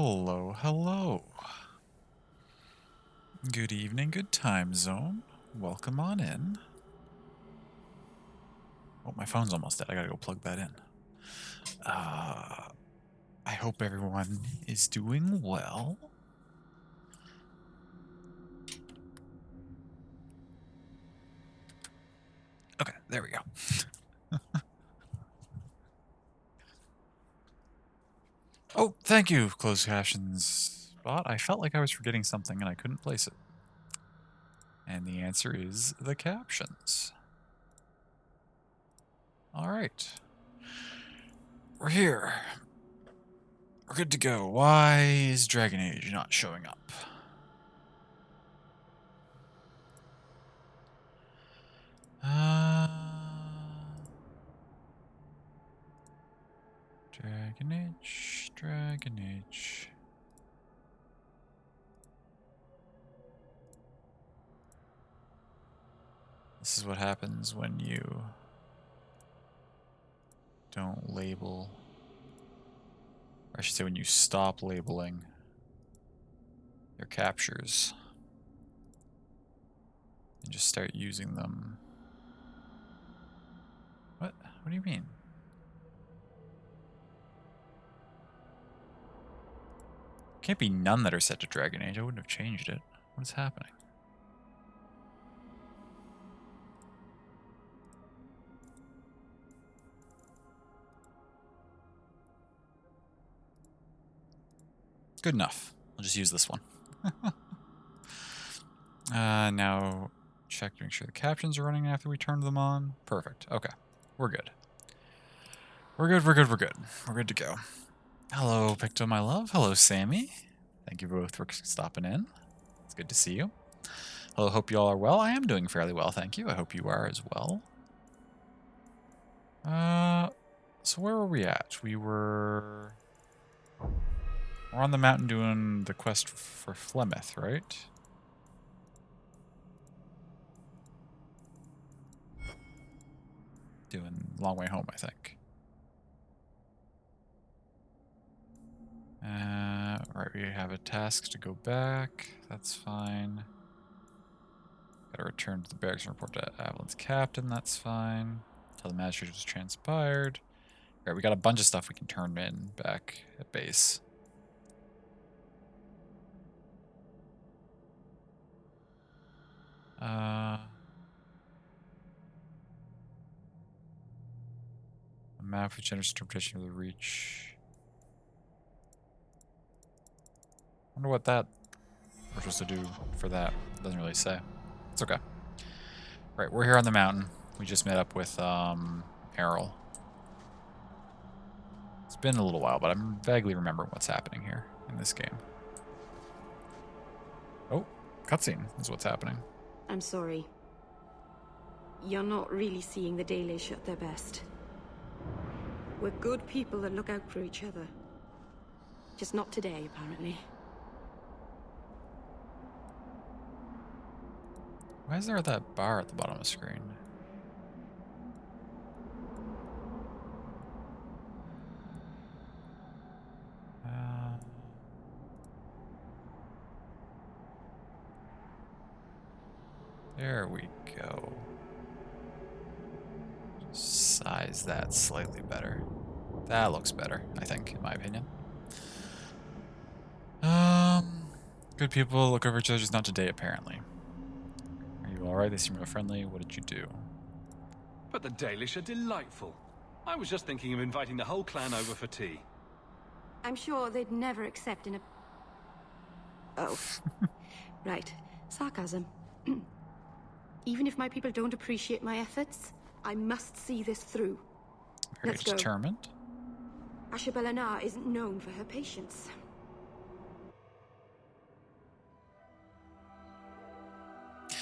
Hello, hello. Good evening, good time zone. Welcome on in. Oh, my phone's almost dead. I gotta go plug that in. I hope everyone is doing well. Okay, there we go. Oh, thank you, closed captions spot. I felt like I was forgetting something and I couldn't place it. And the answer is the captions. All right. We're here. We're good to go. Why is Dragon Age not showing up? Dragon Age, Dragon Age. This is what happens when you don't label, or I should say when you stop labeling your captures and just start using them. What? What do you mean? Can't be none that are set to Dragon Age. I wouldn't have changed it. What is happening? Good enough. I'll just use this one. Now check to make sure the captions are running after we turned them on. Perfect. Okay. We're good. We're good, we're good, we're good. We're good to go. Hello, Picto, my love. Hello, Sammy. Thank you both for stopping in. It's good to see you. Hello, hope you all are well. I am doing fairly well, thank you. I hope you are as well. So where were we at? We're on the mountain doing the quest for Flemeth, right? Doing Long Way Home, I think. Right, we have a task to go back. That's fine. Gotta return to the barracks and report to Avalon's captain. That's fine. Tell the magistrate what's transpired. Alright, we got a bunch of stuff we can turn in back at base. A map with generous interpretation of the reach. Wonder what that we're supposed to do for that. Doesn't really say. It's okay. Right, we're here on the mountain. We just met up with Errol. It's been a little while, but I'm vaguely remembering what's happening here in this game. Oh, cutscene is what's happening. I'm sorry. You're not really seeing the Dalish at their best. We're good people that look out for each other. Just not today, apparently. Why is there that bar at the bottom of the screen? There we go. Size that slightly better. That looks better, I think, in my opinion. Good people look over each other, just not today, apparently. Are you alright? They seem real friendly. What did you do? But the Dalish are delightful. I was just thinking of inviting the whole clan over for tea. I'm sure they'd never accept an... Oh. Right. Sarcasm. Even if my people don't appreciate my efforts, I must see this through. Very Let's go. determined. Ashabelana isn't known for her patience.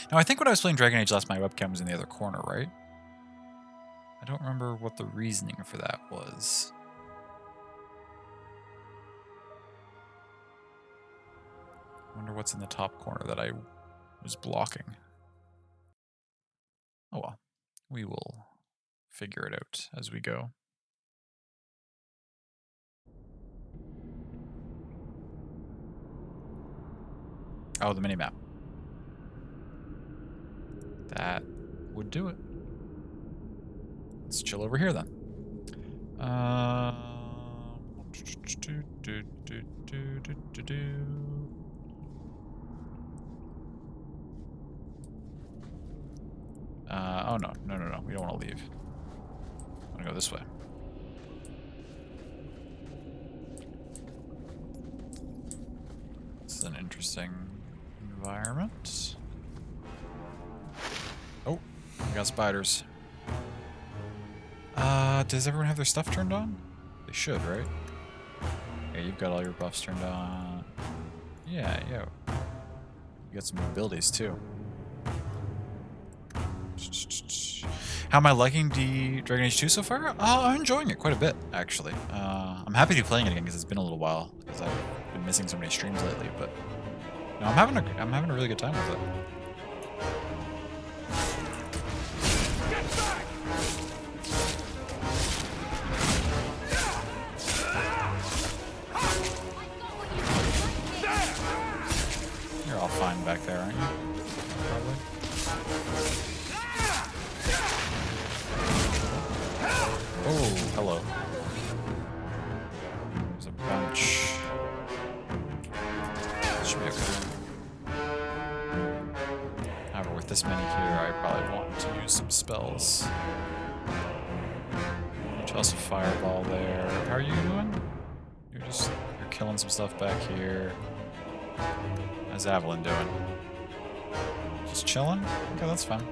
Now, I think when I was playing Dragon Age last, my webcam was in the other corner, right? I don't remember what the reasoning for that was. I wonder what's in the top corner that I was blocking. Oh well, we will figure it out as we go. Oh, the mini-map. That would do it. Let's chill over here then. Oh no, no, no, no. We don't want to leave. I want to go this way. This is an interesting environment. Oh, we got spiders. Does everyone have their stuff turned on? They should, right? Yeah, you've got all your buffs turned on. Yeah, yo. You got some abilities too. How am I liking the Dragon Age 2 so far? I'm enjoying it quite a bit, actually. I'm happy to be playing it again because it's been a little while because I've been missing so many streams lately. But no, I'm having a really good time with it. You're all fine back there, aren't you? Probably. Oh, hello. There's a bunch. Should be okay. However, with this many here, I probably want to use some spells. Toss a fireball there. How are you doing? You're killing some stuff back here. How's Avalon doing? Just chilling? Okay, that's fine.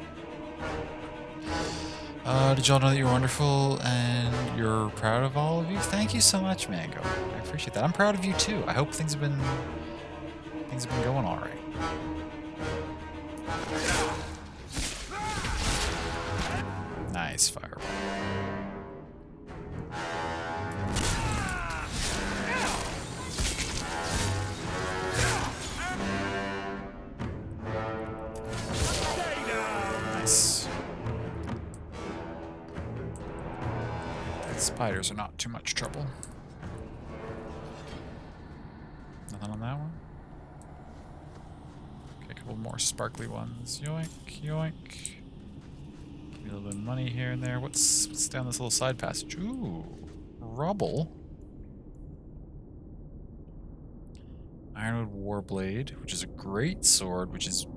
Did y'all know that you're wonderful and you're proud of all of you? Thank you so much, Mango. I appreciate that. I'm proud of you too. I hope things have been going all right. Nice fireball. Nice. Spiders are not too much trouble. Nothing on that one. Okay, a couple more sparkly ones. Yoink, yoink. Give me a little bit of money here and there. What's down this little side passage? Ooh, rubble. Ironwood Warblade, which is a great sword, which is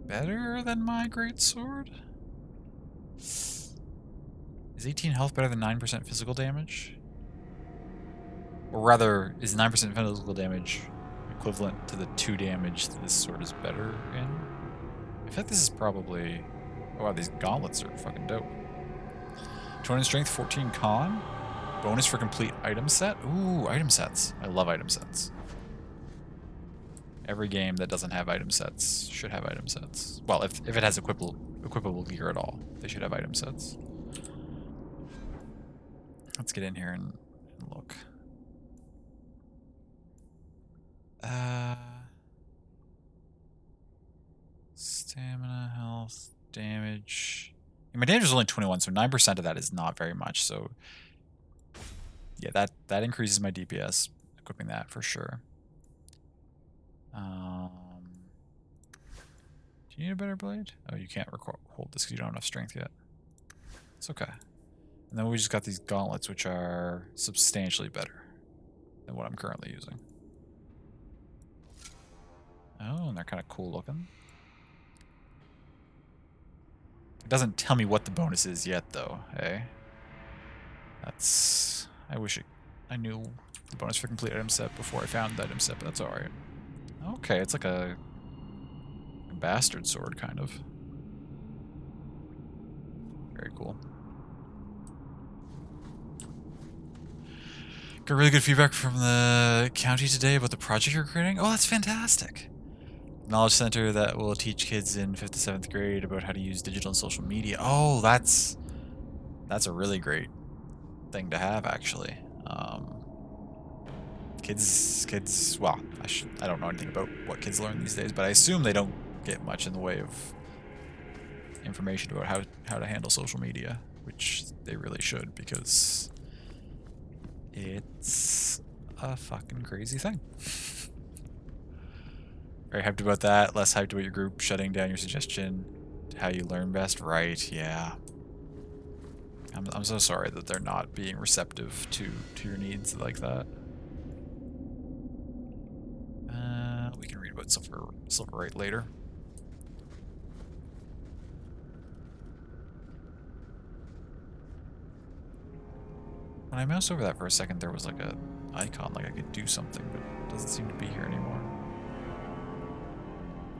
better than my great sword. Is 18 health better than 9% physical damage? Or rather, is 9% physical damage equivalent to the 2 damage that this sword is better in? I feel like this is probably... Oh wow, these gauntlets are fucking dope. 20 strength, 14 con. Bonus for complete item set. Ooh, item sets. I love item sets. Every game that doesn't have item sets should have item sets. Well, if it has equipable gear at all, they should have item sets. Let's get in here and look. Stamina, health, damage. Yeah, my damage is only 21, so 9% of that is not very much. So yeah, that increases my DPS. Equipping that for sure. Do you need a better blade? Oh, you can't hold this because you don't have enough strength yet. It's okay. And then we just got these gauntlets, which are substantially better than what I'm currently using. Oh, and they're kind of cool looking. It doesn't tell me what the bonus is yet, though. Hey, that's... I wish I knew the bonus for complete item set before I found the item set, but that's alright. Okay, it's like a bastard sword, kind of. Very cool. Got really good feedback from the county today about the project you're creating. Oh, that's fantastic. Knowledge center that will teach kids in 5th to 7th grade about how to use digital and social media. Oh, that's a really great thing to have, actually. Kids, well, I don't know anything about what kids learn these days, but I assume they don't get much in the way of information about how to handle social media, which they really should, because it's a fucking crazy thing. Very hyped about that. Less hyped about your group shutting down your suggestion to how you learn best. Right, yeah. I'm so sorry that they're not being receptive to your needs like that. We can read about Silverite later. When I moused over that for a second, there was like a icon, like I could do something, but it doesn't seem to be here anymore.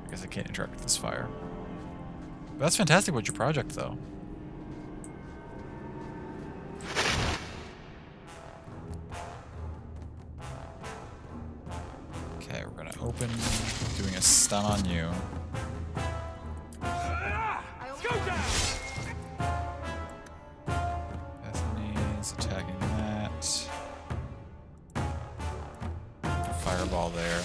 I guess I can't interact with this fire. But that's fantastic about your project, though. Okay, we're gonna open, doing a stun on you. Bethany's attacking that. Fireball there.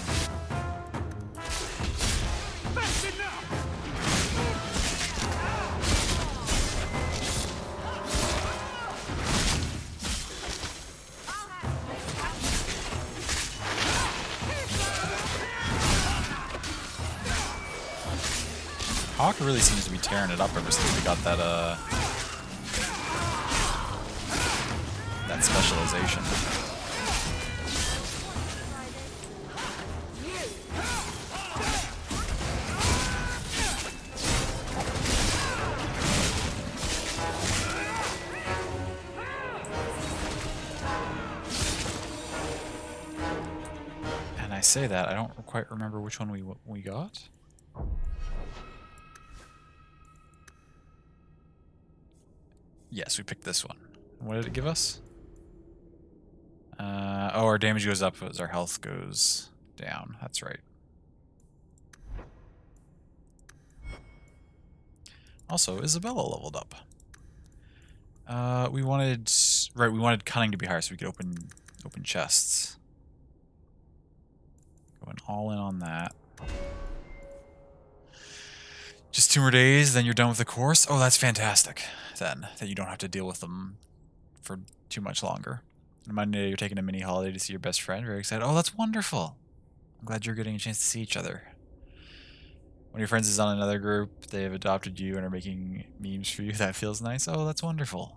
Hawk really seems to be tearing it up ever since we got that that specialization. And I say that, I don't quite remember which one we got. Yes, we picked this one. What did it give us? Oh, our damage goes up as our health goes down. That's right. Also, Isabella leveled up. We wanted cunning to be higher so we could open chests. Going all in on that. Just 2 more days, then you're done with the course. Oh, that's fantastic. Then that you don't have to deal with them for too much longer. On Monday, you're taking a mini holiday to see your best friend. Very excited. Oh, that's wonderful. I'm glad you're getting a chance to see each other. One of your friends is on another group. They have adopted you and are making memes for you. That feels nice. Oh, that's wonderful.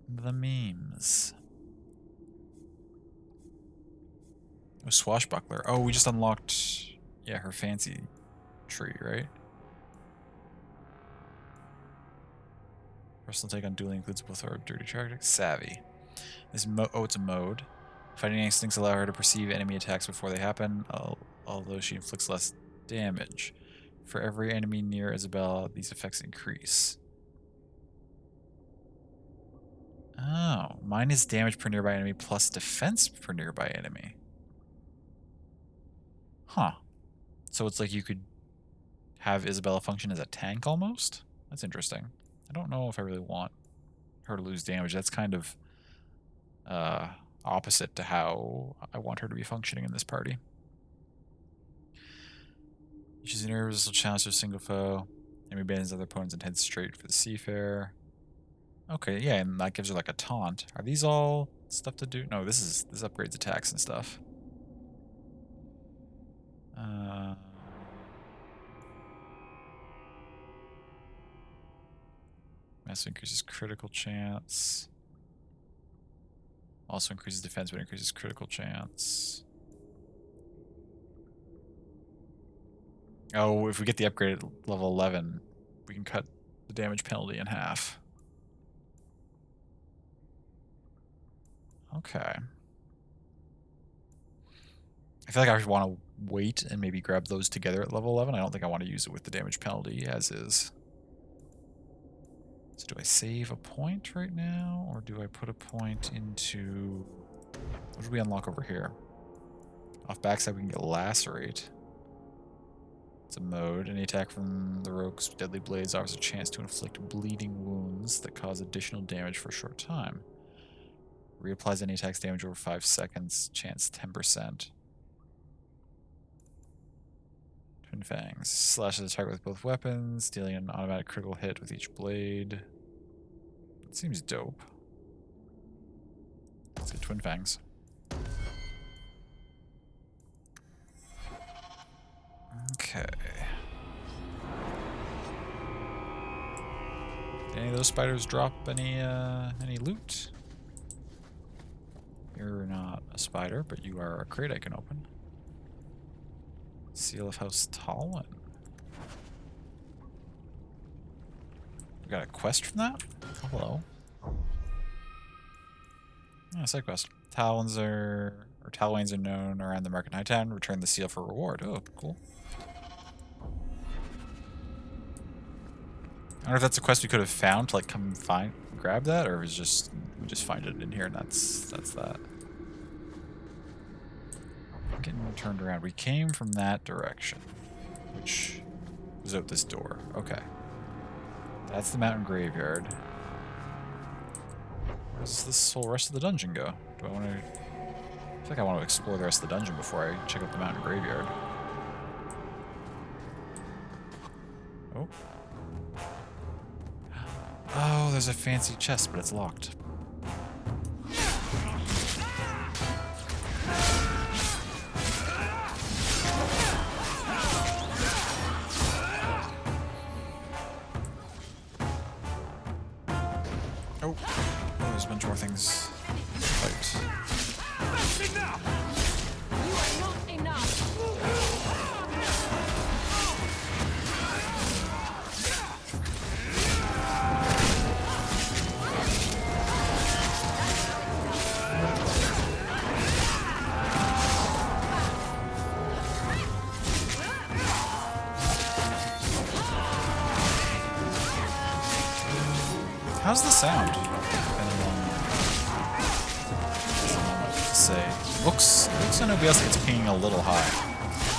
The memes. Oh, swashbuckler. Oh, we just unlocked, yeah, her fancy tree, right? Personal take on dueling includes both our dirty tactics. Savvy. This it's a mode. Fighting instincts allow her to perceive enemy attacks before they happen, although she inflicts less damage. For every enemy near Isabella, these effects increase. Oh, mine is damage per nearby enemy plus defense per nearby enemy. Huh. So it's like you could have Isabella function as a tank almost? That's interesting. I don't know if I really want her to lose damage. That's kind of opposite to how I want her to be functioning in this party. She's an irresistible challenge to a single foe. Enemy abandons other opponents and heads straight for the seafarer. Okay, yeah, and that gives her like a taunt. Are these all stuff to do? No, this upgrades attacks and stuff. Mass increases critical chance. Also increases defense, but increases critical chance. Oh, if we get the upgrade at level 11, we can cut the damage penalty in half. Okay. I feel like I want to wait and maybe grab those together at level 11. I don't think I want to use it with the damage penalty as is. So do I save a point right now, or do I put a point into... What did we unlock over here? Off backside we can get Lacerate. It's a mode. Any attack from the rogue's deadly blades offers a chance to inflict bleeding wounds that cause additional damage for a short time. Reapplies any attack's damage over 5 seconds. Chance 10%. Twin Fangs. Slashes the target with both weapons, dealing an automatic critical hit with each blade. It seems dope. Let's get Twin Fangs. Okay. Did any of those spiders drop any loot? You're not a spider, but you are a crate I can open. Seal of House Talwyn. We got a quest from that? Hello. Yeah, side quest. Talwyn's are or Talwains are known around the market night time. Return the seal for reward. Oh, cool. I don't know if that's a quest we could have found to like come find grab that, or is just we just find it in here and that's that. I'm getting turned around. We came from that direction, which was out this door. Okay. That's the mountain graveyard. Where does this whole rest of the dungeon go? Do I want to... I feel like I want to explore the rest of the dungeon before I check out the mountain graveyard. Oh. Oh, there's a fancy chest, but it's locked. Oh, there's a bunch more things to fight. How's the sound? Depending on what to say. Looks on OBS like it's pinging a little high.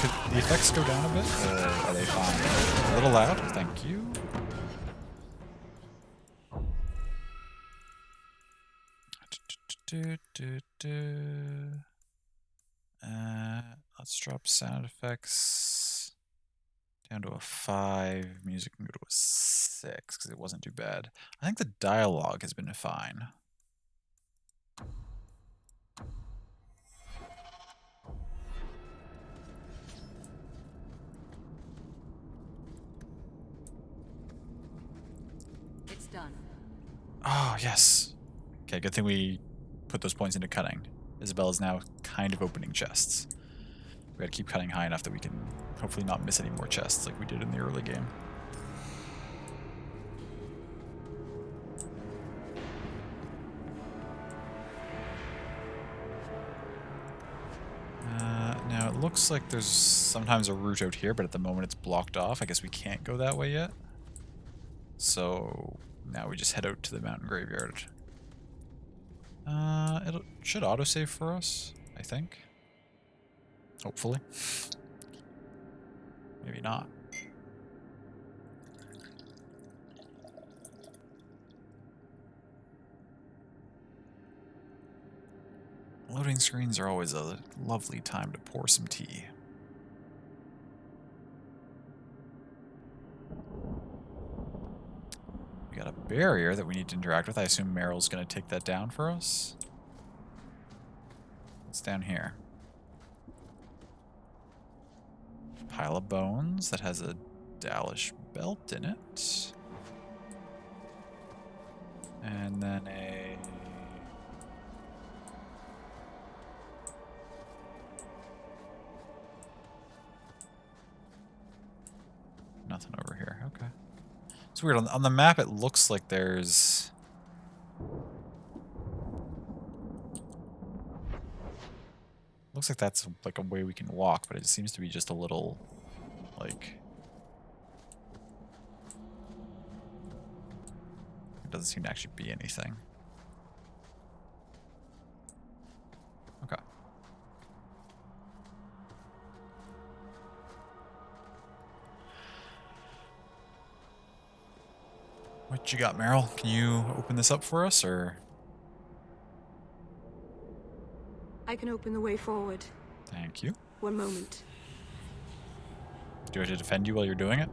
Could the effects go down a bit, or are they fine? A little loud? Thank you. Let's drop sound effects down to a 5. Music can go to a 6 because it wasn't too bad. I think the dialogue has been fine. It's done. Oh, yes. Okay, good thing we put those points into cutting. Isabelle is now kind of opening chests. We gotta keep cutting high enough that we can hopefully not miss any more chests like we did in the early game. Now it looks like there's sometimes a route out here, but at the moment it's blocked off. I guess we can't go that way yet. So now we just head out to the mountain graveyard. It should autosave for us, I think. Hopefully. Maybe not. Loading screens are always a lovely time to pour some tea. We got a barrier that we need to interact with. I assume Meryl's going to take that down for us. What's down here? Pile of bones that has a Dalish belt in it. And then a... Nothing over here. Okay. It's weird. On the map, it looks like there's... Looks like that's like a way we can walk, but it seems to be just a little, like... It doesn't seem to actually be anything. Okay. What you got, Meryl? Can you open this up for us, or...? I can open the way forward. Thank you. One moment. Do I have to defend you while you're doing it?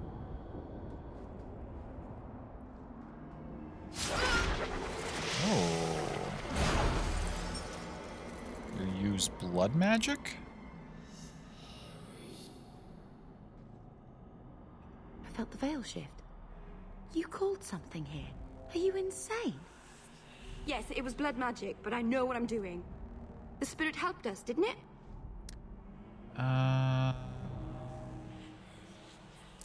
Oh. You use blood magic? felt the veil shift. You called something here. Are you insane? Yes, it was blood magic, but I know what I'm doing. The spirit helped us, didn't it? I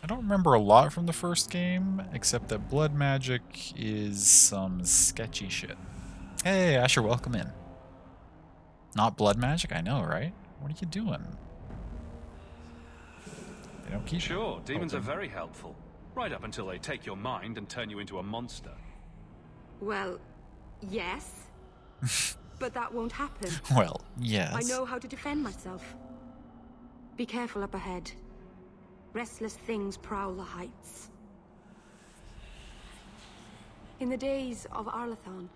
don't remember a lot from the first game, except that blood magic is some sketchy shit. Hey, Asher, welcome in. Not blood magic? I know, right? What are you doing? They don't keep... Sure, demons open. are very helpful. Right up until they take your mind and turn you into a monster. Well, yes. But that won't happen. Well, yes. I know how to defend myself. Be careful up ahead. Restless things prowl the heights. In the days of Arlathon,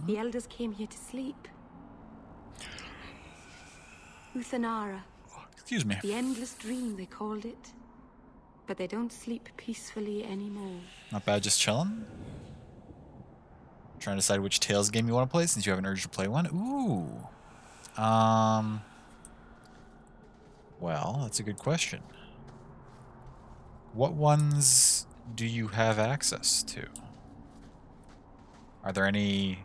the elders came here to sleep. Uthanara. Excuse me. The endless dream, they called it. But they don't sleep peacefully anymore. Not bad, just chilling. Trying to decide which Tales game you want to play since you have an urge to play one. Ooh. Well, that's a good question. What ones do you have access to? Are there any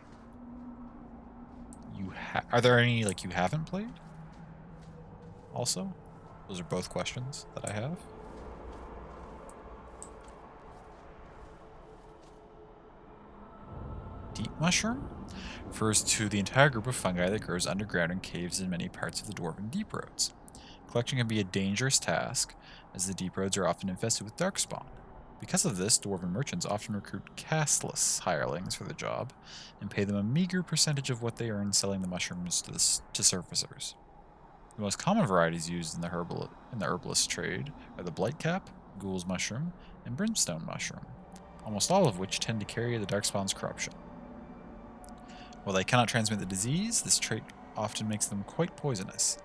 like you haven't played? Also, those are both questions that I have. Deep mushroom refers to the entire group of fungi that grows underground in caves in many parts of the dwarven deep roads. Collection can be a dangerous task, as the deep roads are often infested with darkspawn. Because of this, dwarven merchants often recruit casteless hirelings for the job, and pay them a meager percentage of what they earn selling the mushrooms to surfacers. The most common varieties used in the herbalist trade are the blightcap, ghoul's mushroom, and brimstone mushroom, almost all of which tend to carry the darkspawn's corruption. While they cannot transmit the disease, this trait often makes them quite poisonous.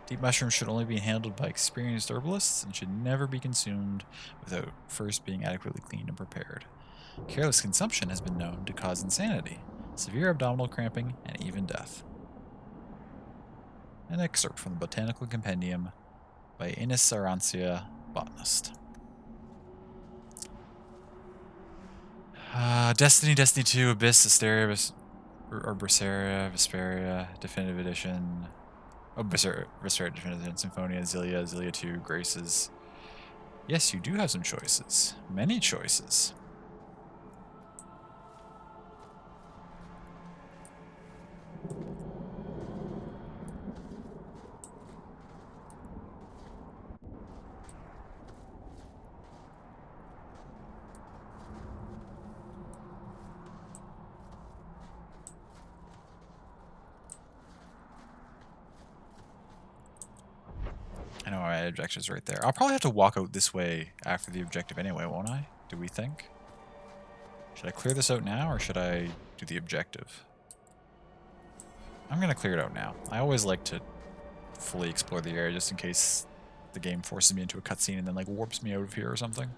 Deep mushrooms should only be handled by experienced herbalists and should never be consumed without first being adequately cleaned and prepared. Careless consumption has been known to cause insanity, severe abdominal cramping, and even death. An excerpt from the Botanical Compendium by Ines Arancia, botanist. Destiny 2, Abyss, Asteria, Berseria, Vesperia, Definitive Edition. Oh, Vesperia Definitive Edition, Symphonia, Zillia 2, Graces. Yes, you do have some choices. Many choices. I know my objective's right there. I'll probably have to walk out this way after the objective anyway, won't I? Do we think? Should I clear this out now, or should I do the objective? I'm going to clear it out now. I always like to fully explore the area just in case the game forces me into a cutscene and then like warps me out of here or something.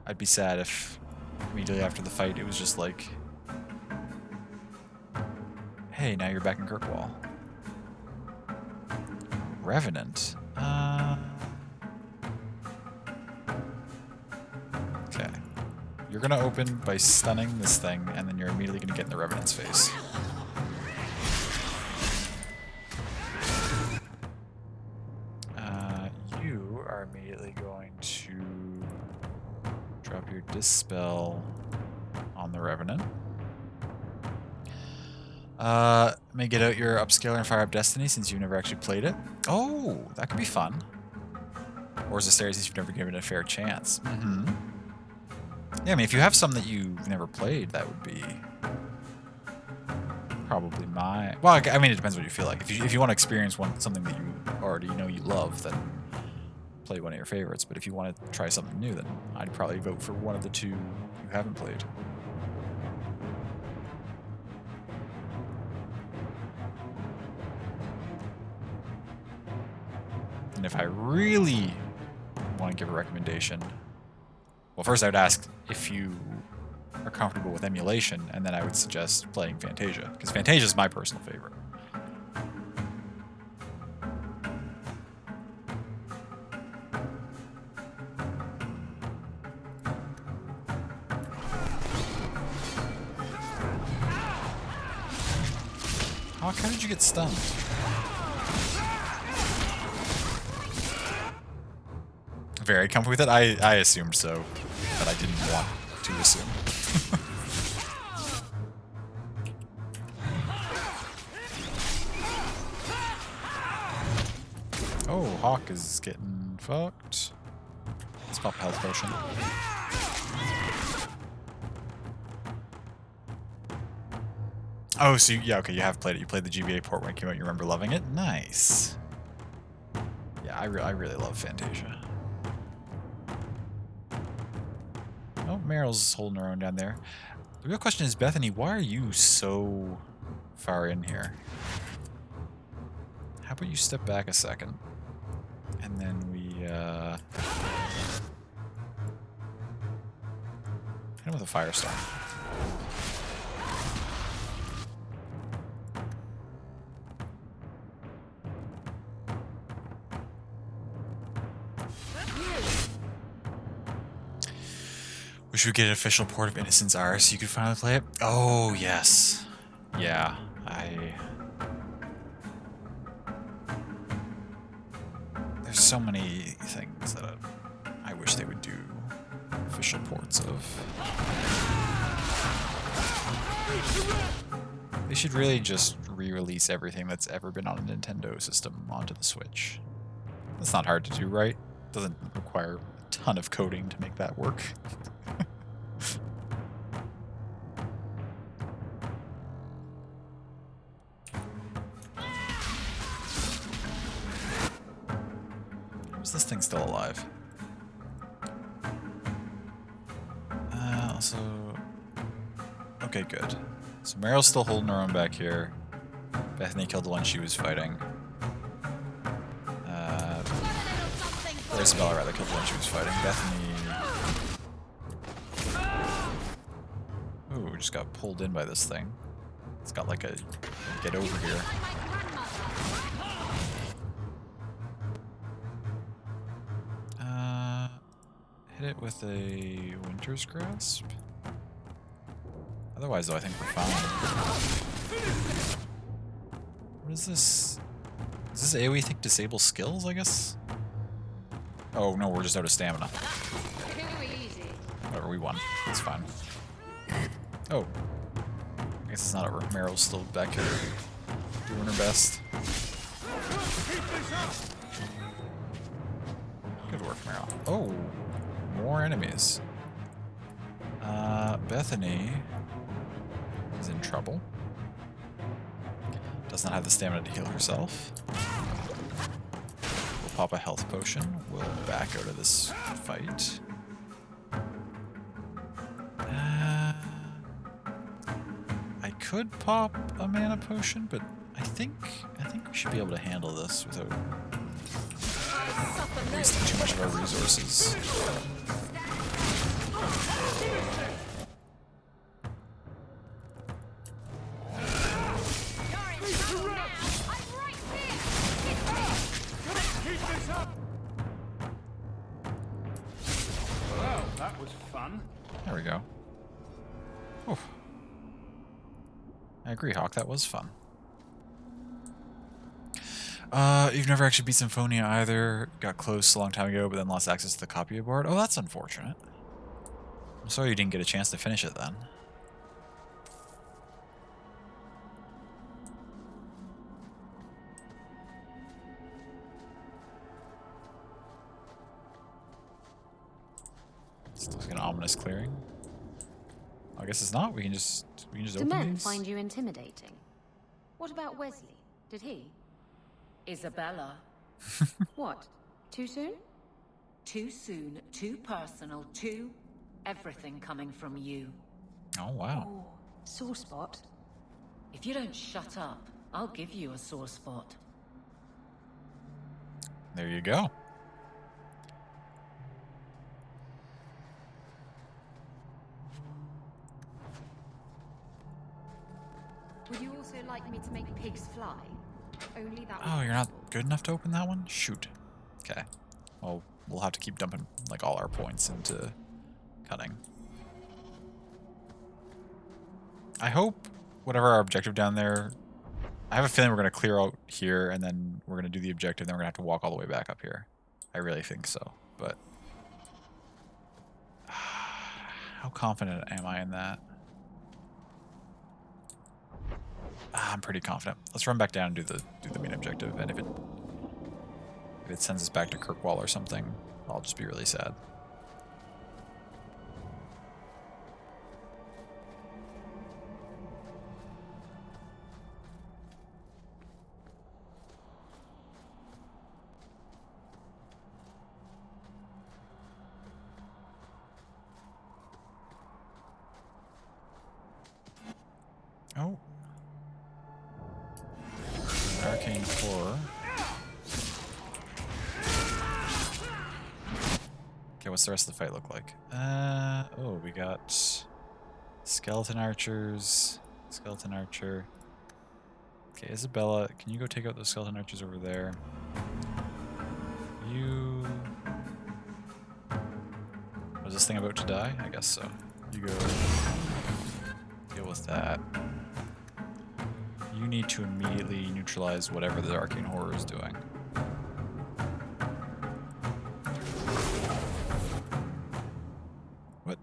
I'd be sad if immediately after the fight it was just like, hey, now you're back in Kirkwall. Revenant. Okay. You're gonna open by stunning this thing, and then you're immediately gonna get in the Revenant's face. You are immediately going to drop your Dispel on the Revenant. May get out your Upscaler and fire up Destiny since you've never actually played it. Oh, that could be fun. Or as a series since you've never given it a fair chance. Yeah, I mean, if you have some that you've never played, that would be probably my... Well, I mean, it depends what you feel like. If you want to experience something that you already know you love, then play one of your favorites. But if you want to try something new, then I'd probably vote for one of the two you haven't played. And if I really want to give a recommendation, well, first I would ask if you are comfortable with emulation, and then I would suggest playing Fantasia, because Fantasia is my personal favorite. Hawk, how did you get stunned? Very comfy with it? I assumed so, but I didn't want to assume. Oh, Hawk is getting fucked. Let's pop a health potion. Oh, so yeah, okay, you have played it. You played the GBA port when it came out. You remember loving it? Nice. Yeah, I really love Fantasia. Oh, Meryl's holding her own down there. The real question is, Bethany, why are you so far in here? How about you step back a second? And then we, hit him with a firestorm. Wish we could get an official port of Innocence R so you could finally play it. Oh, yes. Yeah, there's so many things that I wish they would do official ports of. They should really just re-release everything that's ever been on a Nintendo system onto the Switch. That's not hard to do, right? Doesn't require a ton of coding to make that work. Is this thing still alive? Also... Okay, good. So Meryl's still holding her own back here. Bethany killed the one she was fighting. Or Isabella, rather, killed the one she was fighting. Bethany... Ooh, just got pulled in by this thing. It's got like a... Get over here. Hit it with a Winter's Grasp? Otherwise, though, I think we're fine. What is this? Does this AoE think disable skills, I guess? Oh, no, we're just out of stamina. Whatever, we won. It's fine. Oh. I guess it's not over. Meryl's still back here doing her best. Good work, Meryl. Oh. More enemies. Bethany is in trouble. Does not have the stamina to heal herself. We'll pop a health potion. We'll back out of this fight. I could pop a mana potion, but I think we should be able to handle this without wasting too much of our resources. Well, that was fun. There we go. Oof. I agree, Hawk, that was fun. You've never actually beat Symphonia either. Got close a long time ago, but then lost access to the copy board. Oh, that's unfortunate. I'm sorry you didn't get a chance to finish it then. Still like an ominous clearing. I guess it's not. We can just Do open men these. find you intimidating? What about Wesley? Did he? Isabella. What? Too soon? Too soon, too personal, too everything coming from you. Oh wow. Oh, sore spot. If you don't shut up, I'll give you a sore spot. There you go. Would you also like me to make pigs fly? Only that. Oh, you're not good enough to open that one? Shoot. Okay. Well, we'll have to keep dumping like all our points into cutting. I hope whatever our objective down there I have a feeling we're going to clear out here, and then we're going to do the objective, and then we're going to have to walk all the way back up here. I really think so, but... how confident am I in that? I'm pretty confident. Let's run back down and do the main objective, and if it sends us back to Kirkwall or something, I'll just be really sad. Oh. Arcane Horror. Okay, what's the rest of the fight look like? Oh, we got skeleton archers, skeleton archer. Okay, Isabella, can you go take out those skeleton archers over there? You... was this thing about to die? I guess so. You go deal with that. You need to immediately neutralize whatever the Arcane Horror is doing. What?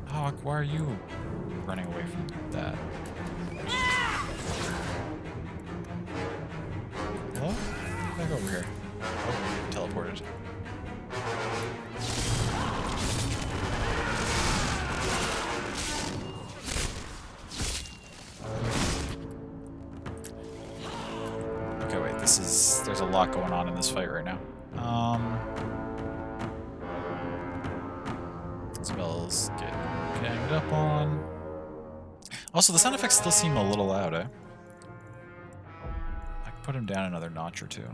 Hawk, why are you running away from that? Hello? Back over here. Oh, teleported. Okay, wait, there's a lot going on in this fight right now. Isabel's getting ganged up on. Also, the sound effects still seem a little loud, eh? I can put him down another notch or two.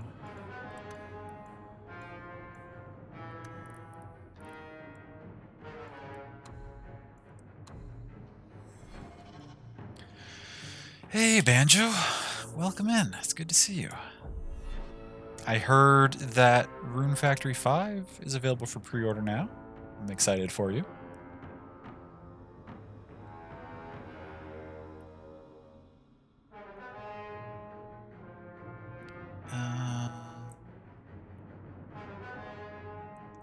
Hey, Banjo. Welcome in. It's good to see you. I heard that Rune Factory 5 is available for pre-order now. I'm excited for you.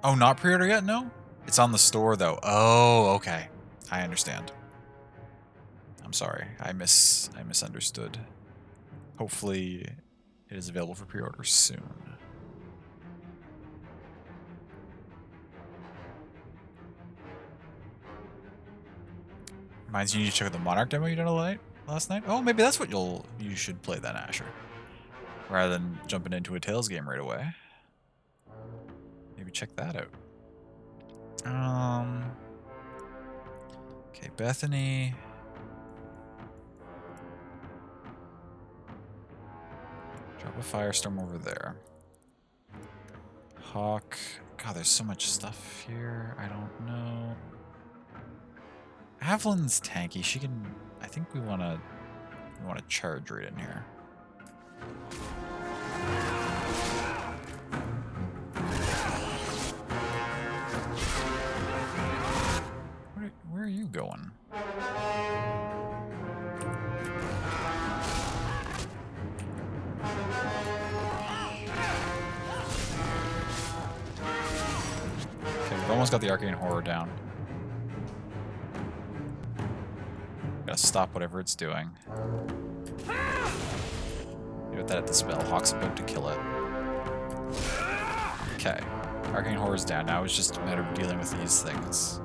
Oh, not pre-order yet? No? It's on the store, though. Oh, okay. I understand. I'm sorry. I misunderstood. Hopefully, it is available for pre-order soon. Reminds you need to check out the Monarch demo you did last night. Oh, maybe that's what you should play then, Asher. Rather than jumping into a Tales game right away. Maybe check that out. Okay, Bethany. Drop a firestorm over there. Hawk. God, there's so much stuff here. I don't know. Avalyn's tanky. She can. I think we want to charge right in here. Where are you going? Okay, we've almost got the Arcane Horror down. Gotta stop whatever it's doing. With that dispel, Hawk's about to kill it. Okay, Arcane Horror's down. Now it's just a matter of dealing with these things.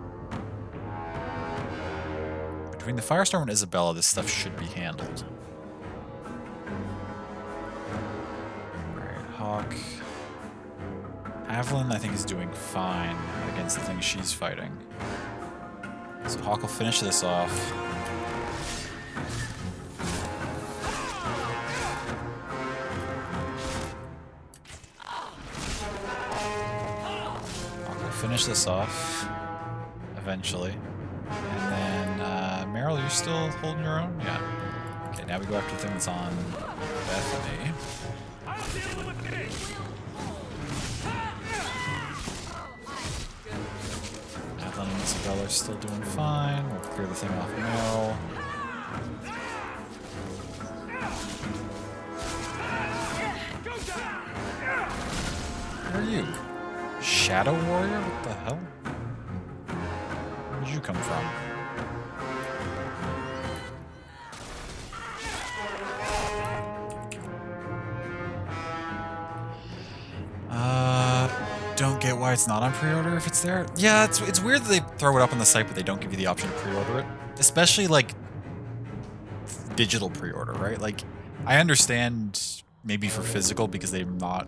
Between the Firestorm and Isabella, this stuff should be handled. Alright, Hawk. Avalyn, I think, is doing fine against the things she's fighting. So Hawk will finish this off. Finish this off eventually. And then, Meryl, you're still holding your own? Yeah. Okay, now we go after the thing that's on Bethany. Avalyn and Isabella are still doing fine. We'll clear the thing off Meryl. What are you? Shadow Warrior? What the hell? Where did you come from? Don't get why it's not on pre-order if it's there. Yeah, it's weird that they throw it up on the site, but they don't give you the option to pre-order it. Especially, like, digital pre-order, right? Like, I understand maybe for physical because they're not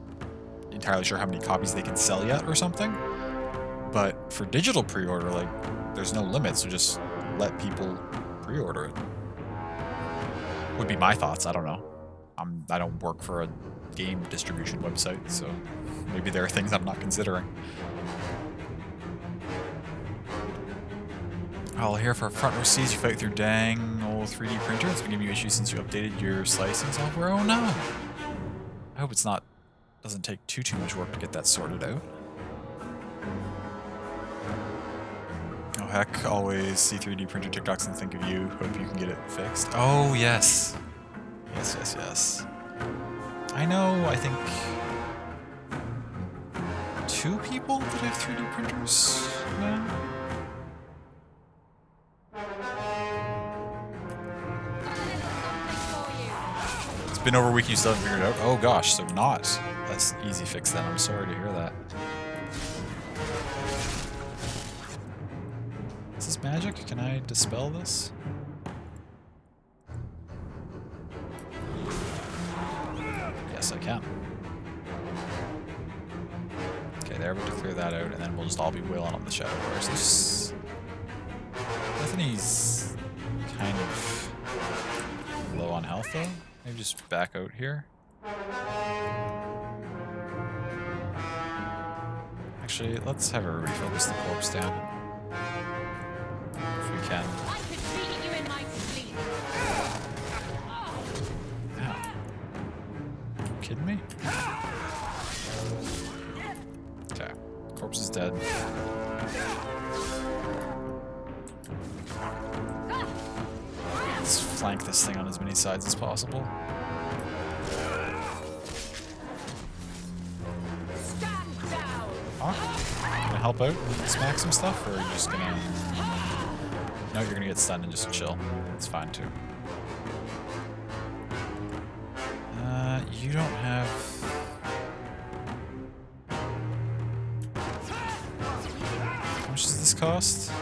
entirely sure how many copies they can sell yet or something. But for digital pre-order, like, there's no limit, so just let people pre-order it. Would be my thoughts, I don't know. I don't work for a game distribution website, so maybe there are things I'm not considering. I'll here for front row seats. You fight through dang old 3D printer. It's been giving you issues since you updated your slicing software. Oh no! I hope it's not doesn't take too much work to get that sorted out. Oh heck, always see 3D printer TikToks and think of you. Hope you can get it fixed. Oh yes. Yes. I know, I think 2 people that have 3D printers now. It's been over a week and you still haven't figured it out? Oh gosh, so not. That's easy fix then. I'm sorry to hear that. Is this magic? Can I dispel this? Yes, I can. Okay, there, we have to clear that out, and then we'll just all be wailing on the Shadow Warriors. This... Bethany's kind of low on health, though. Maybe just back out here. Actually, let's have her refocus the corpse down. If we can. I could beat you in my sleep. Ow. You kidding me? Okay. Corpse is dead. Let's flank this thing on as many sides as possible. Stand down. Gonna help out and smack some stuff, or are you just gonna... No, you're gonna get stunned and just chill. That's fine too. You don't have... How much does this cost?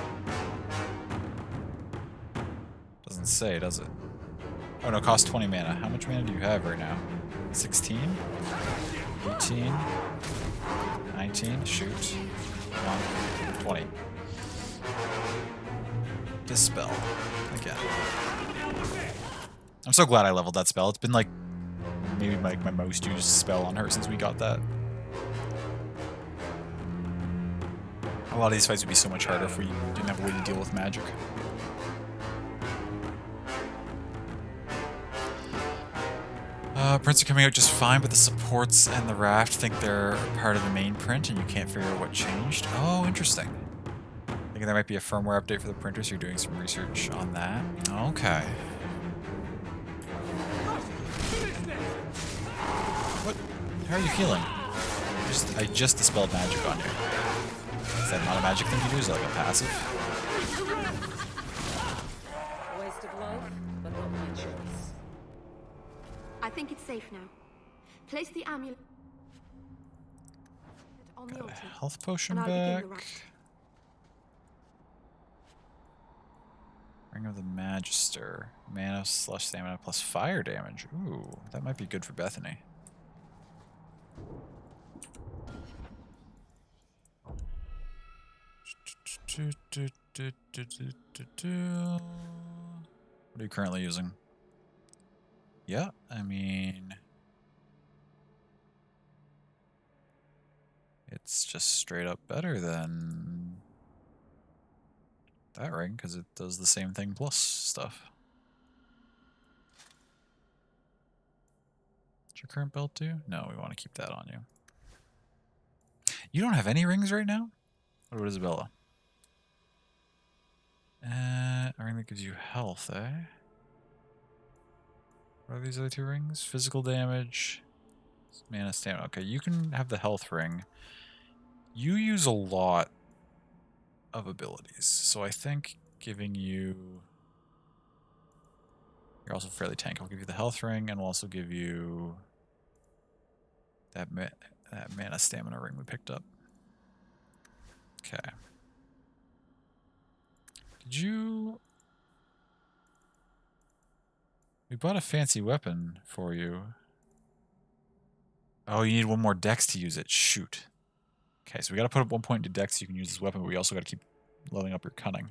Doesn't say, does it? Oh no, it costs 20 mana. How much mana do you have right now? 16? 18? 19? Shoot. Come on. 20. Dispel. Again. I'm so glad I leveled that spell. It's been like maybe my most used spell on her since we got that. A lot of these fights would be so much harder if we didn't have a way to deal with magic. Prints are coming out just fine, but the supports and the raft think they're part of the main print and you can't figure out what changed. Oh, interesting. Thinking there might be a firmware update for the printers, so you're doing some research on that. Okay. What? How are you feeling? I just dispelled magic on you. Is that not a magic thing to do? Is it like a passive? Waste of life, but not my choice. I think it's safe now. Place the amulet on the Got a altar. health potion and I'll begin back. the rite. Ring of the Magister. Mana slush stamina plus fire damage. Ooh, that might be good for Bethany. What are you currently using? Yeah, I mean... It's just straight up better than that ring, because it does the same thing plus stuff. What's your current belt do? No, we want to keep that on you. You don't have any rings right now? What about Isabella? A ring that gives you health, eh? What are these other 2 rings? Physical damage. Mana stamina. Okay, you can have the health ring. You use a lot of abilities, so I think giving you... You're also fairly tanky. I'll give you the health ring, and we'll also give you that mana stamina ring we picked up. Okay. Did you... We bought a fancy weapon for you. Oh, you need one more dex to use it. Shoot. Okay, so we gotta put up 1 point into dex so you can use this weapon, but we also gotta keep leveling up your cunning.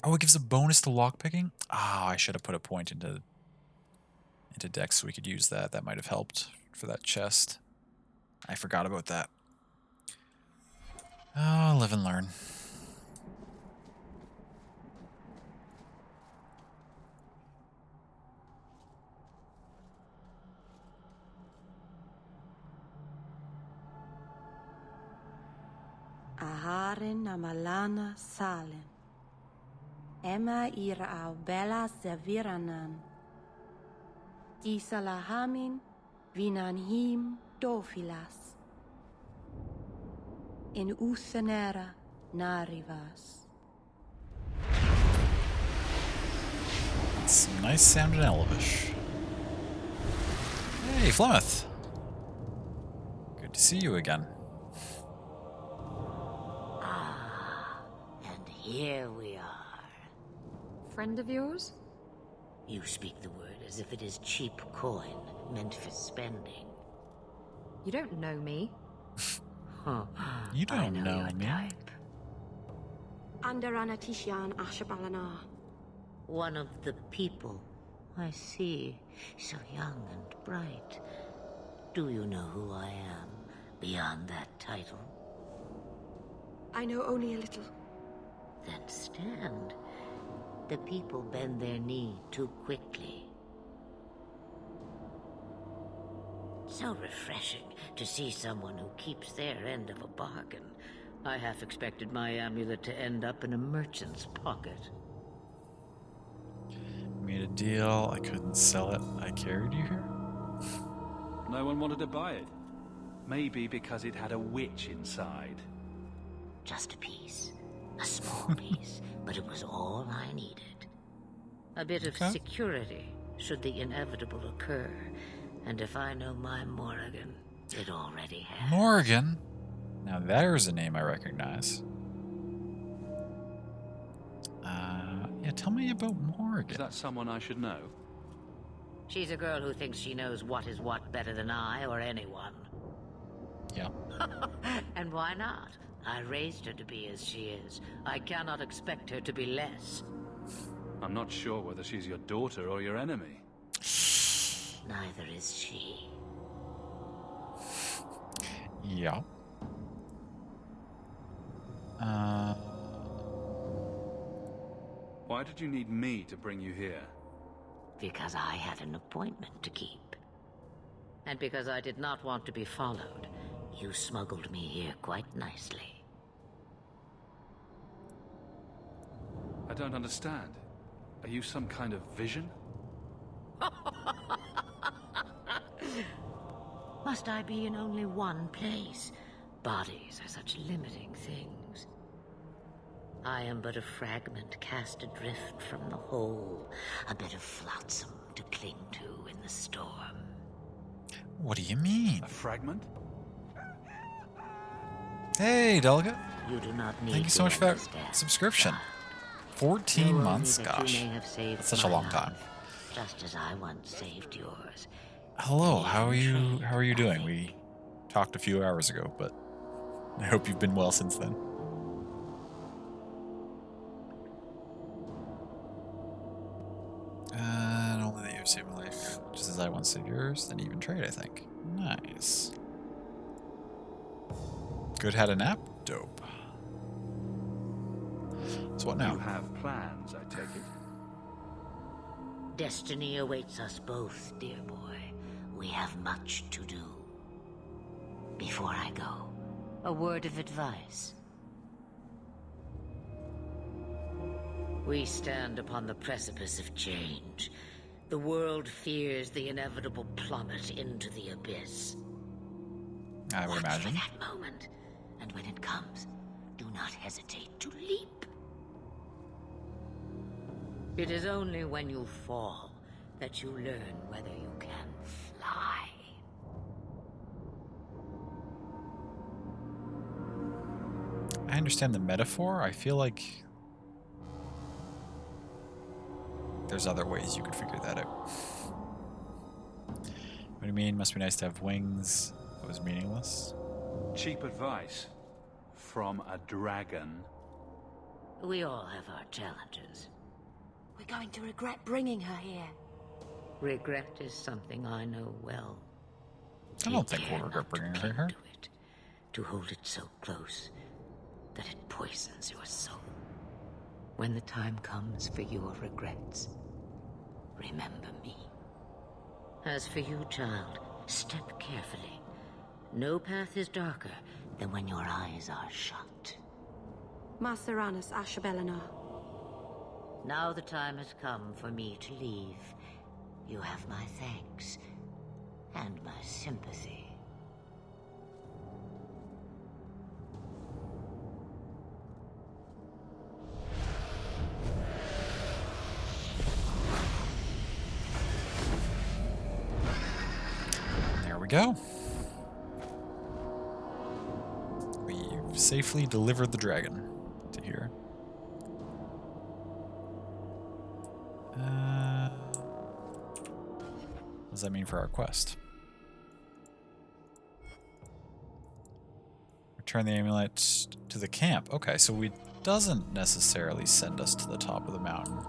Oh, it gives a bonus to lockpicking? Ah, I should have put a point into dex so we could use that. That might have helped for that chest. I forgot about that. Oh, live and learn. Aharen amalana salen. Emma ira au bella serviranan. Isalahamin vinanhim dofilas. In usanera narivas. That's some nice sound in Elvish. Hey, Flemeth. Good to see you again. And here we are. Friend of yours? You speak the word as if it is cheap coin meant for spending. You don't know me. You I don't know know your me. type. Andarana Tishan Ashabalana. One of the people. I see. So young and bright. Do you know who I am, beyond that title? I know only a little. Then stand. The people bend their knee too quickly. So refreshing to see someone who keeps their end of a bargain. I half expected my amulet to end up in a merchant's pocket. Made a deal. I couldn't sell it. I carried you here. No one wanted to buy it. Maybe because it had a witch inside. Just a piece. A small piece. But it was all I needed. A bit of security, should the inevitable occur. And if I know my Morrigan, it already has. Morrigan? Now there's a name I recognize. Yeah, tell me about Is Morrigan. that someone I should know? She's a girl who thinks she knows what is what better than I or anyone. Yeah. And why not? I raised her to be as she is. I cannot expect her to be less. I'm not sure whether she's your daughter or your enemy. Neither is she. Yeah. Why did you need me to bring you here? Because I had an appointment to keep. And because I did not want to be followed, you smuggled me here quite nicely. I don't understand. Are you some kind of vision? Must I be in only one place? Bodies are such limiting things. I am but a fragment cast adrift from the whole, a bit of flotsam to cling to in the storm. What do you mean? A fragment? Hey, Delegate. You do not need Thank you to so much for that understand, subscription. child. 14 Know only months? that you Gosh. may have saved That's such a my long time. life, just as I once saved yours. Hello, how are you doing? Nothing. We talked a few hours ago, but I hope you've been well since then. And only that you've saved my life, just as I once saved yours, then even trade, I think. Nice. Good had a nap? Dope. So what You now? have plans, I take it. Destiny awaits us both, dear boy. We have much to do. Before I go, a word of advice. We stand upon the precipice of change. The world fears the inevitable plummet into the abyss. I would Watch imagine. for that moment, and when it comes, do not hesitate to leap. It is only when you fall that you learn whether you can fly. I understand the metaphor. I feel like there's other ways you could figure that out. What do you mean? Must be nice to have wings. That was meaningless. Cheap advice from a dragon. We all have our challenges. We're going to regret bringing her here. Regret is something I know well. I don't Take think we'll care regret not to bringing her cling here. to it, to hold it so close that it poisons your soul. When the time comes for your regrets, remember me. As for you, child, step carefully. No path is darker than when your eyes are shut. Maceranus Ashabelinar. Now the time has come for me to leave. You have my thanks and my sympathy. There we go. We've safely delivered the dragon to here. What does that mean for our quest? Return the amulet to the camp. Okay, so it doesn't necessarily send us to the top of the mountain.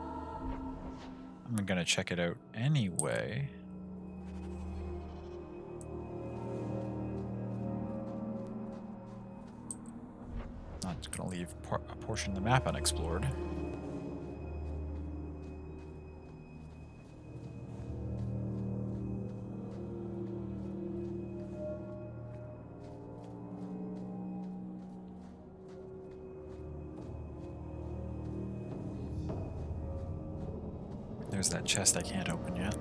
I'm gonna check it out anyway. Not gonna leave a portion of the map unexplored. There's that chest I can't open yet.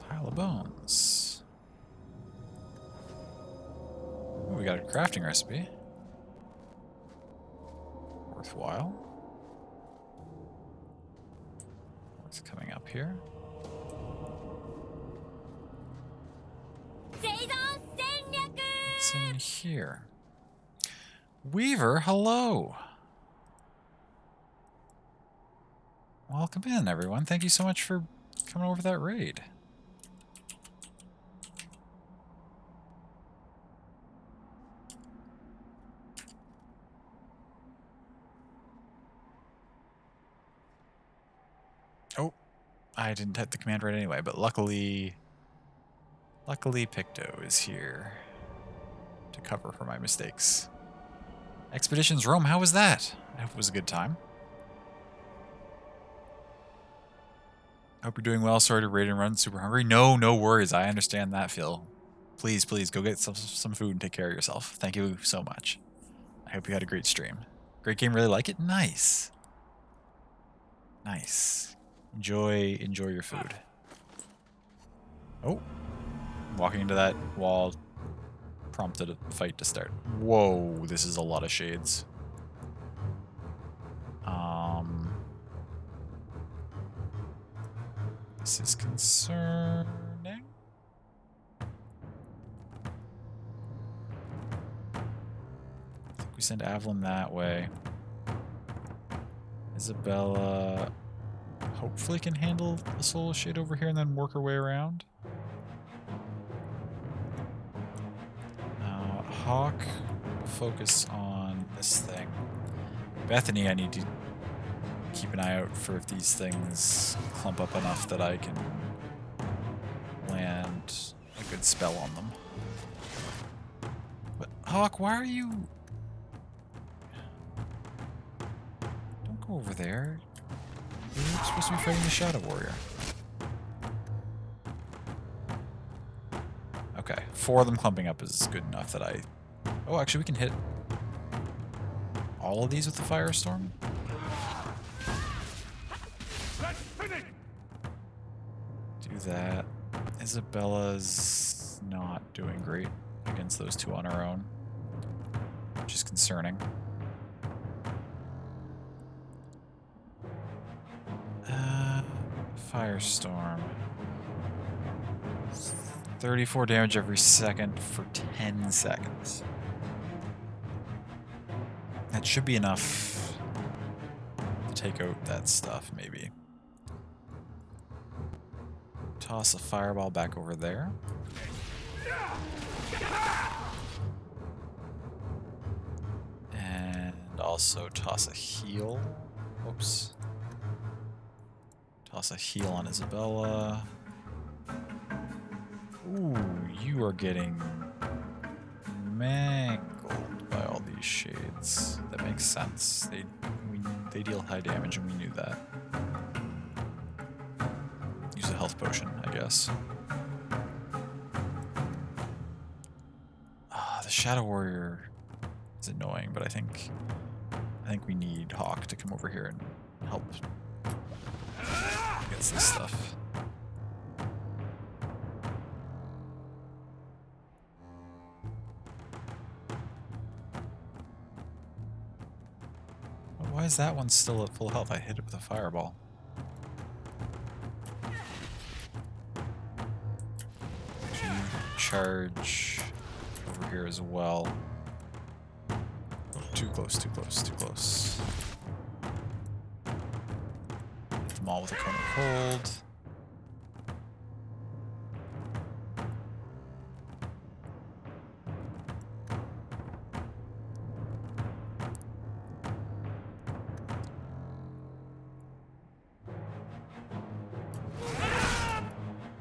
Pile of bones. Oh, we got a crafting recipe. Worthwhile. What's coming up here? What's in here? Weaver, hello! Welcome in, everyone. Thank you so much for coming over that raid. Oh, I didn't type the command right anyway, but luckily Picto is here to cover for my mistakes. Expeditions Rome, how was that? I hope it was a good time. I hope you're doing well. Sorry to raid and run super hungry. No, no worries. I understand that, Phil. Please, please go get some food and take care of yourself. Thank you so much. I hope you had a great stream. Great game, really like it? Nice. Nice. Enjoy your food. Oh. Walking into that wall prompted a fight to start. Whoa, this is a lot of shades. This is concerning. I think we send Avalon that way. Isabella hopefully can handle the soul shade over here and then work her way around. Hawk will focus on this thing. Bethany, I need to keep an eye out for if these things clump up enough that I can land a good spell on them. But Hawk, why are you... Don't go over there. You're supposed to be fighting the Shadow Warrior. Okay, 4 of them clumping up is good enough that I... Oh, actually we can hit all of these with the firestorm? Do that. Isabella's not doing great against those 2 on her own, which is concerning. Firestorm. 34 damage every second for 10 seconds. That should be enough to take out that stuff, maybe. Toss a fireball back over there. And also toss a heal. Oops. Toss a heal on Isabella. Ooh, you are getting mangled by all these shades. That makes sense. They deal high damage, and we knew that. Use a health potion, I guess. The Shadow Warrior is annoying, but I think we need Hawk to come over here and help against this stuff. Why is that one still at full health? I hit it with a fireball. Charge over here as well. Oh, too close, too close, too close. Hit them all with a cone of cold.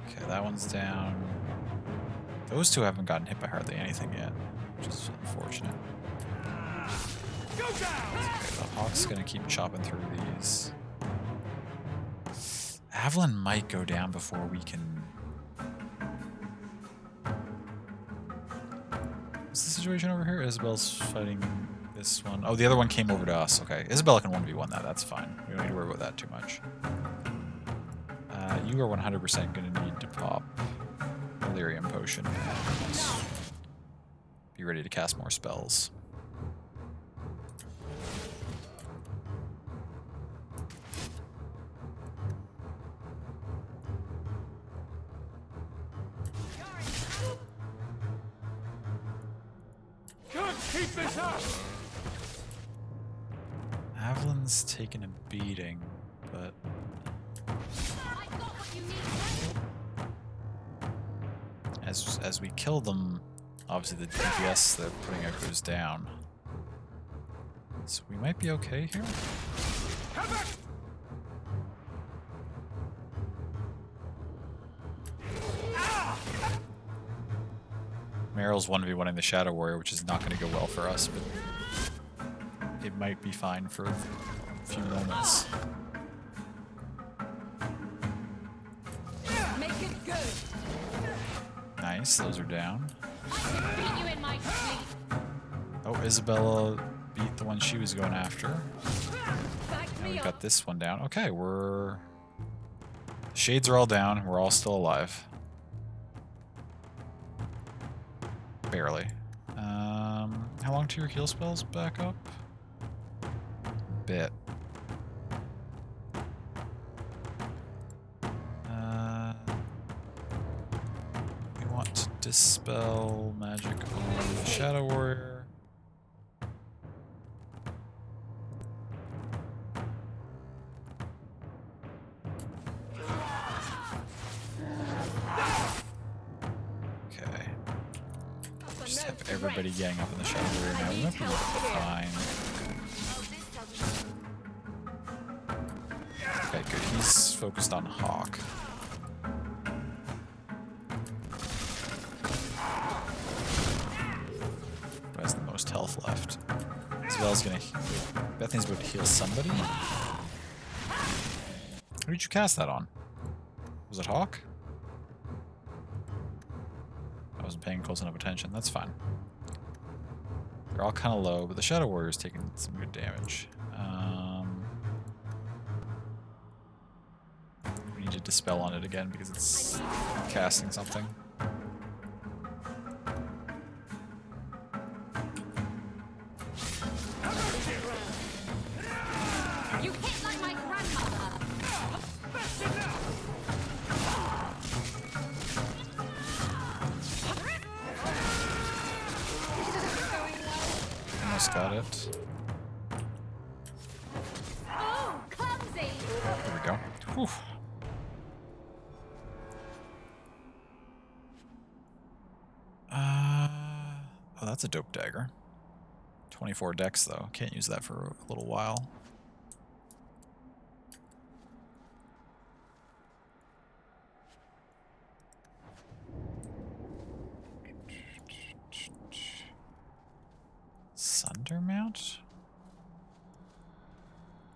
Okay, that one's down. Those 2 haven't gotten hit by hardly anything yet, which is unfortunate. Okay, the Hawk's gonna keep chopping through these. Avalon might go down before we can... What's the situation over here? Isabel's fighting this one. Oh, the other one came over to us. Okay, Isabella can 1v1 that. That's fine. We don't need to worry about that too much. You are 100% gonna need to pop Delirium Potion and be ready to cast more spells. Can't keep this up! Avalon's taken a beating, but... As we kill them, obviously the DPS they're putting out goes down. So we might be okay here. Meryl's 1v1ing the Shadow Warrior, which is not going to go well for us, but it might be fine for a few moments. Make it good. Nice, those are down. I can beat you in my sleep. Oh, Isabella beat the one she was going after. Back Now me we've up. got this one down. Okay, the shades are all down. We're all still alive. Barely. How long do your heal spells back up? Bit. We want to dispel magic on the Shadow Warrior. Okay. Just have everybody gang up in the Shadow Warrior now. We might be fine. Okay, good. He's focused on Hawk. Who has the most health left? Isabel's gonna... Bethany's about to heal somebody? Who did you cast that on? Was it Hawk? That was paying close enough attention. That's fine. They're all kind of low, but the Shadow Warrior's taking some good damage. We need to dispel on it again because it's casting something. You hit like my grandmother. Almost got it. Oh, clumsy. There we go. Whew. Oh, that's a dope dagger. 24 dex, though. Can't use that for a little while. Sundermount?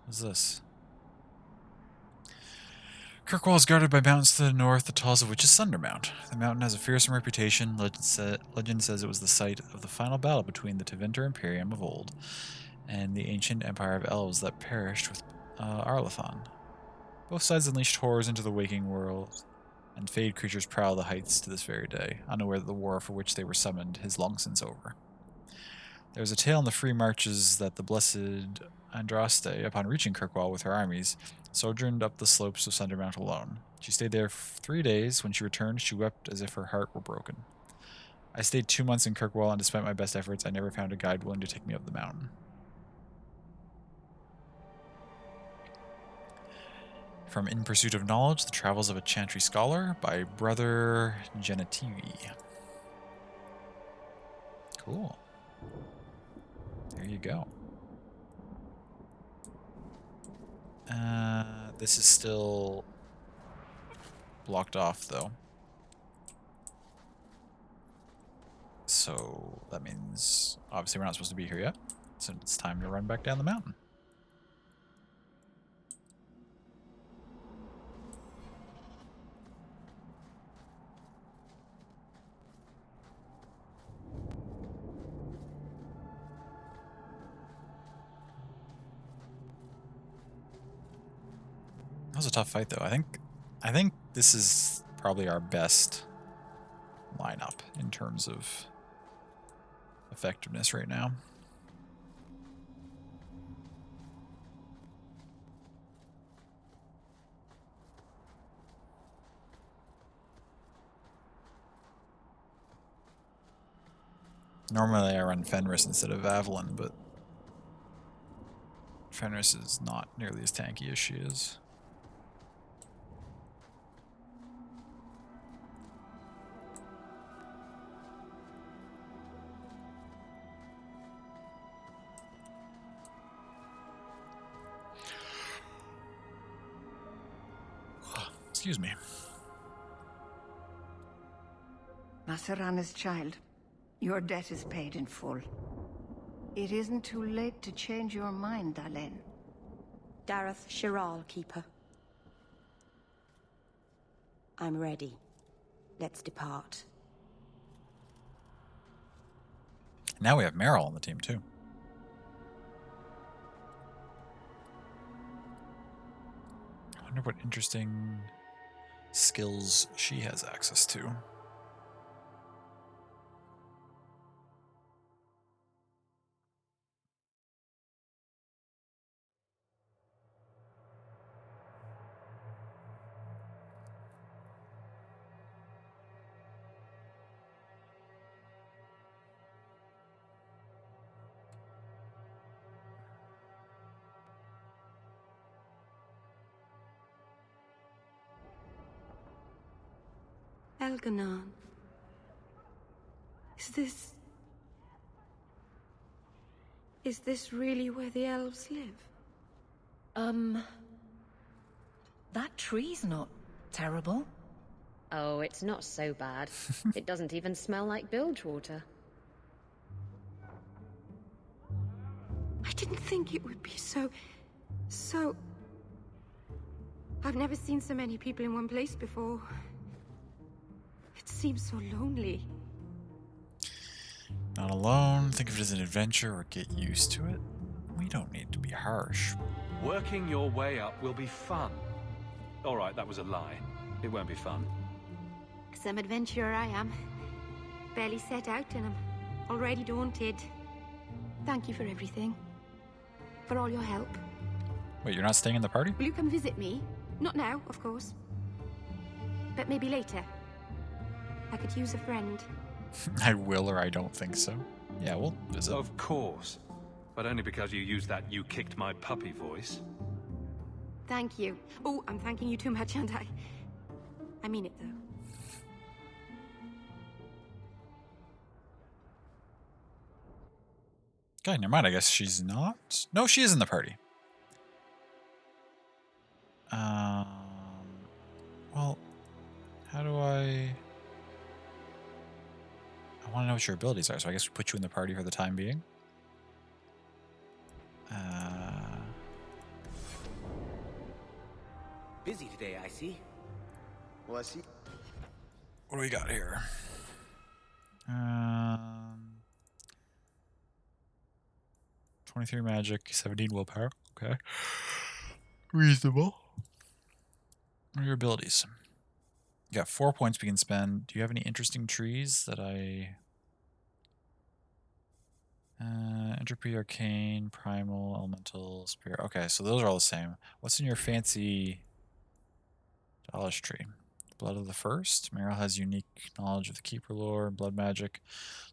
What's this? Kirkwall is guarded by mountains to the north, the tallest of which is Sundermount. The mountain has a fearsome reputation. Legend says it was the site of the final battle between the Tevinter Imperium of old and the ancient empire of elves that perished with Arlathon. Both sides unleashed horrors into the waking world, and fade creatures prowl the heights to this very day, unaware that the war for which they were summoned is long since over. There is a tale in the free marches that the blessed Andraste, upon reaching Kirkwall with her armies, sojourned up the slopes of Sundermount alone. She stayed there for 3 days. When she returned, she wept as if her heart were broken. I stayed 2 months in Kirkwall, and despite my best efforts, I never found a guide willing to take me up the mountain. From In Pursuit of Knowledge, The Travels of a Chantry Scholar by Brother Genetivi. Cool. There you go. This is still blocked off, though. So that means, obviously, we're not supposed to be here yet. So it's time to run back down the mountain. That was a tough fight, though. I think this is probably our best lineup in terms of effectiveness right now. Normally I run Fenris instead of Avalon, but Fenris is not nearly as tanky as she is. Excuse me. Masarana's child, your debt is paid in full. It isn't too late to change your mind, Dalen. Dareth Shiral, Keeper. I'm ready. Let's depart. Now we have Meryl on the team, too. I wonder what interesting skills she has access to. Elganon. Is this really where the elves live? That tree's not terrible. Oh, it's not so bad. It doesn't even smell like bilge water. I didn't think it would be so... I've never seen so many people in one place before. It seems so lonely. Not alone. Think of it as an adventure or get used to it. We don't need to be harsh. Working your way up will be fun. All right, that was a lie. It won't be fun. Some adventurer I am. Barely set out and I'm already daunted. Thank you for everything. For all your help. Wait, you're not staying in the party? Will you come visit me? Not now, of course. But maybe later. I could use a friend. I will, or I don't think so. Yeah, we'll visit. Of course. But only because you used that "you kicked my puppy" voice. Thank you. Oh, I'm thanking you too much, aren't I? I mean it, though. Okay, never mind. I guess she's not. No, she is in the party. Well, how do I want to know what your abilities are, so I guess we put you in the party for the time being. Busy today, I see. Well, I see. What do we got here? 23 magic, 17 willpower. Okay. Reasonable. What are your abilities? You got 4 points we can spend. Do you have any interesting trees that I... Entropy, Arcane, Primal, Elemental, Spirit. Okay, so those are all the same. What's in your fancy Dollar tree? Blood of the First. Meryl has unique knowledge of the Keeper lore, blood magic,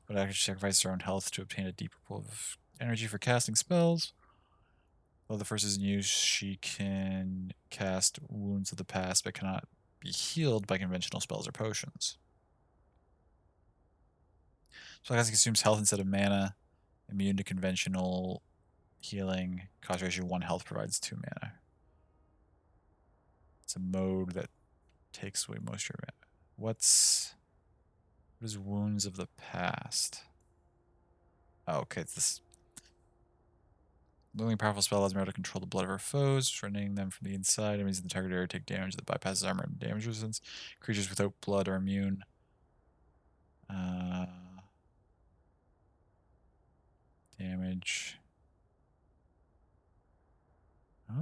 but actually sacrifices her own health to obtain a deeper pool of energy for casting spells. Blood of the First is in use. She can cast Wounds of the Past, but cannot be healed by conventional spells or potions. So I guess it consumes health instead of mana. Immune to conventional healing. Cost ratio 1 health, provides 2 mana. It's a mode that takes away most of your mana. What is Wounds of the Past? Oh, okay, it's this. Literally powerful spell allows Meryl to control the blood of her foes, running them from the inside. Enemies in the target area take damage that bypasses armor and damage resistance. Creatures without blood are immune. Damage.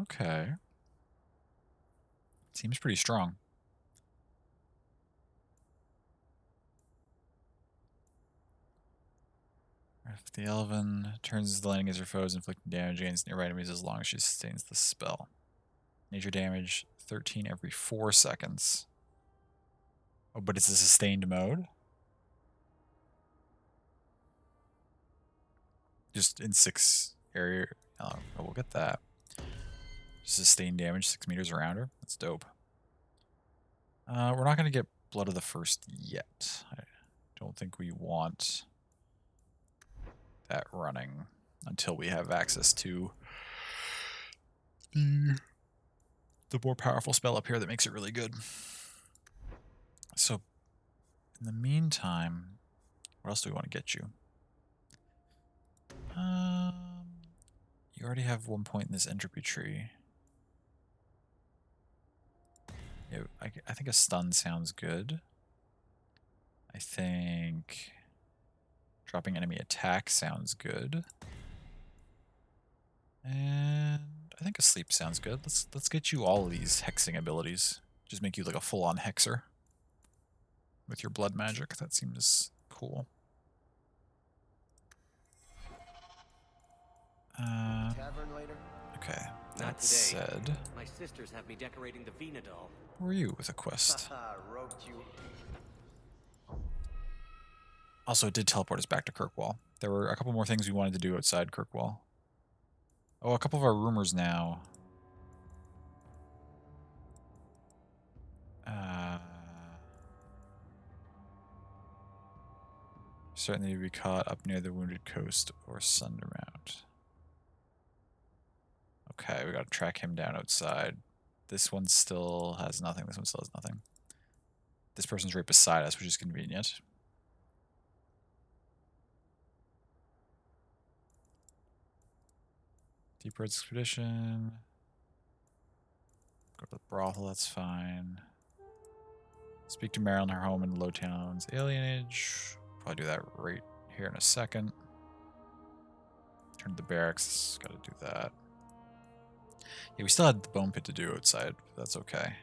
Okay. Seems pretty strong. If the Elven turns the landing as her foes, inflicting damage against nearby enemies as long as she sustains the spell. Nature damage, 13 every 4 seconds. Oh, but it's a sustained mode? Just in 6 area. Oh, we'll get that. Sustained damage, 6 meters around her. That's dope. We're not going to get Blood of the First yet. I don't think we want that running until we have access to the more powerful spell up here that makes it really good. So, in the meantime, what else do we want to get you? You already have 1 point in this entropy tree. Yeah, I think a stun sounds good. I think dropping enemy attack sounds good. And I think a sleep sounds good. Let's get you all of these hexing abilities. Just make you like a full-on hexer with your blood magic. That seems cool. Okay, that said, My sisters have me decorating the Venadol. who are you with a quest? Roped you. Also, it did teleport us back to Kirkwall. There were a couple more things we wanted to do outside Kirkwall. Oh, a couple of our rumors now. Certainly to be caught up near the Wounded Coast or Sundermount. Okay, we gotta track him down outside. This one still has nothing. This one still has nothing. This person's right beside us, which is convenient. Deep Red Expedition. Go to the brothel, that's fine. Speak to Meryl in her home in Lowtown's alienage. Probably do that right here in a second. Turn to the barracks. Gotta do that. Yeah, we still had the bone pit to do outside, but that's okay.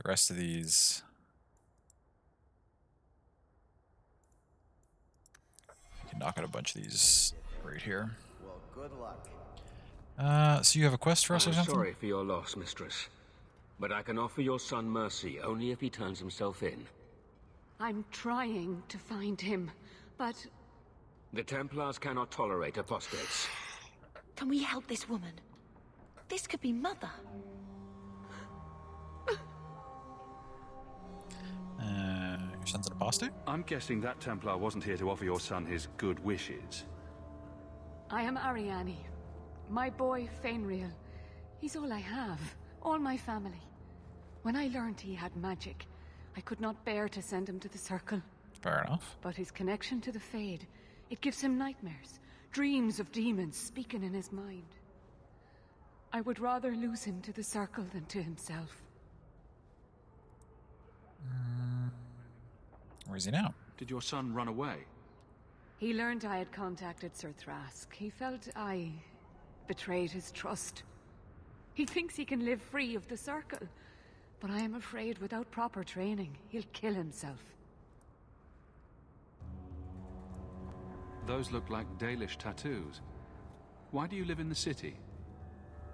The rest of these... You can knock out a bunch of these right here. Well, good luck. So you have a quest for us or I'm something? sorry for your loss, mistress. But I can offer your son mercy only if he turns himself in. I'm trying to find him, but... The Templars cannot tolerate apostates. Can we help this woman? This could be Mother. Your son's an apostate? I'm guessing that Templar wasn't here to offer your son his good wishes. I am Ariane. My boy, Fainriel. He's all I have. All my family. When I learned he had magic, I could not bear to send him to the Circle. Fair enough. But his connection to the Fade, it gives him nightmares. Dreams of demons speaking in his mind. I would rather lose him to the Circle than to himself. Where is he now? Did your son run away? He learned I had contacted Sir Thrask. He felt I betrayed his trust. He thinks he can live free of the Circle, but I am afraid without proper training, he'll kill himself. Those look like Dalish tattoos. Why do you live in the city?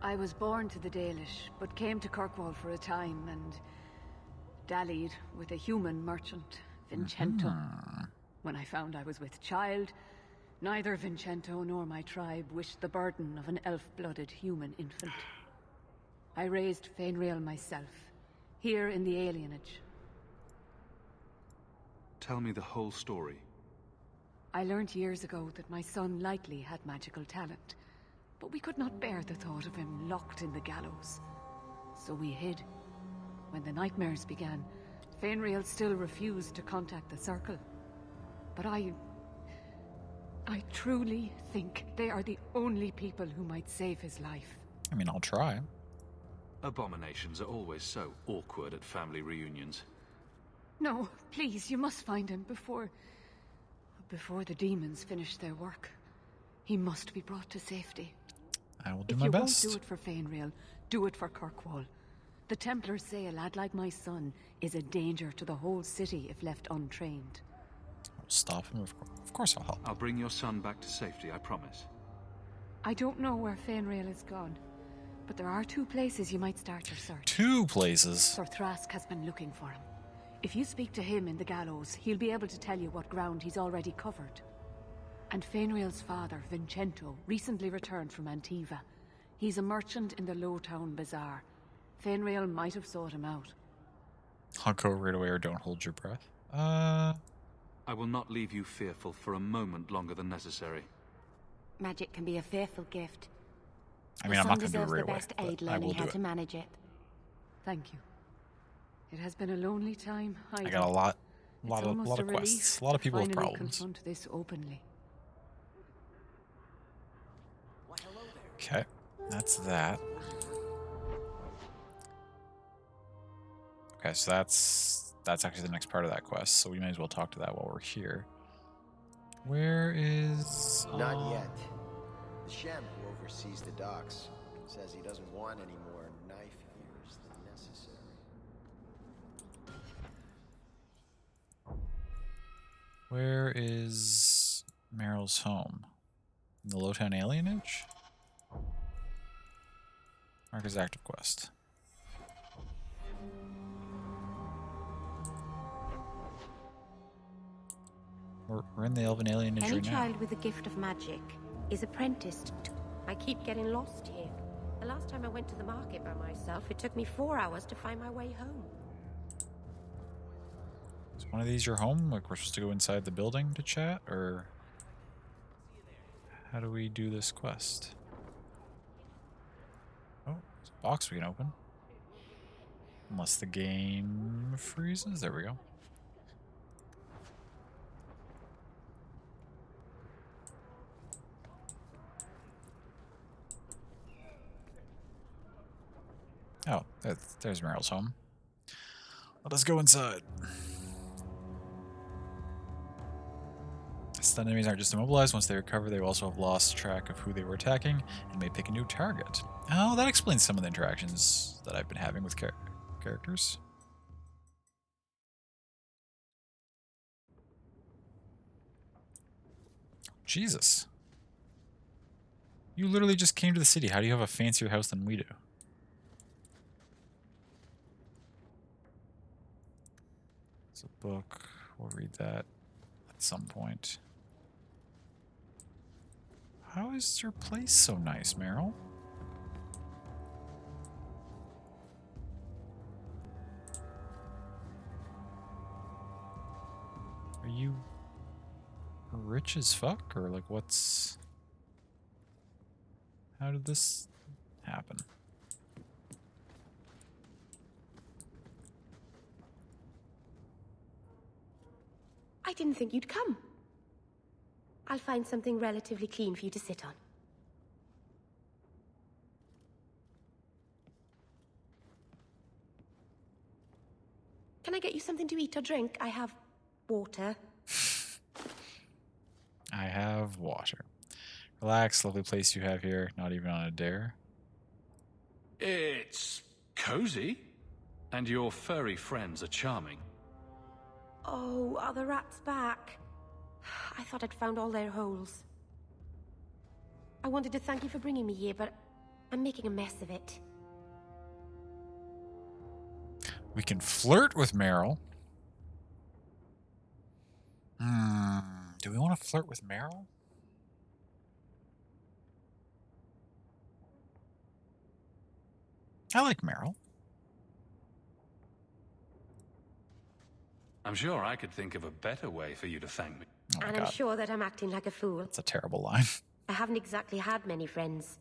I was born to the Dalish, but came to Kirkwall for a time and dallied with a human merchant, Vincento. When I found I was with child, neither Vincento nor my tribe wished the burden of an elf-blooded human infant. I raised Fainriel myself, here in the alienage. Tell me the whole story. I learned years ago that my son likely had magical talent, but we could not bear the thought of him locked in the gallows. So we hid. When the nightmares began, Fainriel still refused to contact the Circle. But I truly think they are the only people who might save his life. I mean, I'll try. Abominations are always so awkward at family reunions. No, please, you must find him before the demons finish their work. He must be brought to safety. I will do if my you best. won't do it for Fainriel, do it for Kirkwall. The Templars say a lad like my son is a danger to the whole city if left untrained. I'll stop him. Of course I'll help. I'll bring your son back to safety, I promise. I don't know where Fainriel is gone, but there are 2 places you might start your search. 2 places? Sir Thrask has been looking for him. If you speak to him in the gallows, he'll be able to tell you what ground he's already covered. And Fainriel's father, Vincento, recently returned from Antiva. He's a merchant in the Lowtown Bazaar. Fainriel might have sought him out. I'll go right away or don't hold your breath. I will not leave you fearful for a moment longer than necessary. Magic can be a fearful gift. I mean, I'm not going to do it right away, best but aid I will learning do how it. to manage it. Thank you. It has been a lonely time. I got a lot It's of almost a quests. relief A lot of to people with finally problems. confront this openly. Okay, that's that. Okay, so that's actually the next part of that quest, so we may as well talk to that while we're here. Where is... Not yet. The Shem who oversees the docks says he doesn't want any more knife years than necessary. Where is Meryl's home? In the Lowtown Alienage? Mark his active quest. We're in the Elven Alienage Any right now. child with a gift of magic is apprenticed to... I keep getting lost here. The last time I went to the market by myself, it took me 4 hours to find my way home. Is one of these your home? Like we're supposed to go inside the building to chat? Or how do we do this quest? Oh, there's a box we can open. Unless the game freezes. There we go. Oh, there's Meryl's home. Let us go inside. Stunned enemies aren't just immobilized. Once they recover, they will also have lost track of who they were attacking and may pick a new target. Oh, that explains some of the interactions that I've been having with characters. Jesus. You literally just came to the city. How do you have a fancier house than we do? It's a book. We'll read that at some point. How is your place so nice, Meryl? Are you rich as fuck? Or like what's... How did this happen? I didn't think you'd come. I'll find something relatively clean for you to sit on. Can I get you something to eat or drink? I have water. I have water. Relax, lovely place you have here. Not even on a dare. It's cozy. And your furry friends are charming. Oh, are the rats back? I thought I'd found all their holes. I wanted to thank you for bringing me here, but I'm making a mess of it. We can flirt with Meryl. Do we want to flirt with Meryl? I like Meryl. I'm sure I could think of a better way for you to thank me. Oh my And God. I'm sure that I'm acting like a fool. That's a terrible line. I haven't exactly had many friends.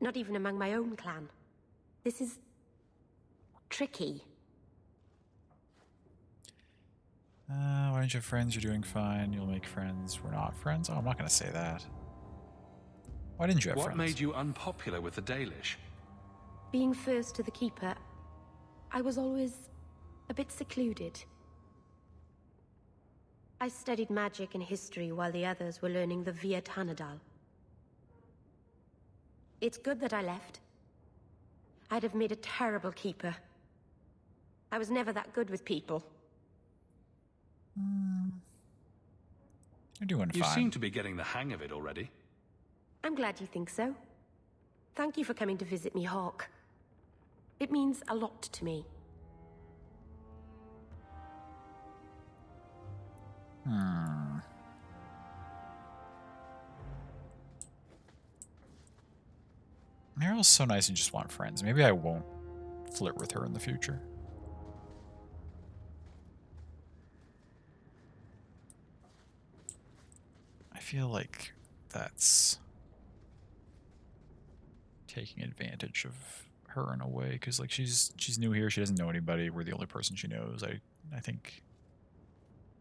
Not even among my own clan. This is... tricky. Why don't you have friends? You're doing fine. You'll make friends. We're not friends? Oh, I'm not going to say that. Why didn't you have What friends? made you unpopular with the Dalish? Being first to the Keeper, I was always a bit secluded. I studied magic and history while the others were learning the Via Tanadal. It's good that I left. I'd have made a terrible keeper. I was never that good with people. You're doing You fine. seem to be getting the hang of it already. I'm glad you think so. Thank you for coming to visit me, Hawk. It means a lot to me. Meryl's so nice and just want friends. Maybe I won't flirt with her in the future. I feel like that's taking advantage of her in a way, because like she's new here, she doesn't know anybody, we're the only person she knows. I think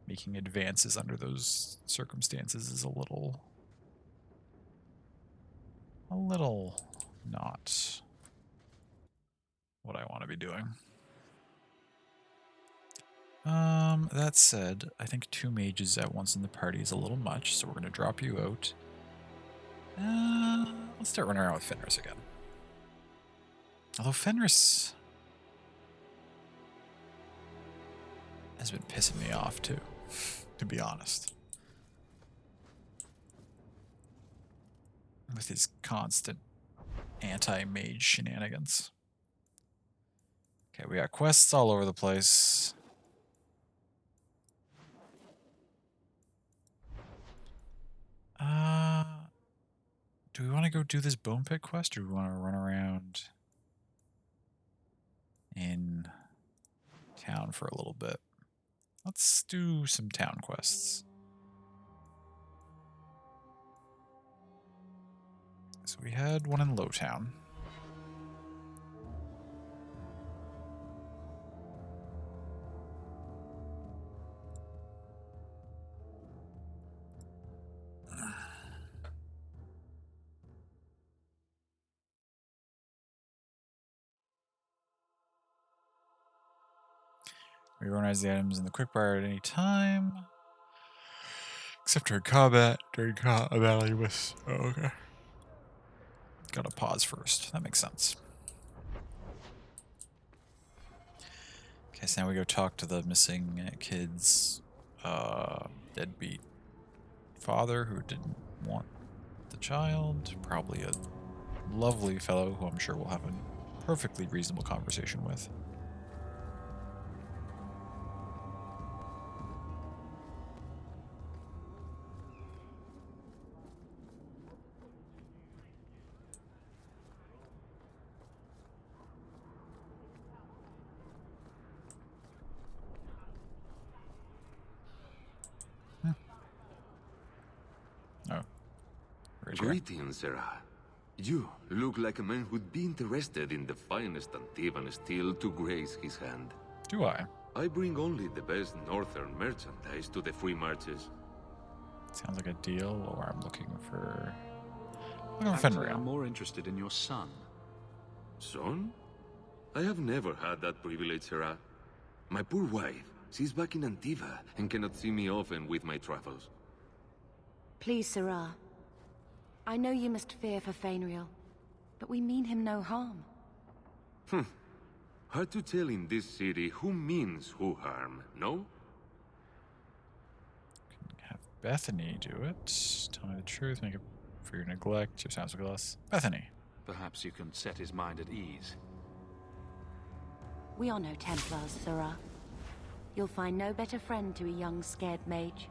making advances under those circumstances is a little not what I want to be doing. That said, I think 2 mages at once in the party is a little much, so we're going to drop you out. Let's start running around with Fenris again. Although Fenris has been pissing me off too, to be honest. With his constant anti-mage shenanigans. Okay, we got quests all over the place. Do we want to go do this bone pit quest, or do we want to run around in town for a little bit? Let's do some town quests. So we had one in Lowtown. Reorganize the items in the quickbar at any time. Except during combat. During combat, you was. Oh, okay. Gotta pause first. That makes sense. Okay, so now we go talk to the missing kid's deadbeat father who didn't want the child. Probably a lovely fellow who I'm sure we'll have a perfectly reasonable conversation with. Oh. Right here. Greetings, Sarah. You look like a man who'd be interested in the finest Antivan steel to grace his hand. Do I? I bring only the best northern merchandise to the free marches. Sounds like a deal, or I'm looking for... Actually, I'm more interested in your son. Son? I have never had that privilege, Sarah. My poor wife, she's back in Antiva and cannot see me often with my travels. Please, Sarah. I know you must fear for Fainriel, but we mean him no harm. Hard to tell in this city who means who harm, no? Have Bethany do it. Tell me the truth, make it for your neglect, your sounds like less. Bethany. Perhaps you can set his mind at ease. We are no Templars, Sarah. You'll find no better friend to a young, scared mage.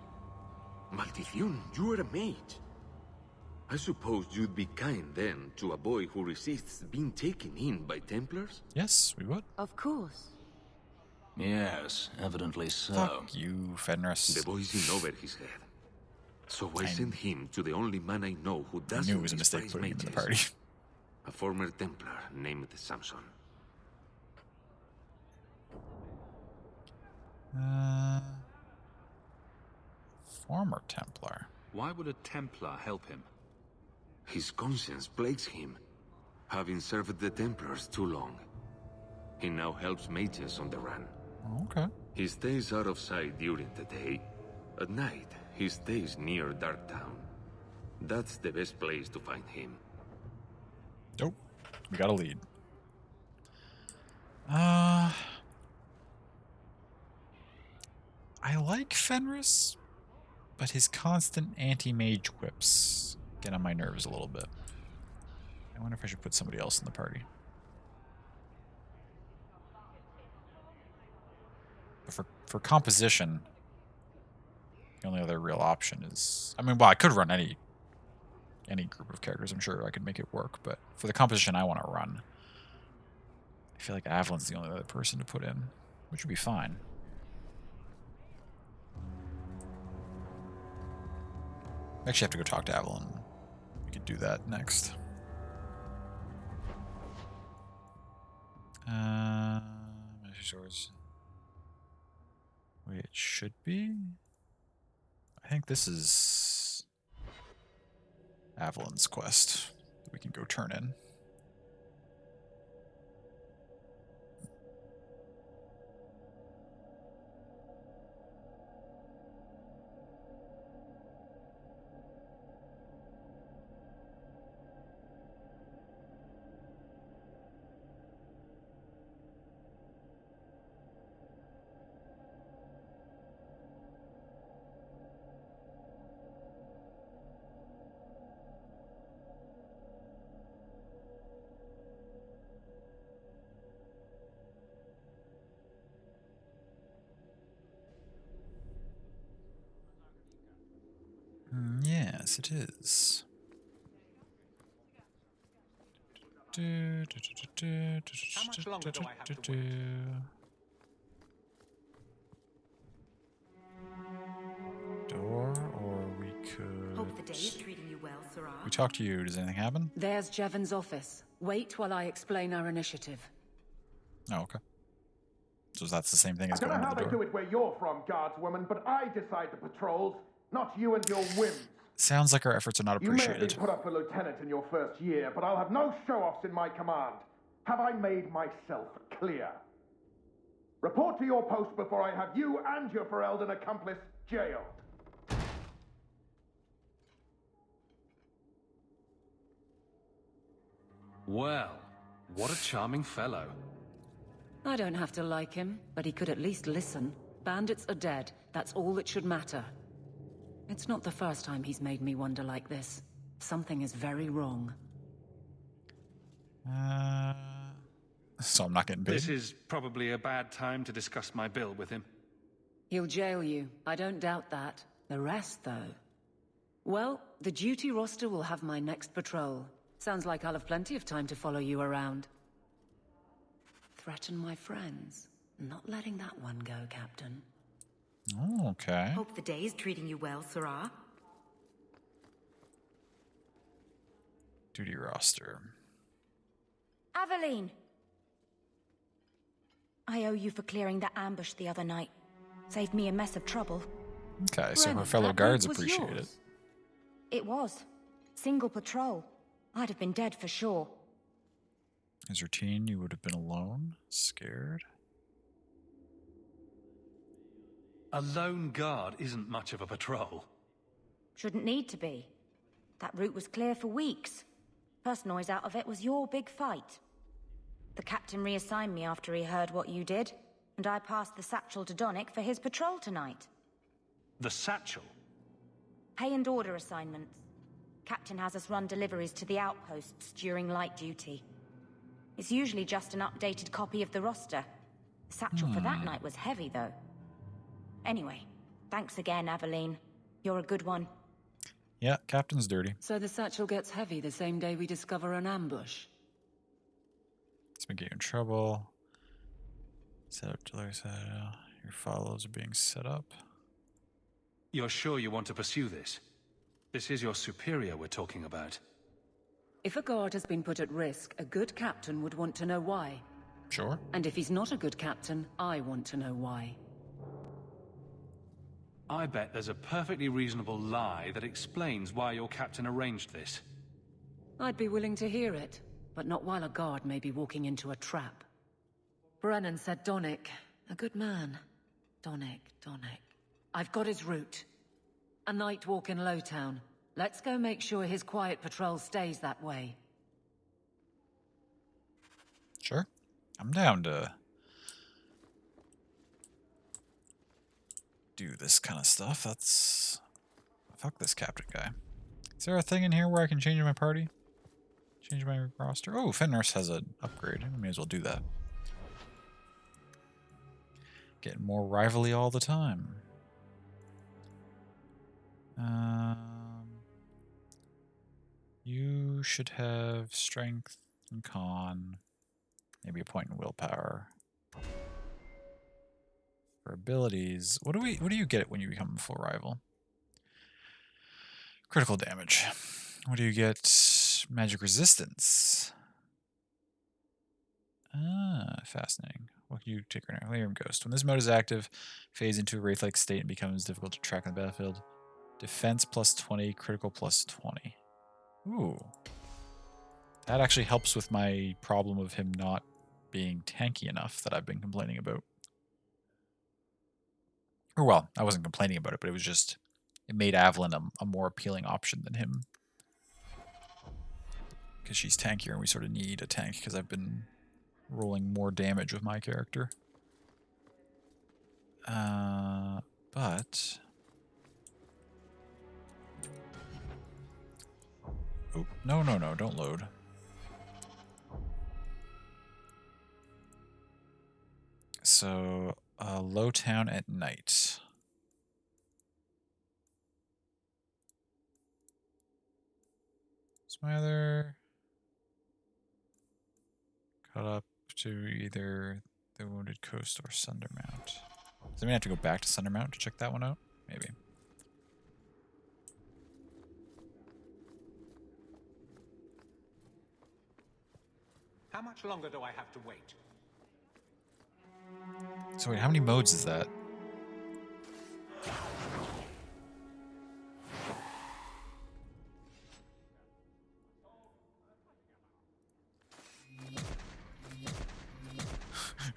Maldición, you are a mage. I suppose you'd be kind then to a boy who resists being taken in by Templars? Yes, we would. Of course. Yes, evidently so. Fuck you, Fenris. The boy's in over his head. So I send him to the only man I know who doesn't I knew it was a mistake putting him in the party. A former Templar named Samson. Former Templar. Why would a Templar help him? His conscience plagues him, having served the Templars too long. He now helps mages on the run. Okay. He stays out of sight during the day. At night, he stays near Darktown. That's the best place to find him. Nope. We got a lead. I like Fenris, but his constant anti-mage quips get on my nerves a little bit. I wonder if I should put somebody else in the party. But for composition, the only other real option is... I mean, well, I could run any group of characters. I'm sure I could make it work, but for the composition I want to run, I feel like Avelin's the only other person to put in, which would be fine. I actually have to go talk to Avalon. We could do that next. Swords. Wait, it should be? I think this is Avalon's quest that we can go turn in. Yes, it is. How much longer do I have to wait? Door, or we could... Hope the day is treating you well, Sarah. We talk to you. Does anything happen? There's Jevon's office. Wait while I explain our initiative. Oh, okay. So that's the same thing as I don't going know how to the they door. do it where you're from, guardswoman, but I decide the patrols, not you and your whims. Sounds like our efforts are not You may have appreciated. been put up for lieutenant in your first year, but I'll have no show-offs in my command. Have I made myself clear? Report to your post before I have you and your Ferelden accomplice jailed. Well, what a charming fellow. I don't have to like him, but he could at least listen. Bandits are dead. That's all that should matter. It's not the first time he's made me wonder like this. Something is very wrong. So I'm not getting paid? This is probably a bad time to discuss my bill with him. He'll jail you. I don't doubt that. The rest, though... Well, the duty roster will have my next patrol. Sounds like I'll have plenty of time to follow you around. Threaten my friends. Not letting that one go, Captain. Oh, okay. Hope the day is treating you well, Sarah. Duty roster. Aveline! I owe you for clearing that ambush the other night. Saved me a mess of trouble. Okay, so her Brennan, fellow that guards boat was appreciate it. yours. It was. Single patrol. I'd have been dead for sure. His routine, you would have been alone, scared. A lone guard isn't much of a patrol. Shouldn't need to be. That route was clear for weeks. First noise out of it was your big fight. The captain reassigned me after he heard what you did, and I passed the satchel to Donnick for his patrol tonight. The satchel? Pay and order assignments. Captain has us run deliveries to the outposts during light duty. It's usually just an updated copy of the roster. The satchel for that night was heavy, though. Anyway, thanks again, Aveline. You're a good one. Yeah, captain's dirty. So the satchel gets heavy the same day we discover an ambush. It's been getting in trouble. Set up delivery set. Your follows are being set up. You're sure you want to pursue this? This is your superior we're talking about. If a guard has been put at risk, a good captain would want to know why. Sure. And if he's not a good captain, I want to know why. I bet there's a perfectly reasonable lie that explains why your captain arranged this. I'd be willing to hear it, but not while a guard may be walking into a trap. Brennan said Donnick. A good man. Donnick. I've got his route. A night walk in Lowtown. Let's go make sure his quiet patrol stays that way. Sure. I'm down to do this kind of stuff. That's... Fuck this captain guy. Is there a thing in here where I can change my party? Change my roster? Oh, Fenris has an upgrade. I may as well do that. Getting more rivalry all the time. You should have strength and con. Maybe a point in willpower. For abilities, what do you get when you become a full rival? Critical damage. What do you get? Magic resistance. Ah, fascinating. What can you take right now? Lyrium Ghost. When this mode is active, fades into a wraith-like state and becomes difficult to track on the battlefield. Defense plus 20, critical plus 20. Ooh. That actually helps with my problem of him not being tanky enough that I've been complaining about. Or well, I wasn't complaining about it, but it was just... It made Avalyn a more appealing option than him. Because she's tankier and we sort of need a tank because I've been rolling more damage with my character. But... Oh, no, don't load. So, Lowtown at night. What's my other... Caught up to either the Wounded Coast or Sundermount. Does that mean I have to go back to Sundermount to check that one out? Maybe. How much longer do I have to wait? So wait, how many modes is that?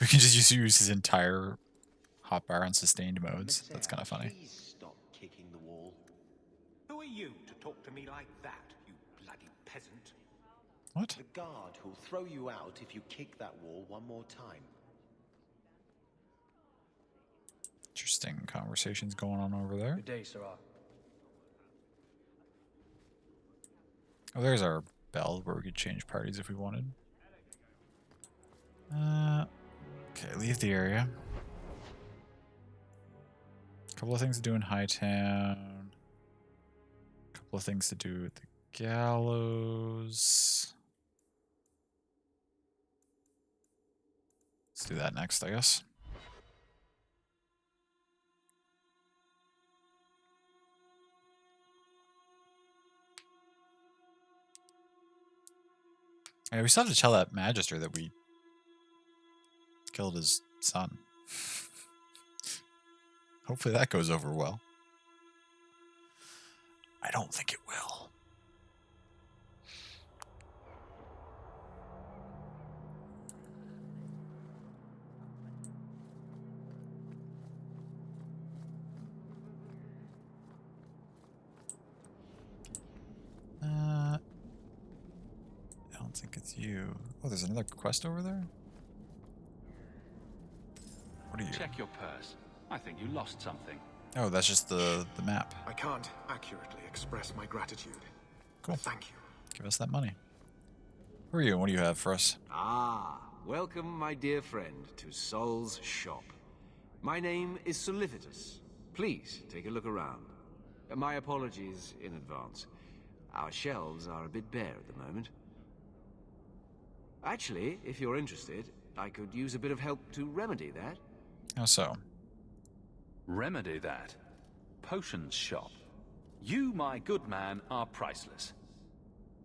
We can just use his entire hotbar on sustained modes. That's kind of funny. Please stop kicking the wall. Who are you to talk to me like that, you bloody peasant? What? The guard who'll throw you out if you kick that wall one more time. Interesting conversations going on over there. Good day, Sarah. Oh, there's our bell where we could change parties if we wanted. Okay, leave the area. Couple of things to do in Hightown. Couple of things to do at the gallows. Let's do that next, I guess. Yeah, we still have to tell that Magister that we killed his son. Hopefully that goes over well. I don't think it will. I don't think it's you. Oh, there's another quest over there? What are you? Check your purse. I think you lost something. Oh, that's just the map. I can't accurately express my gratitude. Cool. Thank you. Give us that money. Who are you and what do you have for us? Ah, welcome, my dear friend, to Sol's shop. My name is Solicitus. Please take a look around. My apologies in advance. Our shelves are a bit bare at the moment. Actually, if you're interested, I could use a bit of help to remedy that. How so? Remedy that? Potions shop. You, my good man, are priceless.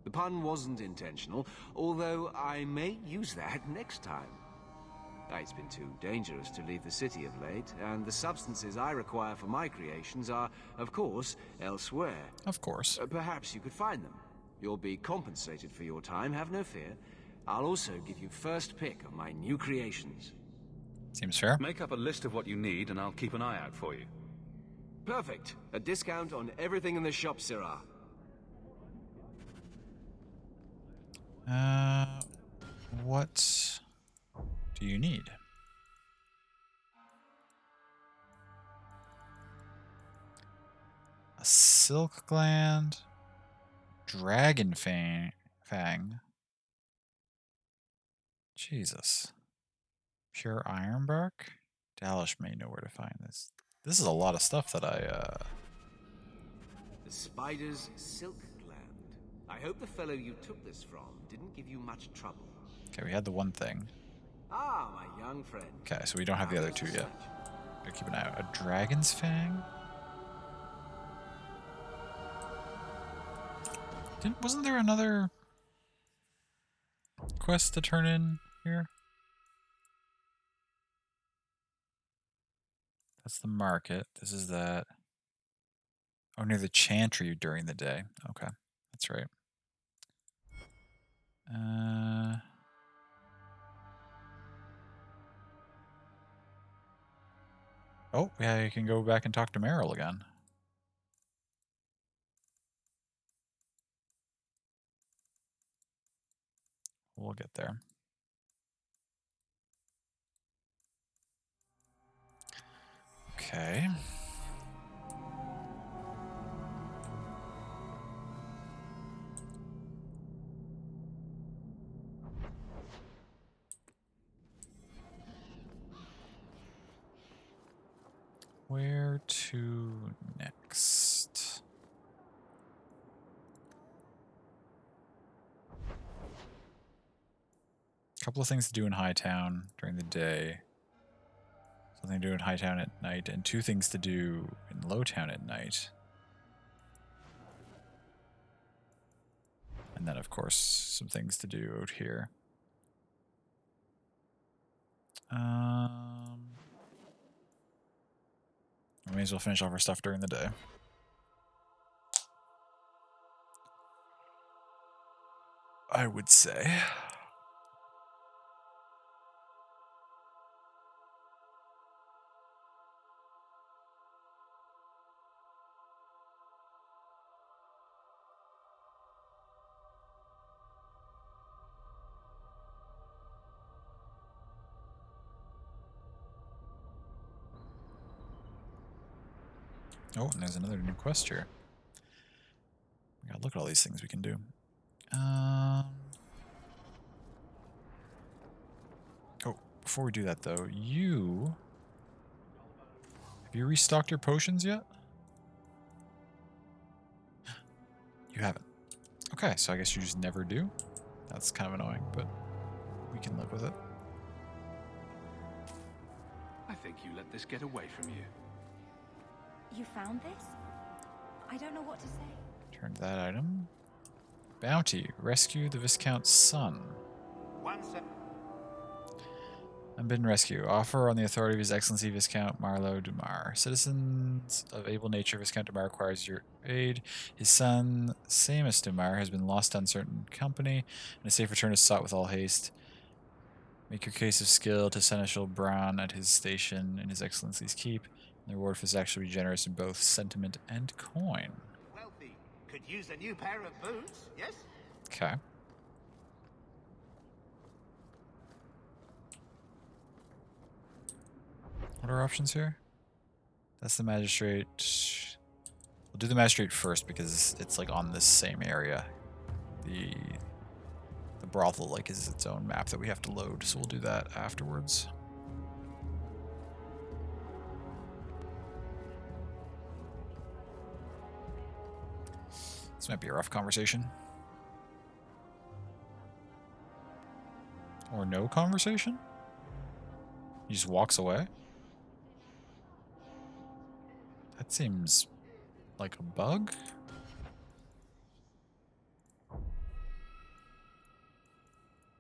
The pun wasn't intentional, although I may use that next time. It's been too dangerous to leave the city of late, and the substances I require for my creations are, of course, elsewhere. Of course. Perhaps you could find them. You'll be compensated for your time, have no fear. I'll also give you first pick of my new creations. Seems fair. Make up a list of what you need, and I'll keep an eye out for you. Perfect. A discount on everything in the shop, Sirrah. What do you need? A silk gland, dragon fang. Jesus. Pure iron bark? Dalish may know where to find this. This is a lot of stuff that I, The spider's silk gland. I hope the fellow you took this from didn't give you much trouble. Okay, we had the one thing. Ah, my young friend. Okay, so we don't have the other two yet. Gotta keep an eye out. A dragon's fang? Wasn't there another quest to turn in here? That's the market. This is that. Oh, near the chantry during the day. Okay, that's right. Oh, yeah, you can go back and talk to Meryl again. We'll get there. Okay. Where to next? A couple of things to do in Hightown during the day. Something to do in Hightown at night, and 2 things to do in Lowtown at night. And then, of course, some things to do out here. We may as well finish off our stuff during the day. I would say. Oh, and there's another new quest here. We gotta look at all these things we can do. Oh, before we do that though, have you restocked your potions yet? You haven't. Okay, so I guess you just never do. That's kind of annoying, but we can live with it. I think you let this get away from you. You found this? I don't know what to say. Turn that item. Bounty. Rescue the Viscount's son. Unbidden rescue. Offer on the authority of His Excellency Viscount Marlowe Dumar. Citizens of able nature, Viscount Dumar requires your aid. His son, Samus Dumar, has been lost to uncertain company, and a safe return is sought with all haste. Make your case of skill to Seneschal Brown at his station in His Excellency's keep. The reward for this action will be generous in both sentiment and coin. Wealthy. Could use a new pair of boots, yes? Okay. What are our options here? That's the magistrate. We'll do the magistrate first because it's like on this same area. The brothel like is its own map that we have to load, so we'll do that afterwards. This might be a rough conversation. Or no conversation? He just walks away? That seems like a bug.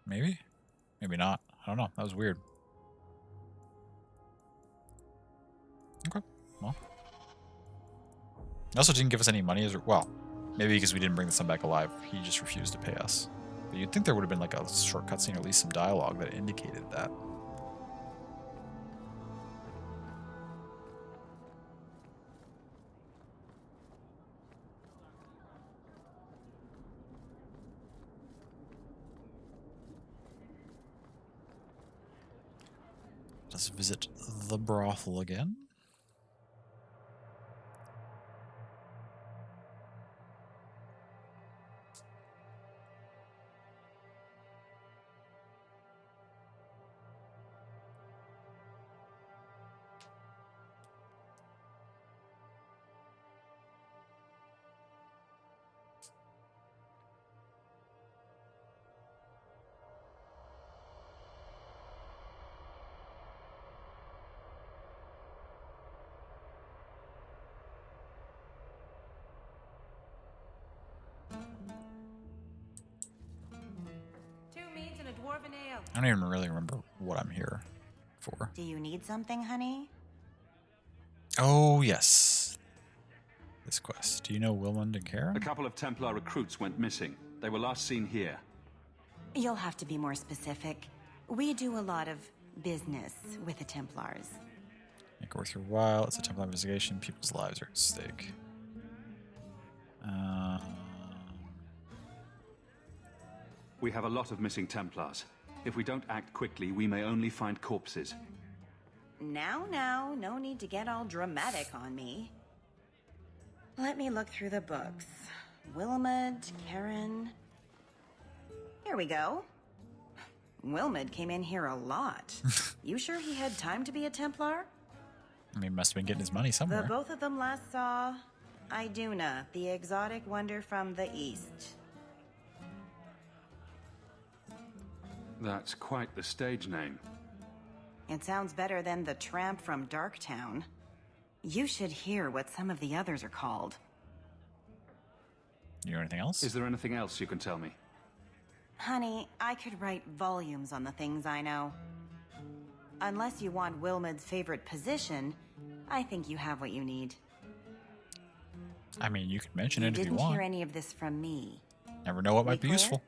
Maybe? Maybe not. I don't know. That was weird. Okay. Well. He also didn't give us any money. Well, maybe because we didn't bring the son back alive. He just refused to pay us. But you'd think there would have been like a short cutscene or at least some dialogue that indicated that. Let's visit the brothel again. I don't even really remember what I'm here for. Do you need something, honey? Oh, yes. This quest. Do you know Wilmund and Karen? A couple of Templar recruits went missing. They were last seen here. You'll have to be more specific. We do a lot of business with the Templars. Make it worth your while. It's a Templar investigation. People's lives are at stake. We have a lot of missing Templars. If we don't act quickly, we may only find corpses. Now, no need to get all dramatic on me. Let me look through the books. Wilmud, Karen... Here we go. Wilmud came in here a lot. You sure he had time to be a Templar? I mean, he must have been getting his money somewhere. The both of them last saw Iduna, the exotic wonder from the east. That's quite the stage name. It sounds better than the tramp from Darktown. You should hear what some of the others are called. You know anything else? Is there anything else you can tell me? Honey, I could write volumes on the things I know. Unless you want Wilmud's favorite position, I think you have what you need. I mean, you could mention it if you didn't want. hear any of this from me. Never know what might be clear? useful.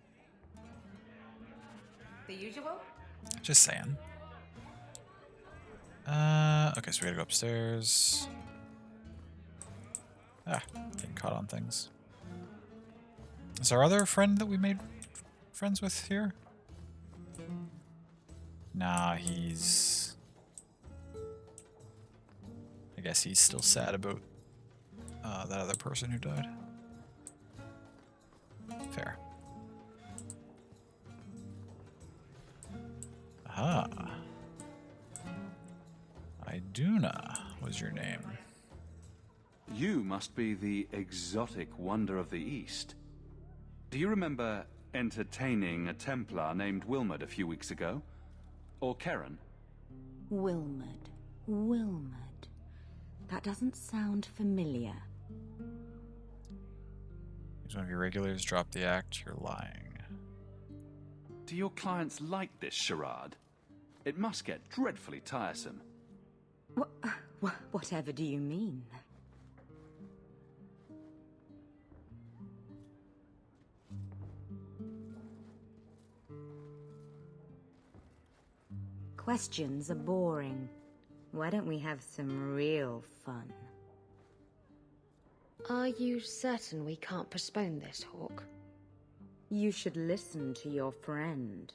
The usual? Just saying. Okay, so we gotta go upstairs. Getting caught on things. Is our other friend that we made friends with here? Nah, he's... I guess he's still sad about that other person who died. Fair. Aha. Iduna was your name. You must be the exotic wonder of the East. Do you remember entertaining a Templar named Wilmot a few weeks ago? Or Karen? Wilmot. Wilmot. That doesn't sound familiar. He's one of your regulars. Drop the act. You're lying. Do your clients like this charade? It must get dreadfully tiresome. Whatever do you mean? Questions are boring. Why don't we have some real fun? Are you certain we can't postpone this, Hawk? You should listen to your friend.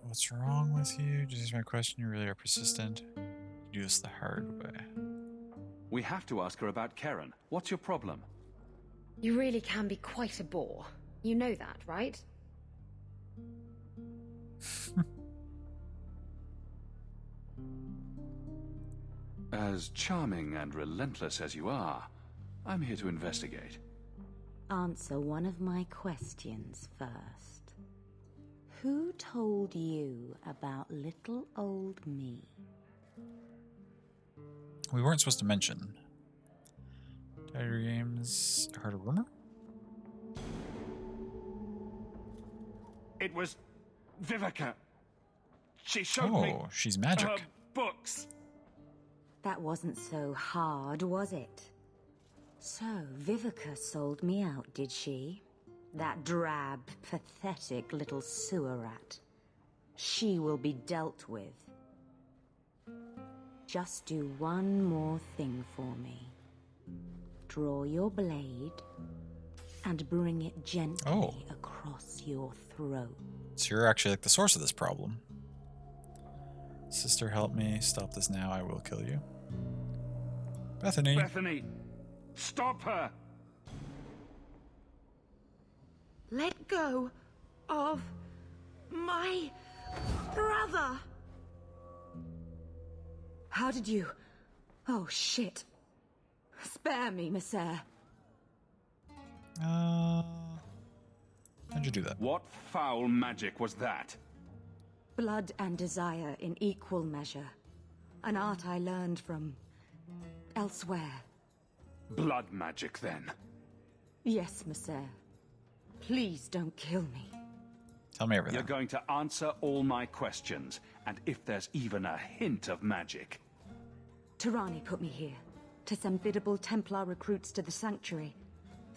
What's wrong with you? Just answer my question. You really are persistent. You do this the hard way. We have to ask her about Karen. What's your problem? You really can be quite a bore. You know that, right? As charming and relentless as you are, I'm here to investigate. Answer one of my questions first. Who told you about little old me? We weren't supposed to mention. Tiger Games heard a rumor? It was Vivica. She showed me. Oh, she's magic. Her books. That wasn't so hard, was it? So, Vivica sold me out, did she? That drab, pathetic little sewer rat. She will be dealt with. Just do one more thing for me. Draw your blade and bring it gently across your throat. So you're actually like the source of this problem. Sister, help me. Stop this now. I will kill you. Bethany. Bethany, stop her! Let go of my brother. How did you... Oh, shit. Spare me, Messer. How'd you do that? What foul magic was that? Blood and desire in equal measure. An art I learned from... elsewhere. Blood magic, then? Yes, Messer. Please don't kill me. Tell me everything. You're going to answer all my questions, and if there's even a hint of magic. Tirani put me here, to send biddable Templar recruits to the Sanctuary.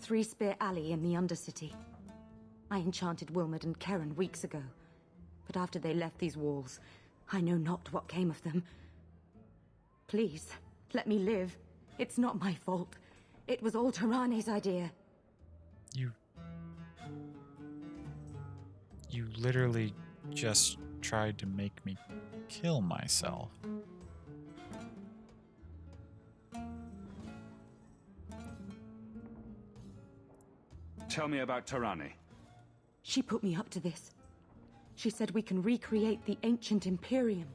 3 Spear Alley in the Undercity. I enchanted Wilmot and Karen weeks ago, but after they left these walls, I know not what came of them. Please, let me live. It's not my fault. It was all Tirani's idea. You literally just tried to make me kill myself. Tell me about Tirani. She put me up to this. She said we can recreate the ancient Imperium.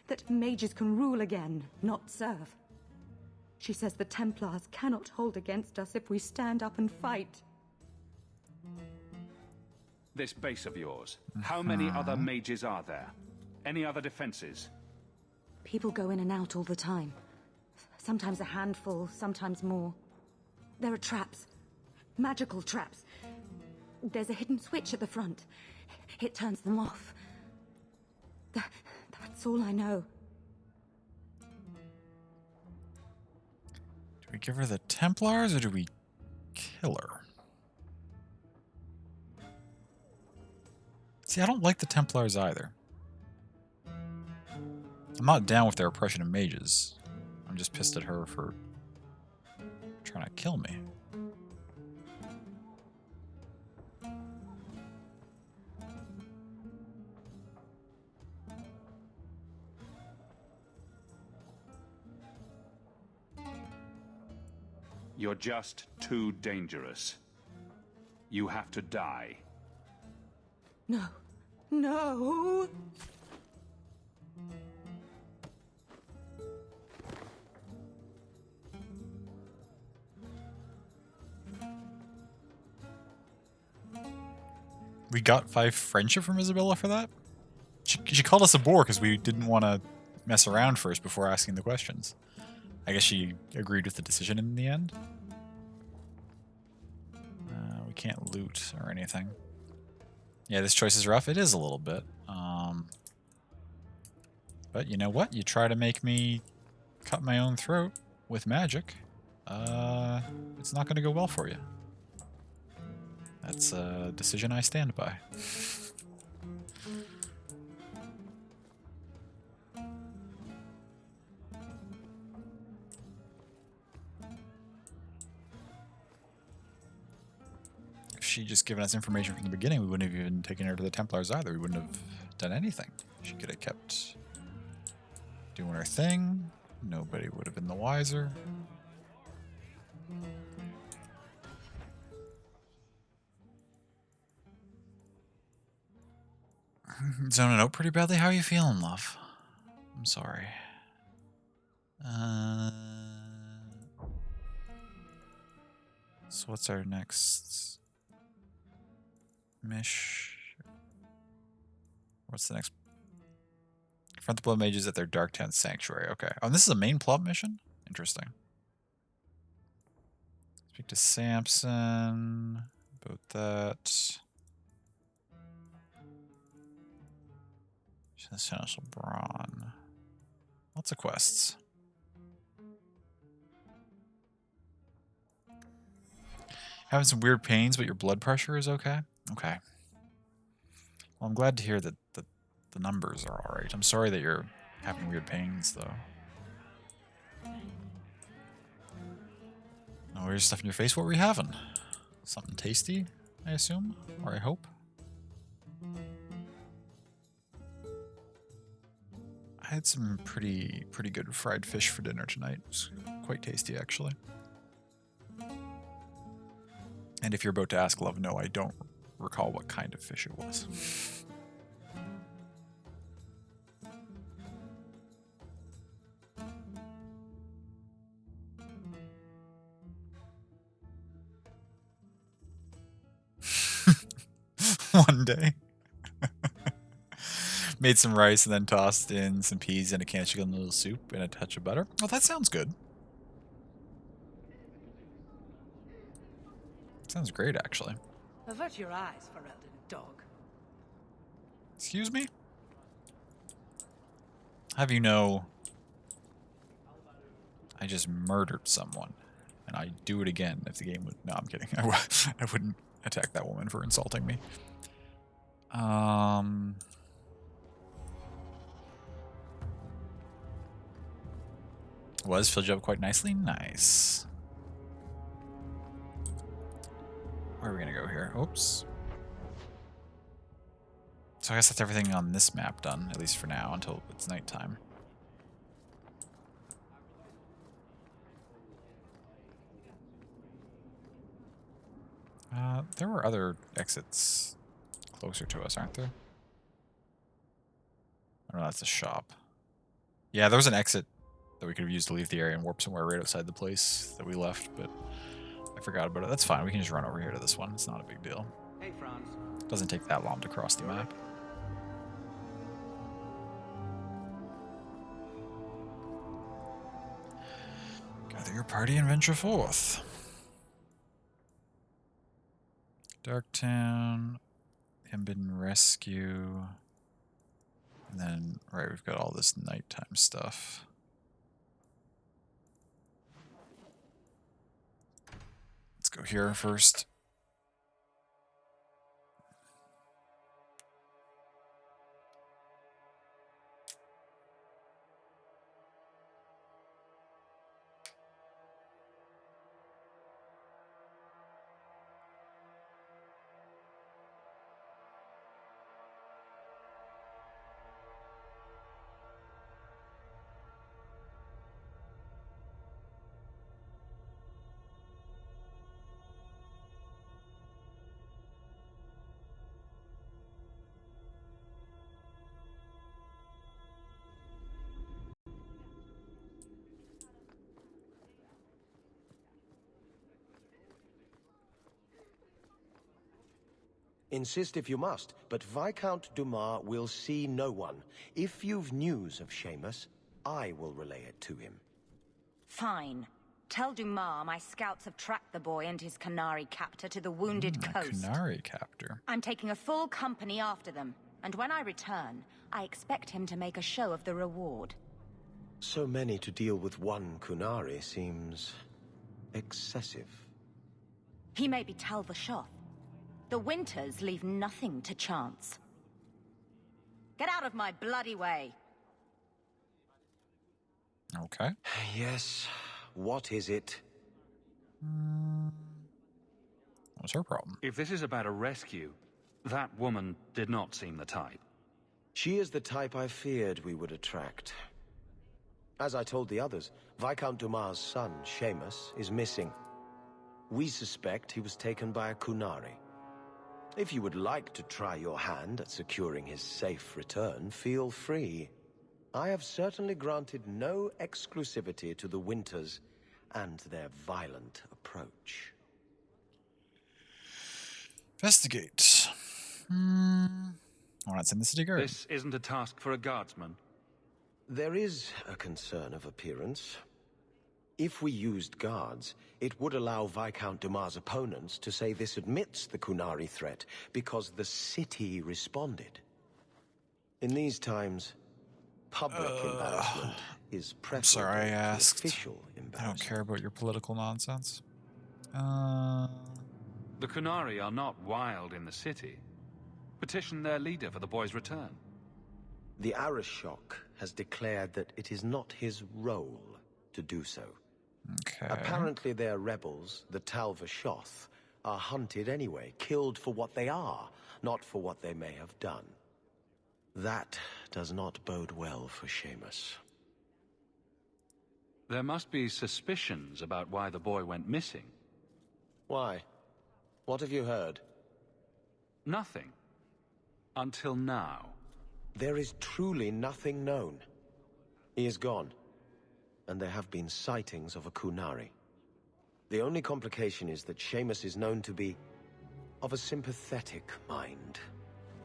That mages can rule again, not serve. She says the Templars cannot hold against us if we stand up and fight. This base of yours, how many other mages are there? Any other defenses? People go in and out all the time. Sometimes a handful, sometimes more. There are traps. Magical traps. There's a hidden switch at the front. It turns them off. That's all I know. Do we give her the Templars or do we kill her? See, I don't like the Templars either. I'm not down with their oppression of mages. I'm just pissed at her for trying to kill me. You're just too dangerous. You have to die. No. No! We got 5 friendship from Isabella for that? She called us a bore because we didn't want to mess around first before asking the questions. I guess she agreed with the decision in the end. We can't loot or anything. Yeah, this choice is rough. It is a little bit. But you know what? You try to make me cut my own throat with magic. It's not going to go well for you. That's a decision I stand by. If she'd just given us information from the beginning, we wouldn't have even taken her to the Templars either. We wouldn't have done anything. She could have kept doing her thing. Nobody would have been the wiser. Zoning out pretty badly. How are you feeling, love? I'm sorry. So what's our next mission? What's the next? Confront the Blood Mages at their Dark Tent Sanctuary. Okay. Oh, this is a main plot mission? Interesting. Speak to Samson about that. Essential Brawn. Lots of quests. Having some weird pains, but your blood pressure is okay? Okay. Well, I'm glad to hear that the numbers are alright. I'm sorry that you're having weird pains, though. No weird stuff in your face? What were you having? Something tasty, I assume? Or I hope? I had some pretty good fried fish for dinner tonight. It was quite tasty, actually. And if you're about to ask, love, no, I don't recall what kind of fish it was. One day. Made some rice and then tossed in some peas and a can of chicken noodle soup and a touch of butter. Oh, that sounds good. Sounds great, actually. Avert your eyes, Ferelden dog. Excuse me? Have you know, I just murdered someone, and I'd do it again if the game would... No, I'm kidding. I wouldn't attack that woman for insulting me. Was filled you up quite nicely? Nice. Where are we gonna go here? Oops. So I guess that's everything on this map done, at least for now, until it's nighttime. There were other exits closer to us, aren't there? Oh, no, that's a shop. Yeah, there was an exit that we could have used to leave the area and warp somewhere right outside the place that we left, but I forgot about it. That's fine. We can just run over here to this one. It's not a big deal. Hey, Franz. It doesn't take that long to cross the map. Gather your party and venture forth. Darktown, Unbidden Rescue, and then, right, we've got all this nighttime stuff. Let's go here first. Insist if you must, but Viscount Dumas will see no one. If you've news of Seamus, I will relay it to him. Fine. Tell Dumas my scouts have tracked the boy and his Canary captor to the wounded coast. Canary captor. I'm taking a full company after them, and when I return, I expect him to make a show of the reward. So many to deal with one Kunari seems excessive. He may be Tal Vashoth. The Winters leave nothing to chance. Get out of my bloody way! Okay. Yes. What is it? What's her problem? If this is about a rescue, that woman did not seem the type. She is the type I feared we would attract. As I told the others, Viscount Dumas' son, Seamus, is missing. We suspect he was taken by a Kunari. If you would like to try your hand at securing his safe return, feel free. I have certainly granted no exclusivity to the Winters and their violent approach. Investigate. Why not send the city guard? This isn't a task for a guardsman. There is a concern of appearance. If we used guards, it would allow Viscount Dumas' opponents to say this admits the Kunari threat because the city responded. In these times, public embarrassment is preferable sorry, I asked. to official embarrassment. I don't care about your political nonsense. The Kunari are not wild in the city. Petition their leader for the boy's return. The Arishok has declared that it is not his role to do so. Okay. Apparently their rebels, the Tal Vashoth, are hunted anyway, killed for what they are, not for what they may have done. That does not bode well for Seamus. There must be suspicions about why the boy went missing. Why? What have you heard? Nothing. Until now. There is truly nothing known. He is gone, and there have been sightings of a Kunari. The only complication is that Seamus is known to be of a sympathetic mind.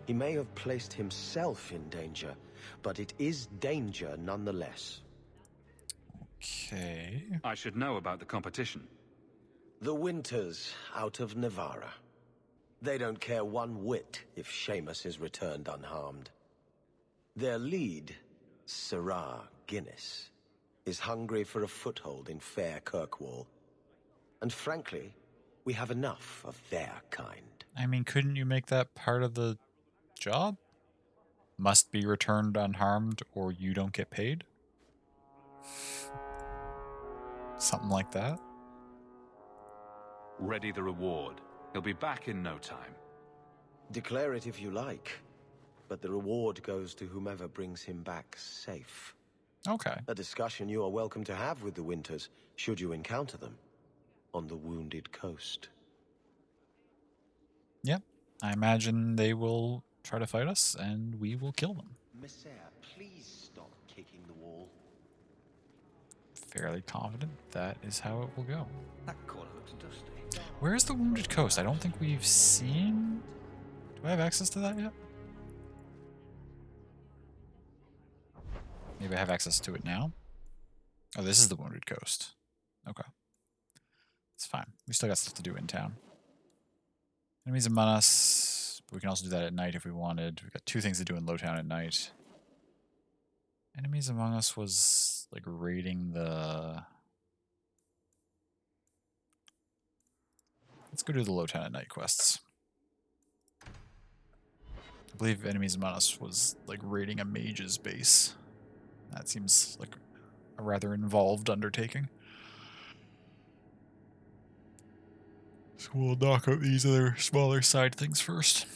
He may have placed himself in danger, but it is danger nonetheless. Okay. I should know about the competition. The Winters out of Navarra. They don't care one whit if Seamus is returned unharmed. Their lead, Sirrah Guinness, is hungry for a foothold in fair Kirkwall. And frankly, we have enough of their kind. I mean, couldn't you make that part of the job? Must be returned unharmed or you don't get paid? Something like that? Ready the reward. He'll be back in no time. Declare it if you like, but the reward goes to whomever brings him back safe. Okay. A discussion you are welcome to have with the Winters, should you encounter them, on the wounded coast. Yep. I imagine they will try to fight us, and we will kill them. Messere, please stop kicking the wall. Fairly confident that is how it will go. That corner looks dusty. Where's the wounded coast? I don't think we've seen... Do I have access to that yet? Maybe I have access to it now. Oh, this is the wounded coast. Okay. It's fine. We still got stuff to do in town. Enemies among us. But we can also do that at night if we wanted. We've got two things to do in Lowtown at night. Enemies among us was like raiding the... Let's go do the Lowtown at night quests. I believe enemies among us was like raiding a mage's base. That seems like a rather involved undertaking. So we'll knock out these other smaller side things first.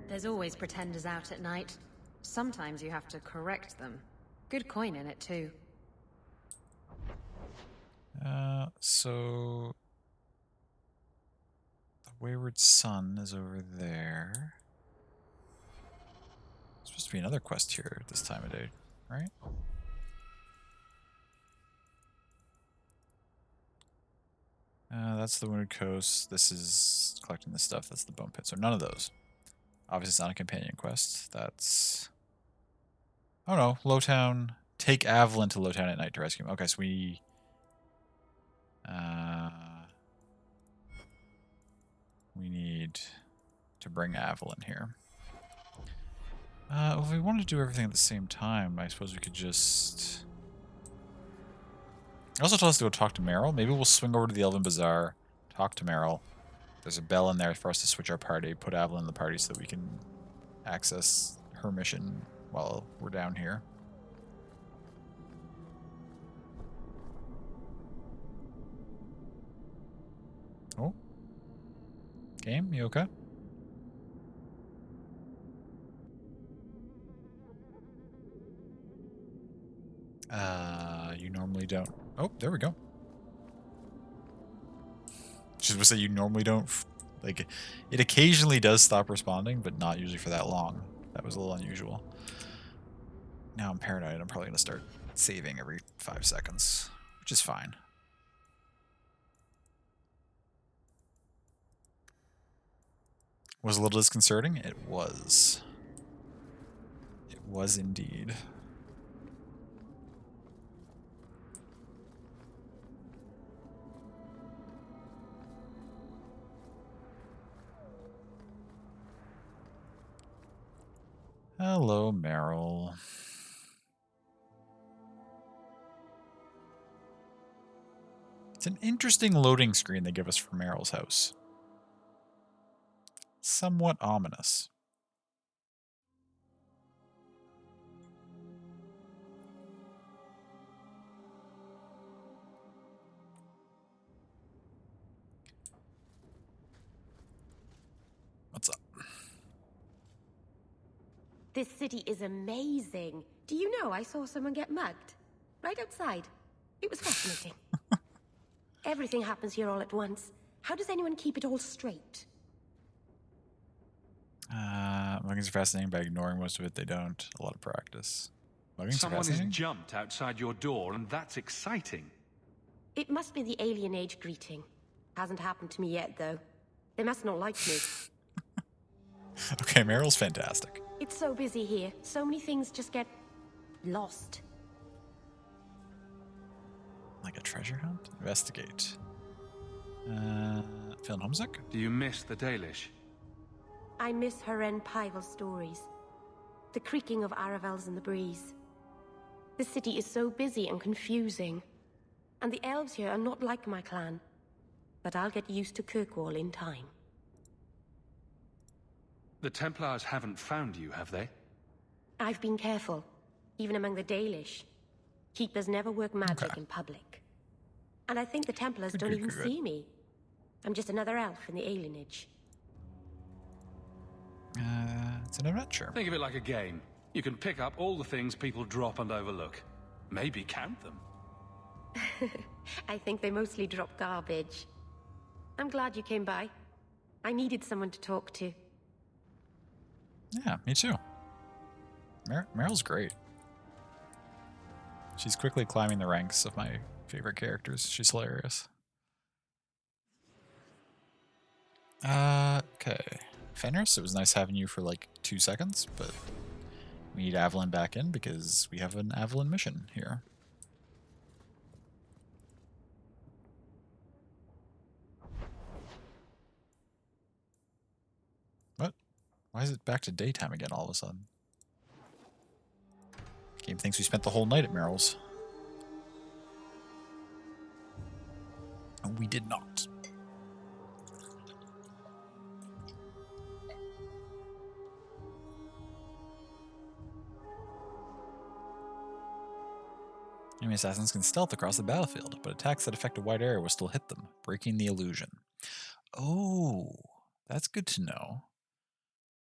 There's always pretenders out at night. Sometimes you have to correct them. Good coin in it, too. So... Wayward Son is over there. There's supposed to be another quest here at this time of day, right? That's the Wounded Coast. This is collecting this stuff. That's the Bone Pit. So none of those. Obviously, it's not a companion quest. That's... Oh no, Lowtown. Take Avalon to Lowtown at night to rescue him. Okay, so we... we need to bring Avalon here. If we wanted to do everything at the same time, I suppose we could just... It also told us to go talk to Meryl. Maybe we'll swing over to the Elven Bazaar, talk to Meryl. There's a bell in there for us to switch our party, put Avalon in the party so that we can access her mission while we're down here. Oh. Game, you okay? You normally don't. Oh, there we go. Just to say you normally don't. Like, it occasionally does stop responding, but not usually for that long. That was a little unusual. Now I'm paranoid. I'm probably going to start saving every 5 seconds, which is fine. Was a little disconcerting? It was. It was indeed. Hello, Meryl. It's an interesting loading screen they give us for Meryl's house. Somewhat ominous. What's up? This city is amazing. Do you know I saw someone get mugged? Right outside. It was fascinating. Everything happens here all at once. How does anyone keep it all straight? Muggings are fascinating. By ignoring most of it, they don't. A lot of practice. Muggings Someone are has fascinating? jumped outside your door, and that's exciting. It must be the alien age greeting. Hasn't happened to me yet, though. They must not like me. Okay, Meryl's fantastic. It's so busy here. So many things just get... lost. Like a treasure hunt? Investigate. Feeling homesick? Do you miss the Dalish? I miss Heren Pival's stories. The creaking of Aravels in the breeze. The city is so busy and confusing. And the elves here are not like my clan. But I'll get used to Kirkwall in time. The Templars haven't found you, have they? I've been careful, even among the Dalish. Keepers never work magic in public. And I think the Templars don't even see me. I'm just another elf in the alienage. It's an adventure. Think of it like a game. You can pick up all the things people drop and overlook. Maybe count them. I think they mostly drop garbage. I'm glad you came by. I needed someone to talk to. Yeah, me too. Meryl's great. She's quickly climbing the ranks of my favorite characters. She's hilarious. Okay. Fenris, it was nice having you for like 2 seconds, but we need Avalon back in because we have an Avalon mission here. What? Why is it back to daytime again all of a sudden? Game thinks we spent the whole night at Meryl's. And we did not. Enemy assassins can stealth across the battlefield, but attacks that affect a wide area will still hit them, breaking the illusion. Oh, that's good to know.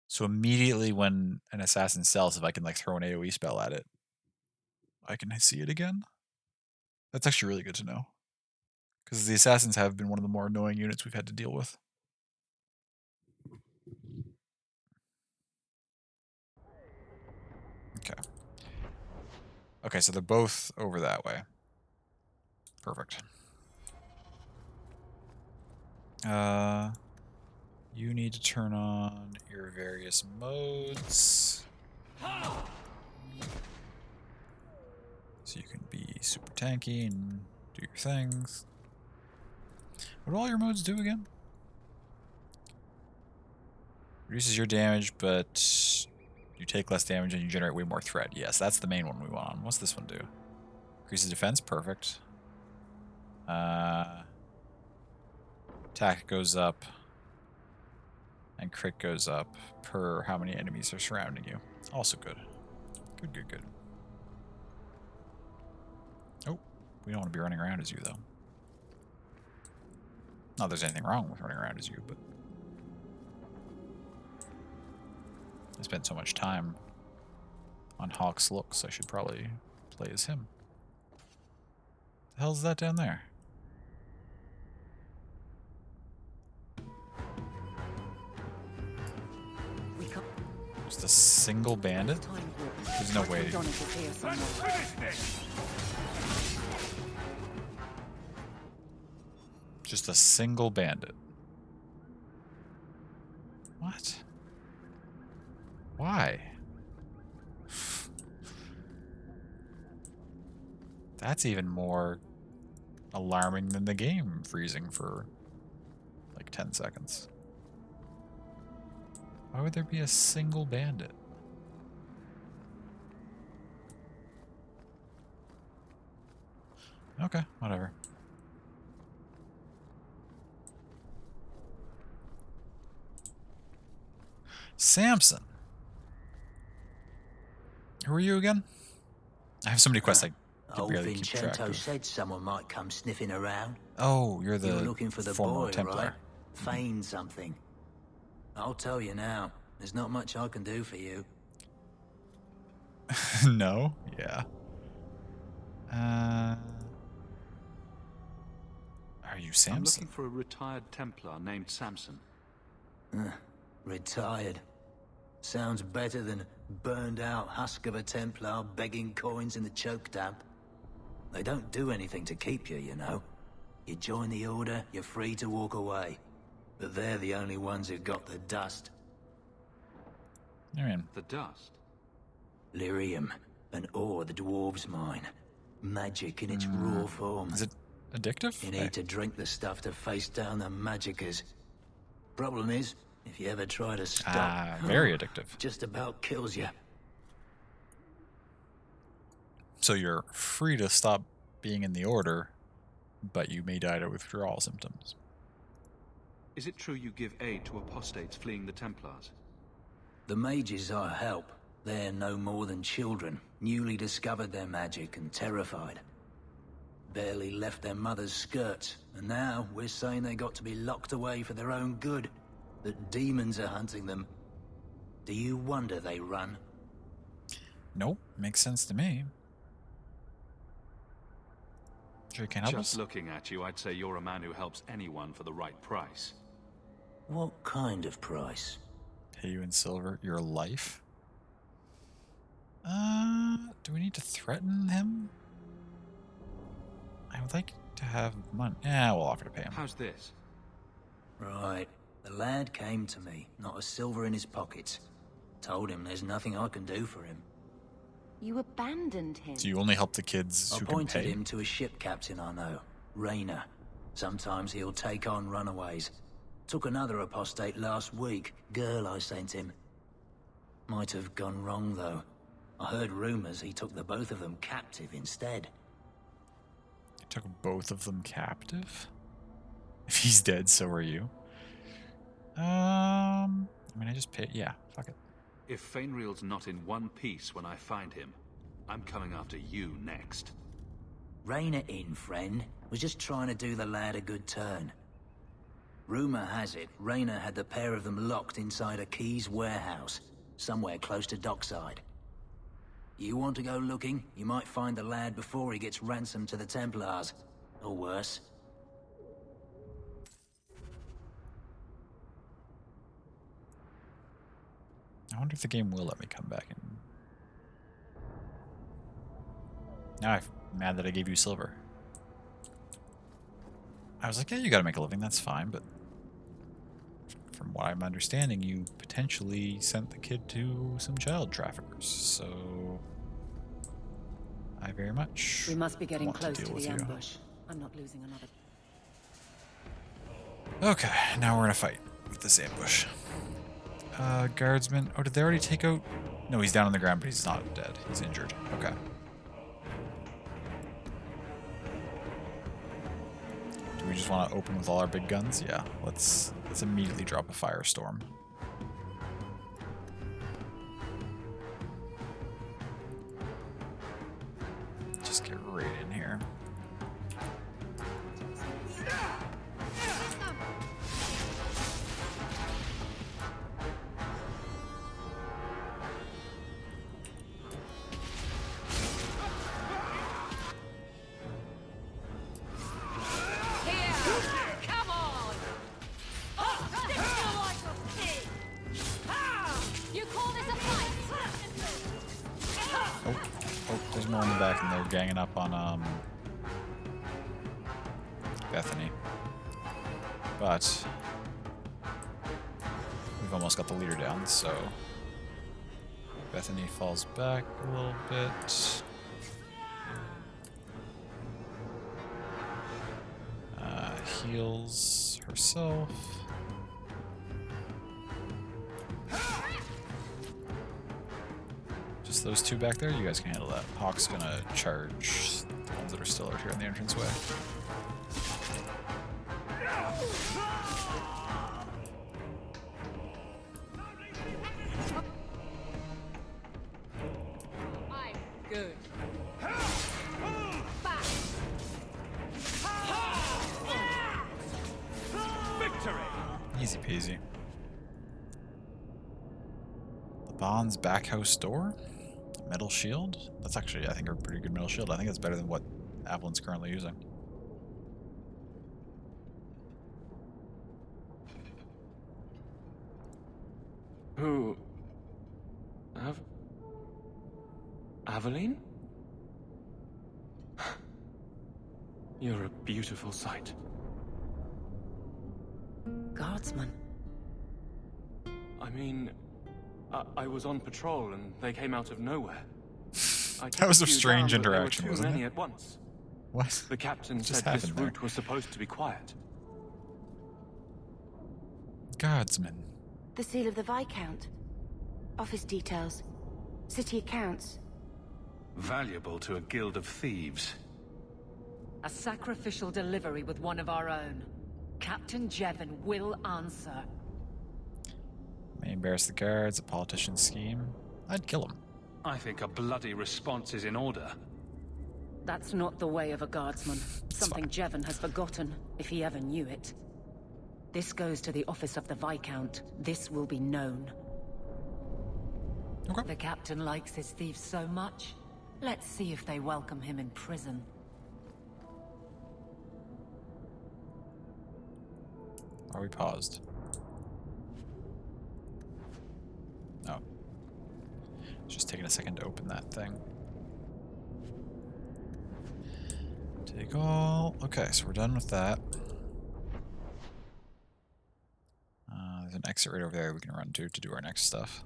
So immediately when an assassin stealths, if I can like throw an AoE spell at it, I can see it again? That's actually really good to know. Because the assassins have been one of the more annoying units we've had to deal with. Okay, so they're both over that way. Perfect. You need to turn on your various modes. So you can be super tanky and do your things. What do all your modes do again? Reduces your damage, but you take less damage and you generate way more threat. Yes, that's the main one we want on. What's this one do? Increases defense, perfect. Attack goes up. And crit goes up per how many enemies are surrounding you. Also good. Good, good, good. Oh, we don't want to be running around as you, though. Not there's anything wrong with running around as you, but... I spent so much time on Hawk's looks, I should probably play as him. The hell's that down there? Just a single bandit? There's no way. Just a single bandit. What? Why? That's even more alarming than the game freezing for like 10 seconds. Why would there be a single bandit? Okay, whatever. Samson. Who are you again? I have so many quests I can Old barely keep track Vincento of. said someone might come sniffing around. Oh, you're the You were looking for the former boy, Templar. right? Feign something. I'll tell you now, there's not much I can do for you. No? Yeah. Are you Samson? I'm looking for a retired Templar named Samson. Retired. Sounds better than burned out husk of a Templar begging coins in the choke damp. They don't do anything to keep you, you know. You join the Order, you're free to walk away. But they're the only ones who've got the dust. I mean, the dust? Lyrium, an ore the dwarves mine. Magic in its raw form. Is it addictive? You need to drink the stuff to face down the magicers. Problem is, if you ever try to stop... very addictive. Just about kills you. So you're free to stop being in the Order, but you may die to withdrawal symptoms. Is it true you give aid to apostates fleeing the Templars? The mages I help, they're no more than children, newly discovered their magic and terrified. Barely left their mother's skirts, and now we're saying they got to be locked away for their own good. That demons are hunting them. Do you wonder they run? Nope, makes sense to me. Sure you can help us? Just looking at you, I'd say you're a man who helps anyone for the right price. What kind of price? Pay you in silver, your life? Do we need to threaten him? I would like to have money. Yeah, we'll offer to pay him. How's this? Right. The lad came to me, not a silver in his pockets. Told him there's nothing I can do for him. You abandoned him. So you only help the kids who can Appointed pay? him to a ship captain I know, Rayner. Sometimes he'll take on runaways. Took another apostate last week, girl I sent him. Might have gone wrong though. I heard rumors he took the both of them captive instead. He took both of them captive? If he's dead, so are you. I mean, I just pay. Yeah, fuck it. If Fainreal's not in one piece when I find him, I'm coming after you next. Rayner in, friend. Was just trying to do the lad a good turn. Rumor has it, Rayner had the pair of them locked inside a Keys warehouse, somewhere close to dockside. You want to go looking, you might find the lad before he gets ransomed to the Templars. Or worse. I wonder if the game will let me come back and... Now I'm mad that I gave you silver. I was like, yeah, you gotta make a living, that's fine, but from what I'm understanding, you potentially sent the kid to some child traffickers, so I very much We must be getting want close to to deal with the you. ambush. I'm not losing another. Okay, now we're gonna fight with this ambush. Guardsman. Oh, did they already take out? No, he's down on the ground, but he's not dead. He's injured. Okay. Do we just want to open with all our big guns? Yeah. Let's immediately drop a firestorm. Just get right in here. There's more in the back, and they're ganging up on Bethany. But we've almost got the leader down, so Bethany falls back a little bit. Heals herself. Just those two back there? You guys can handle that. Hawk's gonna charge the ones that are still out here in the entranceway. Good. Victory! Easy peasy. The Bond's backhouse door? Metal shield? That's actually, I think, a pretty good metal shield. I think it's better than what Avalon's currently using. Who? Aveline? You're a beautiful sight. Guardsman. I mean, I was on patrol and they came out of nowhere. That was a strange down, but interaction, there were too wasn't many it? at once. What? The captain What just said this happened there? route was supposed to be quiet. Guardsman. The seal of the Viscount. Office details. City accounts. Valuable to a guild of thieves. A sacrificial delivery with one of our own. Captain Jevon will answer. May embarrass the guards, a politician's scheme. I'd kill him. I think a bloody response is in order. That's not the way of a guardsman. Something Jevon has forgotten, if he ever knew it. This goes to the office of the Viscount. This will be known. Okay. The captain likes his thieves so much. Let's see if they welcome him in prison. Are we paused? Oh. It's just taking a second to open that thing. Take all. Okay, so we're done with that. There's an exit right over there we can run to do our next stuff.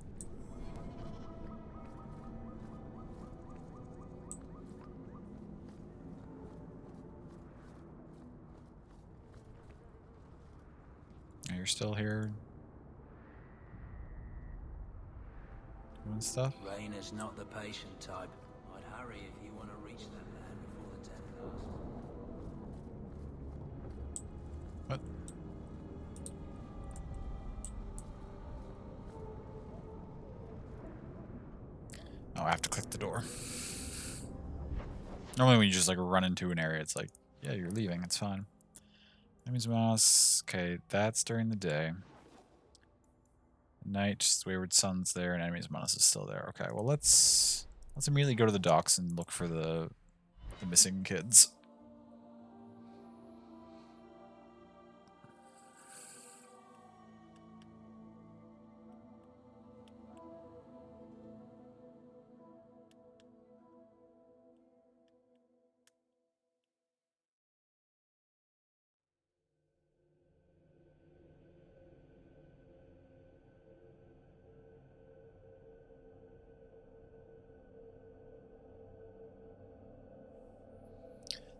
You're still here doing stuff? Rayna's not the patient type. I'd hurry if you want to reach that man before the 10 passes. What? Oh, I have to click the door. Normally when you just like run into an area, it's like, yeah, you're leaving, it's fine. Enemy's mouse. Okay, that's during the day. Night, just Wayward Sun's there, and Enemy's mouse is still there. Okay, well let's immediately go to the docks and look for the missing kids.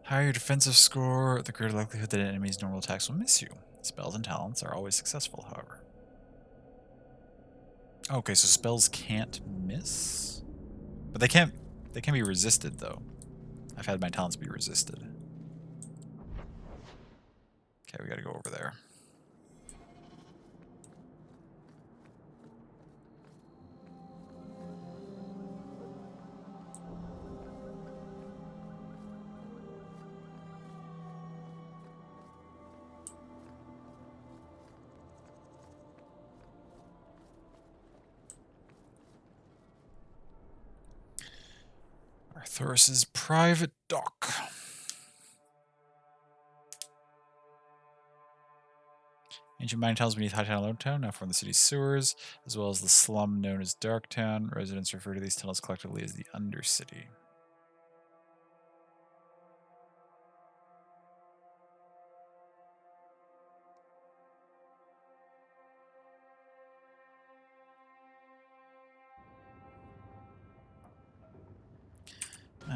Higher your defensive score, the greater likelihood that an enemy's normal attacks will miss you. Spells and talents are always successful, however. Okay, so spells can't miss? But they can be resisted, though. I've had my talents be resisted. Okay, we gotta go over there. Arthurus's private dock. Ancient mining tunnels beneath Hightown and Lowtown now form the city's sewers, as well as the slum known as Darktown. Residents refer to these tunnels collectively as the Undercity.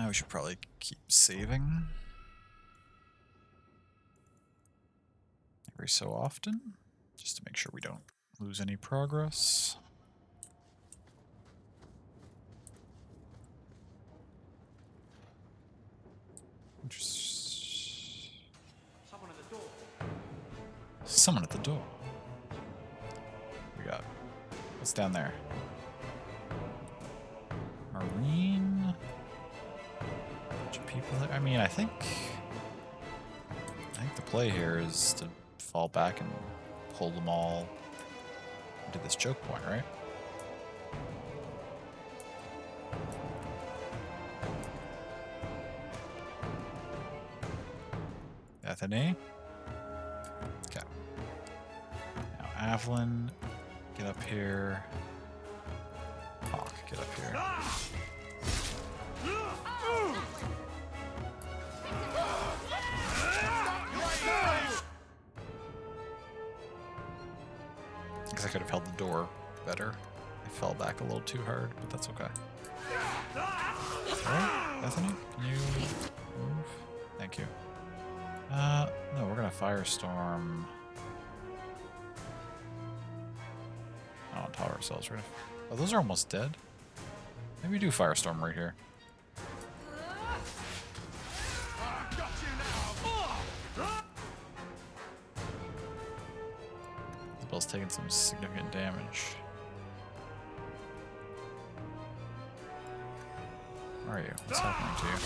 We should probably keep saving every so often, just to make sure we don't lose any progress. Someone at the door. Someone at the door. We got. What's down there? Marine. Bunch of people there. I mean, I think the play here is to fall back and pull them all into this choke point, right? Bethany. Okay. Now Avalon, get up here. Hawk, get up here. I guess I could have held the door better. I fell back a little too hard, but that's okay. Alright, Bethany, can you move? Thank you. No, we're gonna firestorm. Not on top of ourselves, right? Oh, those are almost dead. Maybe we do firestorm right here. Isabel's taking some significant damage. Where are you? What's happening to you?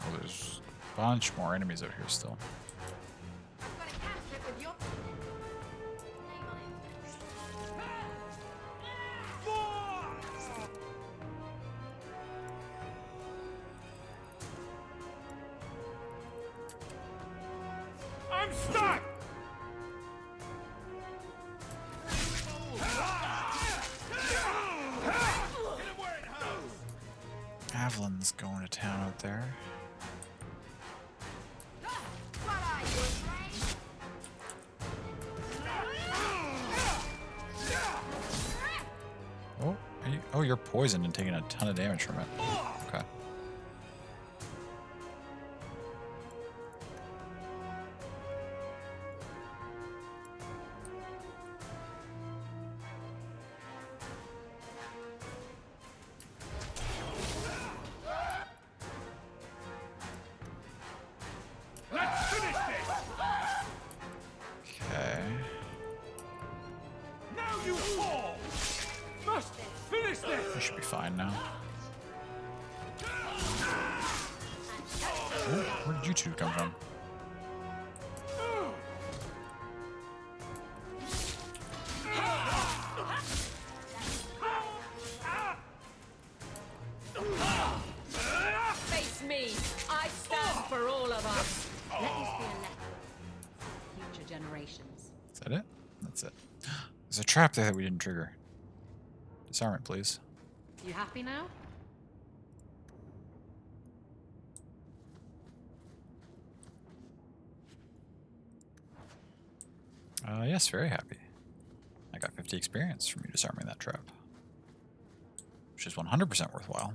Oh, there's a bunch more enemies out here still. I'm stuck! Avalon's going to town out there. Oh, you're poisoned and taking a ton of damage from it. Okay. Let's finish this! Okay. Now you fall! Must finish this! We should be fine now. Oh, where did you two come from? Face me! I stand for all of us! Let this be a lesson for future generations. Is that it? That's it. There's a trap there that we didn't trigger. Disarm it, please. You happy now? Yes, very happy. I got 50 experience from you disarming that trap. Which is 100% worthwhile.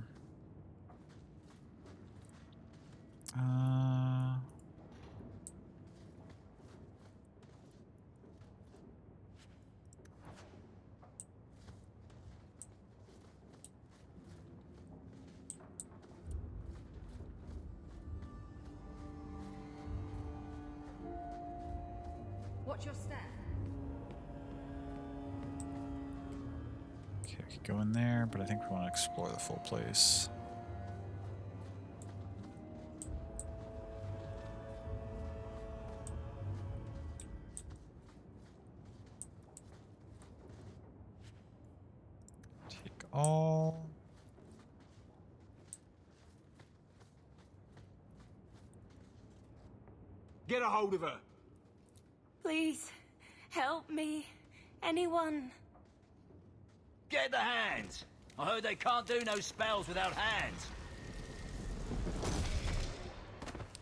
Watch your step. Okay, we could go in there, but I think we want to explore the full place. Take all. Get a hold of her! Please, help me. Anyone. Get the hands! I heard they can't do no spells without hands.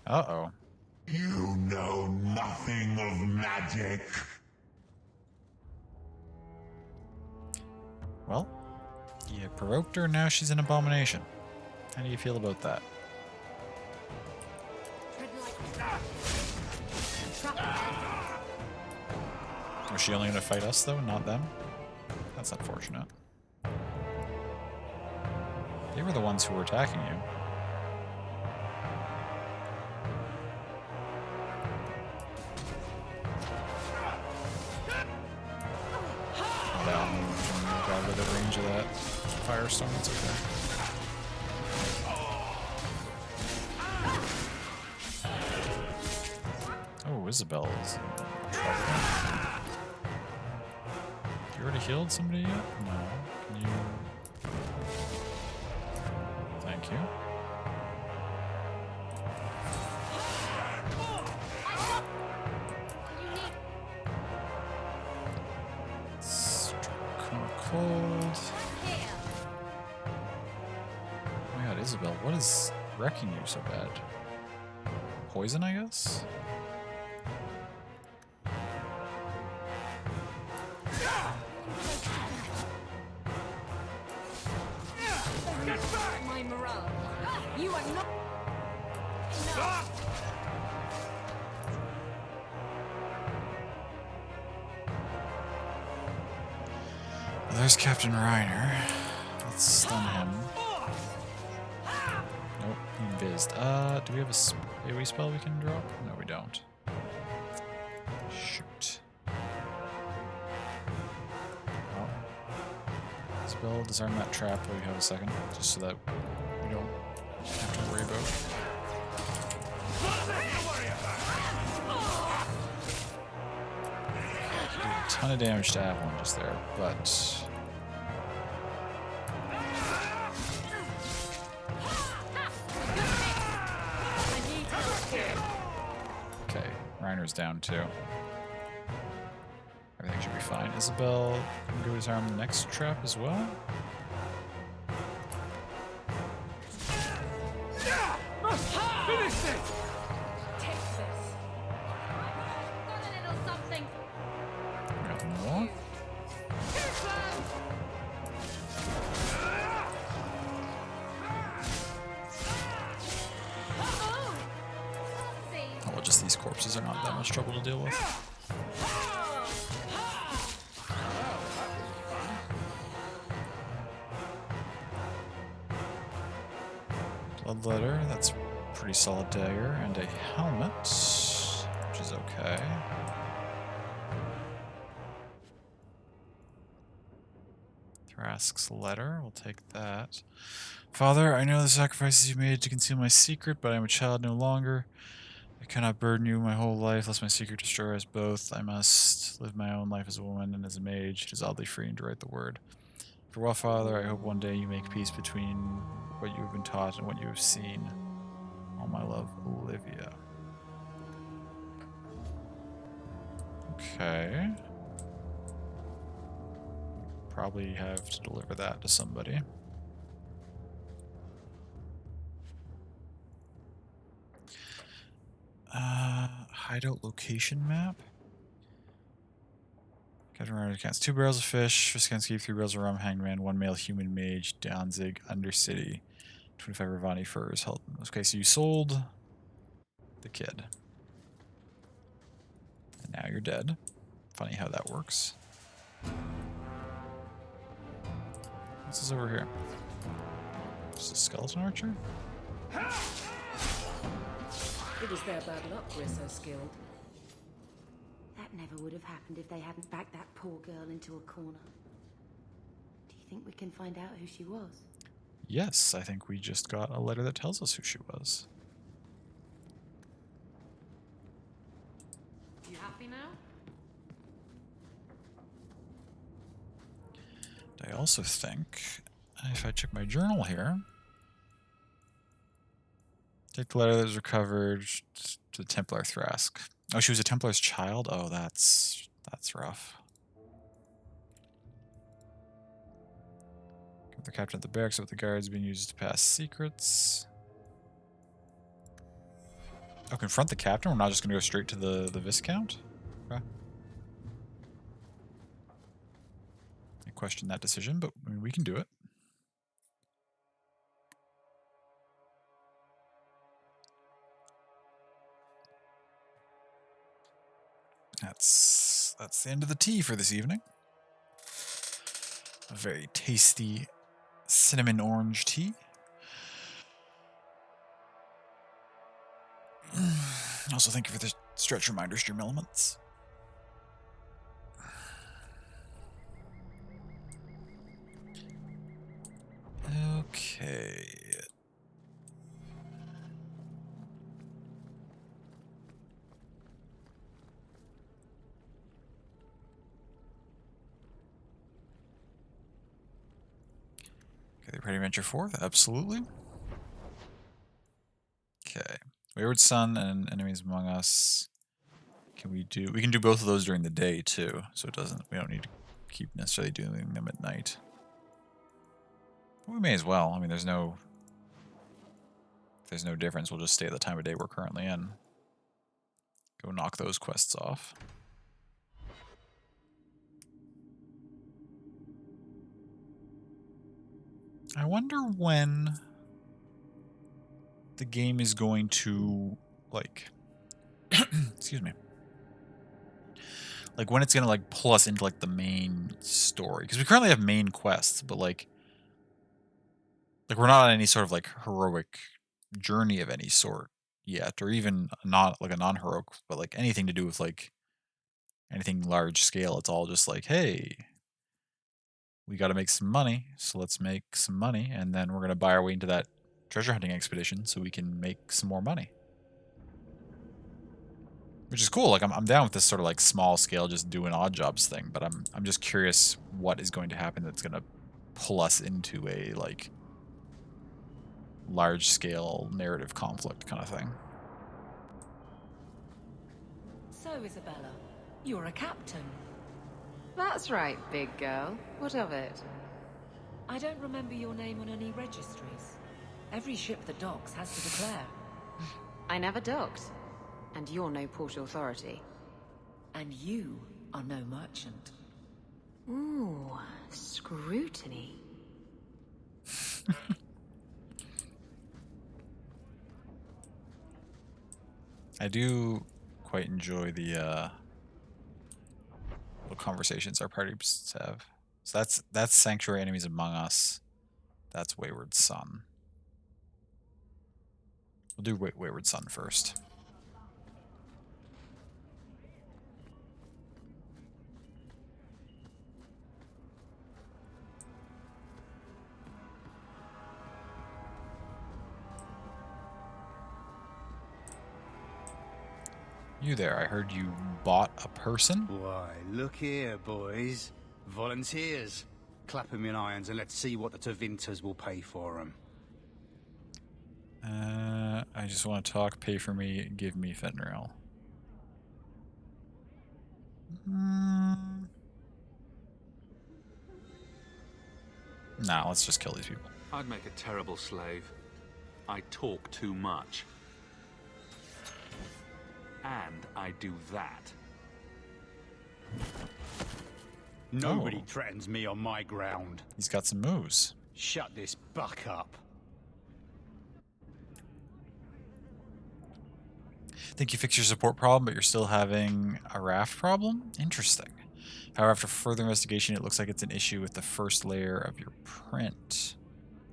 Uh-oh. You know nothing of magic. Well, you provoked her, now she's an abomination. How do you feel about that? Was she only going to fight us, though, not them? That's unfortunate. They were the ones who were attacking you. Down, got rid of the range of that firestorm, it's okay. Oh, Isabel's in trouble. You already healed somebody yet? No. Can you... Thank you. Cold. Oh my god, Isabel, what is wrecking you so bad? Poison, I guess? My morale. You are not. There's Captain Reiner. Let's stun him. Nope, he invised. Do we have a AoE spell we can drop? No, we don't. Shoot. Well, spell, disarm that trap while we have a second, just so that we don't have to worry about. Did a ton of damage to Avalon just there, but... Okay, Reiner's down too. Everything should be fine. Isabel can go disarm the next trap as well. Finish this! Take this. Got a little something. We got more. Oh, well, just these corpses are not that much trouble to deal with. Bloodletter, that's a pretty solid dagger, and a helmet, which is okay. Thrask's letter, we'll take that. Father, I know the sacrifices you made to conceal my secret, but I am a child no longer. I cannot burden you my whole life, lest my secret destroy us both. I must live my own life as a woman and as a mage. It is oddly freeing to write the word. Farewell, Father, I hope one day you make peace between what you have been taught and what you have seen. All my love, Olivia. Okay. Probably have to deliver that to somebody. Hideout location map? Veteran rider counts 2 barrels of fish, Viskanski, 3 barrels of rum, hangman, 1 male human mage, Danzig, Undercity, 25 Ravani furs. Okay, so you sold the kid. And now you're dead. Funny how that works. What's this over here? Just a skeleton archer? It was their bad luck we're so skilled. That never would have happened if they hadn't backed that poor girl into a corner. Do you think we can find out who she was? Yes, I think we just got a letter that tells us who she was. You happy now? I also think, if I check my journal here, take the letter that was recovered to the Templar Thrask. Oh, she was a Templar's child? Oh, that's rough. The captain at the barracks with the guards being used to pass secrets. Oh, confront the captain? We're not just going to go straight to the Viscount? Okay. I question that decision, but I mean, we can do it. That's the end of the tea for this evening. A very tasty cinnamon orange tea. Also, thank you for the stretch reminder, Stream Elements. Okay. Okay, ready to venture forth? Absolutely. Okay. Wayward Son and Enemies Among Us. We can do both of those during the day too, so we don't need to keep necessarily doing them at night. We may as well. I mean, there's no difference. We'll just stay at the time of day we're currently in. Go knock those quests off. I wonder when the game is going to, like, excuse me. Like, when it's going to, like, pull us into, like, the main story. Because we currently have main quests, but, like, we're not on any sort of, like, heroic journey of any sort yet. Or even not, like, a non-heroic, but, like, anything to do with, like, anything large scale. It's all just like, hey, we got to make some money, so let's make some money, and then we're going to buy our way into that treasure hunting expedition so we can make some more money. Which is cool. Like, I'm down with this sort of, like, small scale, just doing odd jobs thing, but I'm just curious what is going to happen that's going to pull us into a, like, large scale narrative conflict kind of thing. So, Isabella, you're a captain. That's right, big girl. What of it? I don't remember your name on any registries. Every ship that docks has to declare. I never docked. And you're no port authority. And you are no merchant. Ooh, scrutiny. I do quite enjoy the little conversations our parties have. So that's Sanctuary Enemies Among Us. That's Wayward Son. We'll do Wayward Son first. You there, I heard you bought a person? Why, look here, boys. Volunteers. Clap 'em in irons and let's see what the Tevinters will pay for 'em. I just want to talk, pay for me, give me fentanyl. Nah, let's just kill these people. I'd make a terrible slave. I talk too much. And I do that. Nobody threatens me on my ground. He's got some moves. Shut this buck up. Think you fixed your support problem, but you're still having a raft problem? Interesting. However, after further investigation, it looks like it's an issue with the first layer of your print.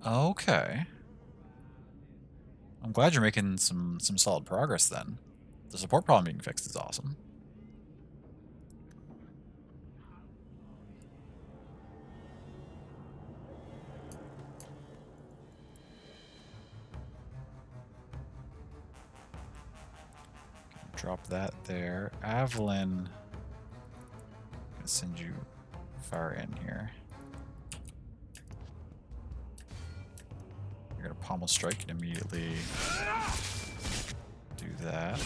Okay. I'm glad you're making some solid progress then. The support problem being fixed is awesome. Drop that there. Avalon, I'm gonna send you far in here. You're gonna pommel strike and immediately do that.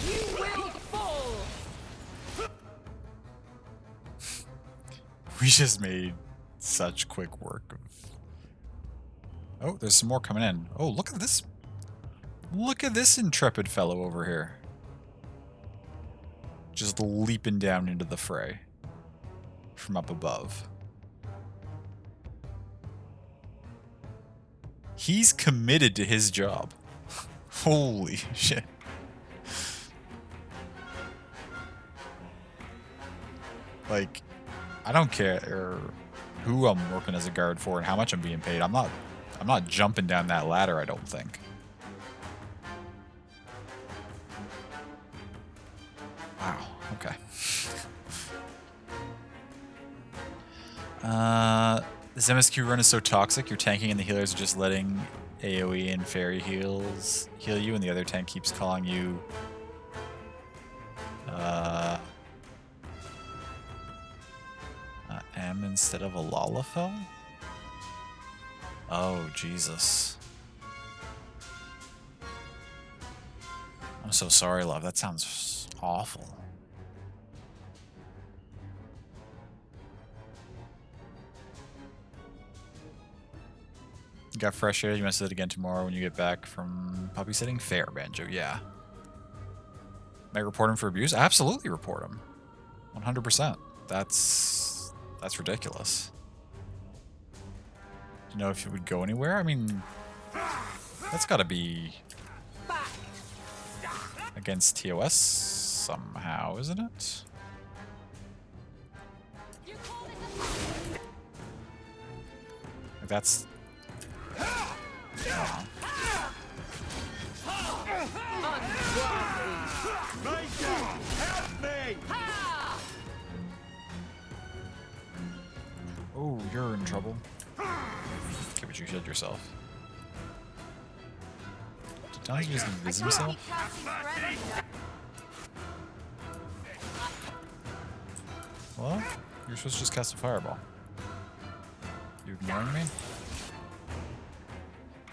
You will fall. We just made such quick work of... Oh, there's some more coming in. Oh, look at this. Look at this intrepid fellow over here. Just leaping down into the fray from up above. He's committed to his job. Holy shit. Like, I don't care who I'm working as a guard for and how much I'm being paid. I'm not jumping down that ladder, I don't think. Wow, okay. This MSQ run is so toxic, your tanking and the healers are just letting AoE and fairy heals heal you, and the other tank keeps calling you M instead of a Lalafell? Oh, Jesus. I'm so sorry, love. That sounds awful. You got fresh air. You must do it again tomorrow when you get back from puppy sitting? Fair, Banjo. Yeah. May I report him for abuse? Absolutely report him. 100%. That's ridiculous. Do you know if it would go anywhere? I mean, that's got to be against TOS somehow, isn't it? That's... Oh, you're in trouble. Okay, but you healed yourself. Did Donnie just invis himself? Well, you're supposed to just cast a fireball. You ignoring me?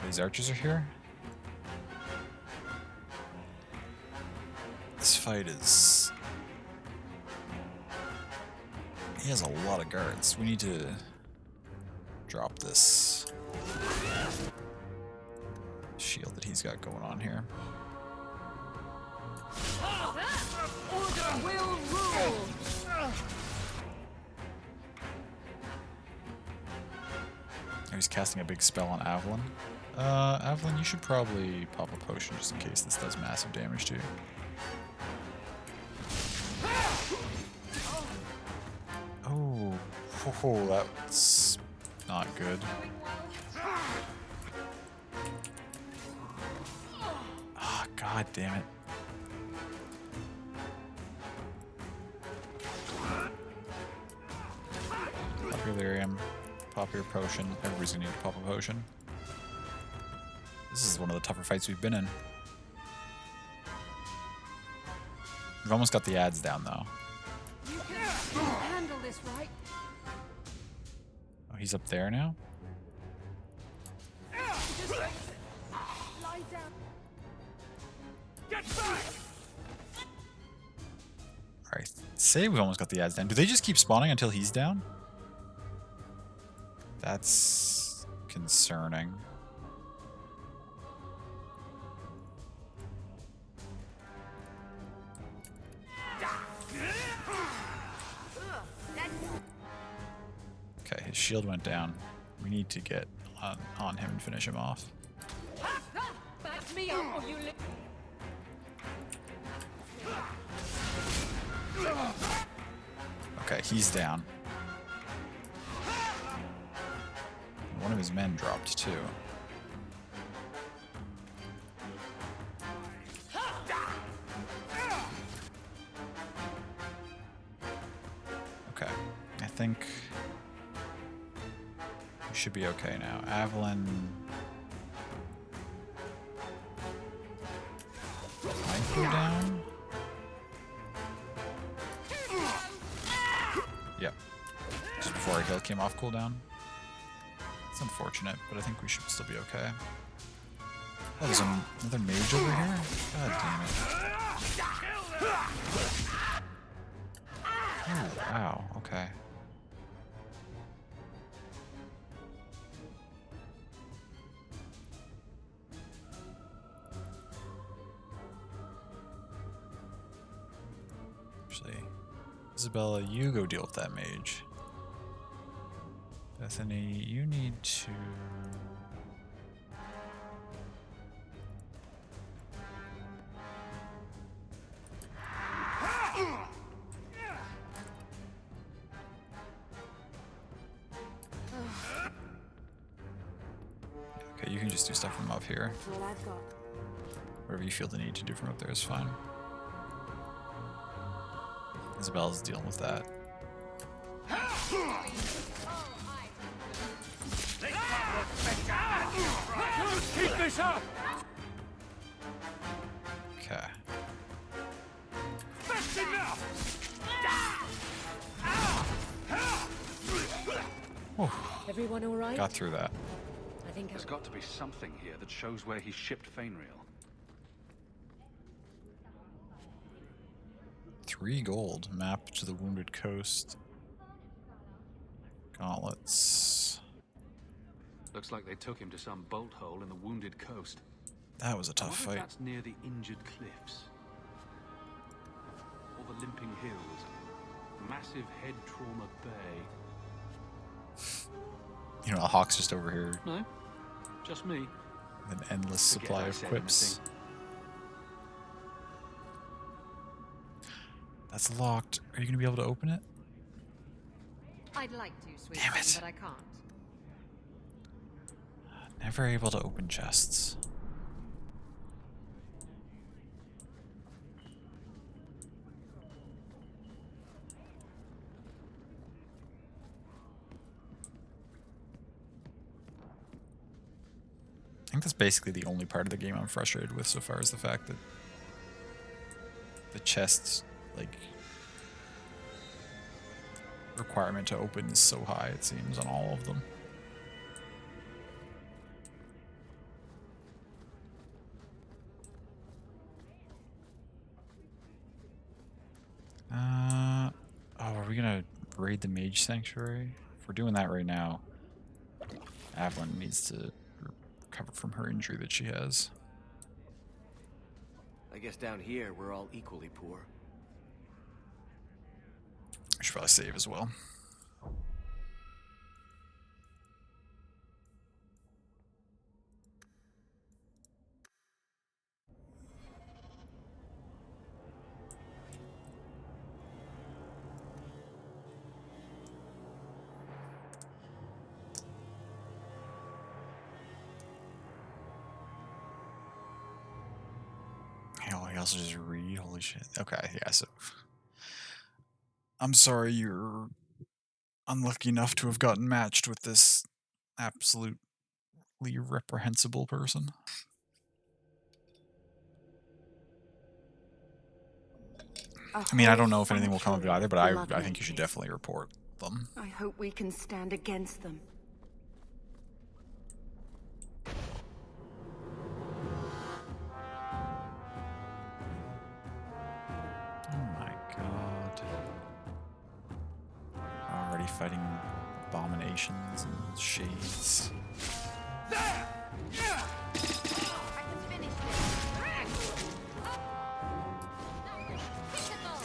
These archers are here? This fight is... He has a lot of guards. We need to drop this shield that he's got going on here. Order will rule. Oh, he's casting a big spell on Avalon. Avalon, you should probably pop a potion just in case this does massive damage to you. Oh, that's not good. Ah, God damn it. Pop your lyrium, pop your potion. Everybody's gonna need to pop a potion. This is one of the tougher fights we've been in. We've almost got the ads down though. You can handle this, right? Oh, he's up there now? Just lie down. Get back! Alright, Say we almost got the ads down. Do they just keep spawning until he's down? That's concerning. Okay, his shield went down. We need to get on him and finish him off. Back me up or you Okay, he's down. One of his men dropped too. Okay, I think we should be okay now. Avalon might go down. Yep. Just before our heal came off cooldown. It's unfortunate, but I think we should still be okay. Oh, there's another mage over here? God damn it. Oh, wow, okay. Actually, Isabella, you go deal with that mage. Bethany, you need to... Okay, you can just do stuff from up here. That's all I've got. Whatever you feel the need to do from up there is fine. Isabella's dealing with that. Keep this up! Okay. That's enough! Whew. Everyone all right? Got through that. I think There's got to be something here that shows where he shipped Fainreal. 3 gold. Map to the Wounded Coast. Gauntlets. Looks like they took him to some bolt hole in the Wounded Coast. That was a tough I wonder fight. if that's near the Injured Cliffs. Or the Limping Hills. Massive Head Trauma Bay. You know, Hawk's just over here. No, just me. An endless Forget supply I of said quips. That's locked. Are you going to be able to open it? I'd like to, sweet Damn thing, it. but I can't. Never able to open chests. I think that's basically the only part of the game I'm frustrated with so far, is the fact that the chests, like, requirement to open is so high, it seems, on all of them. Oh, are we gonna raid the Mage Sanctuary? If we're doing that right now, Avalon needs to recover from her injury that she has. I guess down here we're all equally poor. I should probably save as well. I also just read. Holy shit. Okay, yeah, so I'm sorry you're unlucky enough to have gotten matched with this absolutely reprehensible person. I mean, I don't know if anything will come of it either, but I think you should definitely report them. I hope we can stand against them. Oh my god. fighting abominations and shades.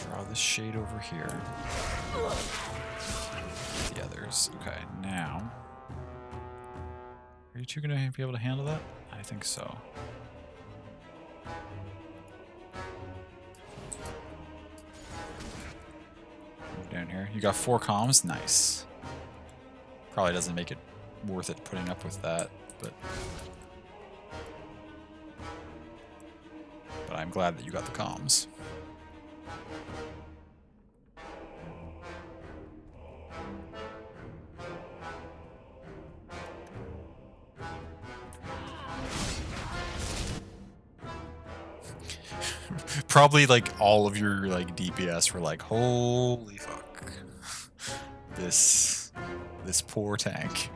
Draw this shade over here. The others. Okay, now. Are you two gonna be able to handle that? I think so. Move down here. You got 4 comms? Nice. Probably doesn't make it worth it putting up with that, but I'm glad that you got the comms. Probably like all of your like DPS were like, holy fuck. This poor tank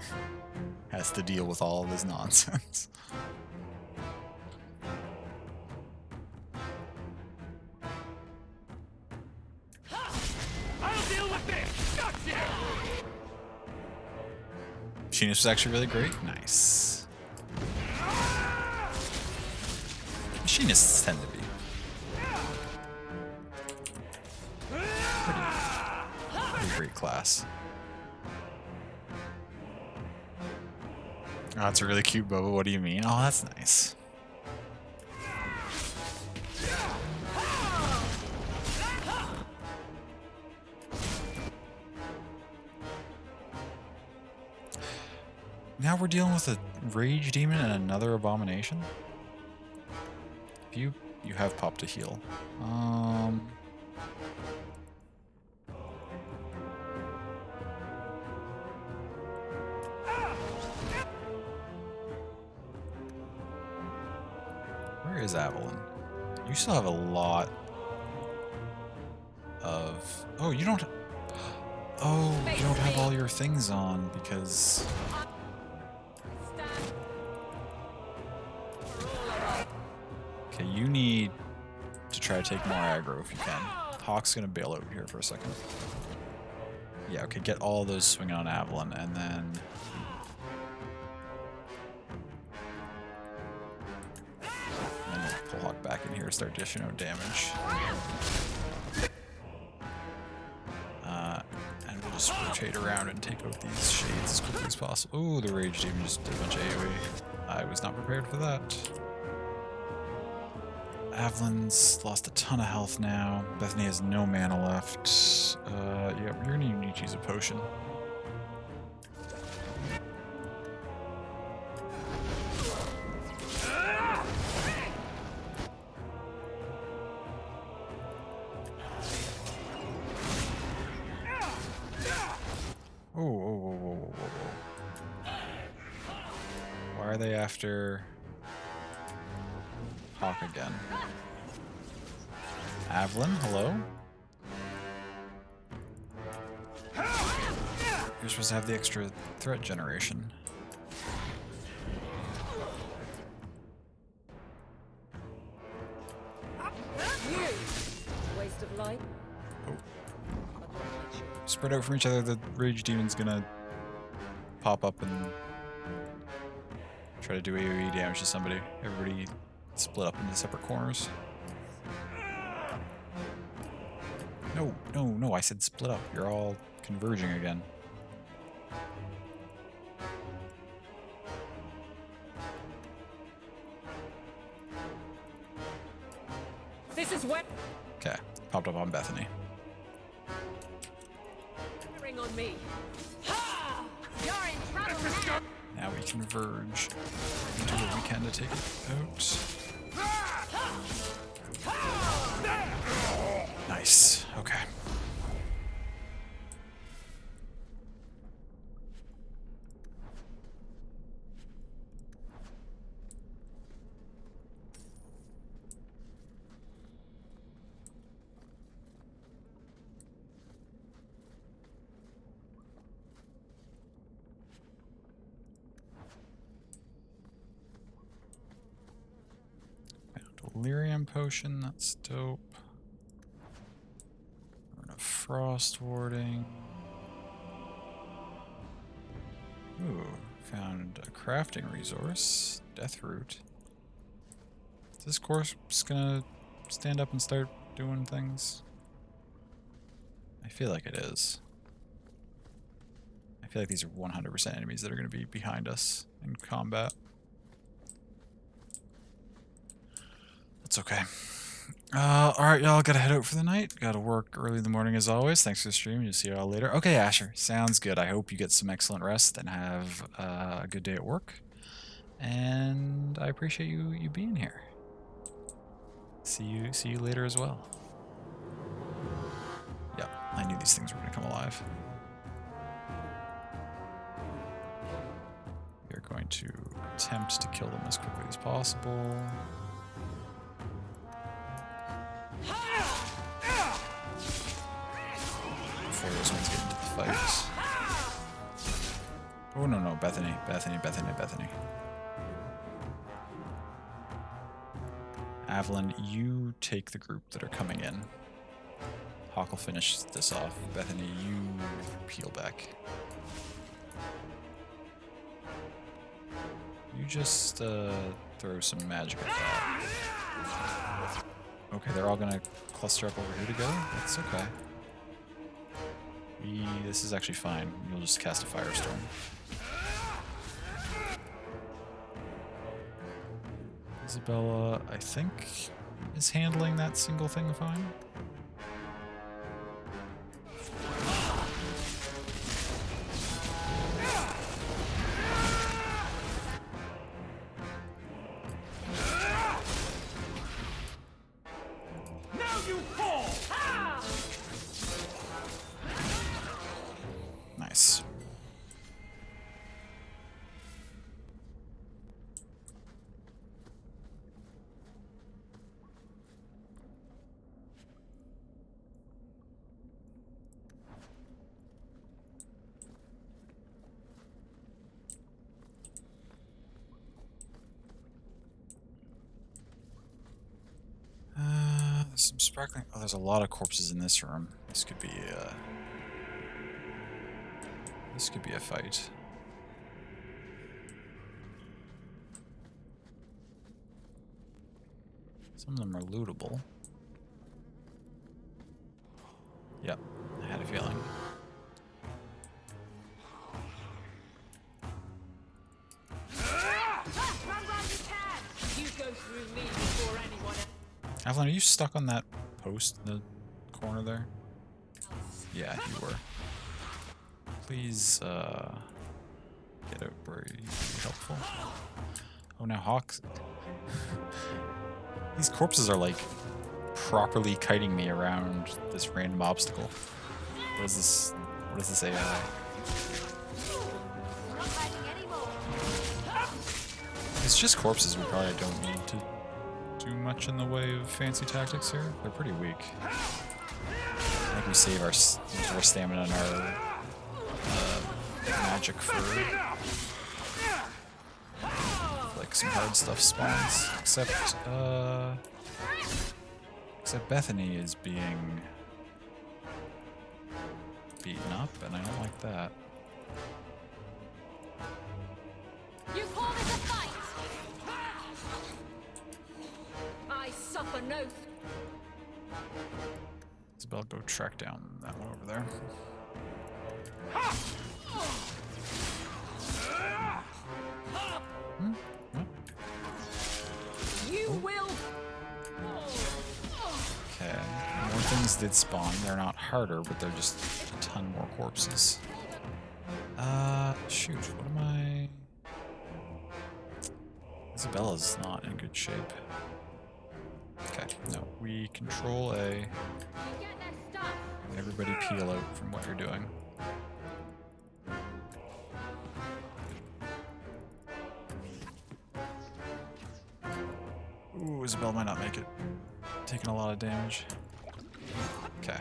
has to deal with all of this nonsense. I'll deal with this. Gotcha. Machinist was actually really great. Nice. Machinists tend to be pretty great class. Oh, that's a really cute boba. What do you mean? Oh, that's nice. Now we're dealing with a rage demon and another abomination. You have popped a heal. Where is Avalon? You still have a lot of... Oh, you don't... Oh, you don't have all your things on because... Okay, you need to try to take more aggro if you can. Hawk's gonna bail out here for a second. Yeah, okay, get all those swinging on Avalon, and then... Pull Hawk back in here to start dishing out damage. And we'll just rotate around and take out these shades as quickly as possible. Ooh, the Rage Demon just did a bunch of AoE. I was not prepared for that. Avalon's lost a ton of health now. Bethany has no mana left. Yeah, you're gonna need to use a potion. Why are they after Hawk again? Avalon, hello? You're supposed to have the extra threat generation. Waste of light. Spread out from each other, the Rage Demon's gonna pop up and try to do AoE damage to somebody. Everybody split up into separate corners. No, no, no, I said split up. You're all converging again. This is what. Okay, popped up on Bethany. Ring on me. You're in trouble now. Now we converge and do what we can to take it out. Nice. Okay. Delirium potion, that's dope. We're gonna frost warding. Ooh, found a crafting resource. Death root. Is this corpse gonna stand up and start doing things? I feel like it is. I feel like these are 100% enemies that are going to be behind us in combat. That's okay. Alright, y'all, gotta head out for the night. Gotta work early in the morning as always. Thanks for the stream. You'll see y'all later. Okay, Asher. Sounds good. I hope you get some excellent rest and have a good day at work. And I appreciate you being here. See you later as well. Yep, I knew these things were gonna come alive. We are going to attempt to kill them as quickly as possible. Before those ones get into the fight. Oh no, Bethany. Avalon, you take the group that are coming in. Hawk will finish this off. Bethany, you peel back. You just throw some magic at that. Okay, they're all gonna cluster up over here together? That's okay. This is actually fine. You'll just cast a firestorm. Isabella, I think, is handling that single thing fine. Nice. There's some sparkling. Oh, there's a lot of corpses in this room. This could be a fight. Some of them are lootable. Yep, I had a feeling. Avalon, are you stuck on that post in the corner there? Yeah, you were. Please, get out where you can be helpful. Oh, now Hawks. These corpses are, like, properly kiting me around this random obstacle. What is this? What is this AI? It's just corpses. We probably don't need to do much in the way of fancy tactics here. They're pretty weak. I think we save our more stamina and our magic for like some hard stuff spawns. Except Bethany is being beaten up, and I don't like that. You call this a fight? I suffer no. Isabel, go track down that one over there. You will. Okay, more things did spawn. They're not harder, but they're just a ton more corpses. Shoot, what am I? Isabella's not in good shape. Okay, no, we control A. Everybody peel out from what you're doing. Ooh, Isabel might not make it. Taking a lot of damage. Okay.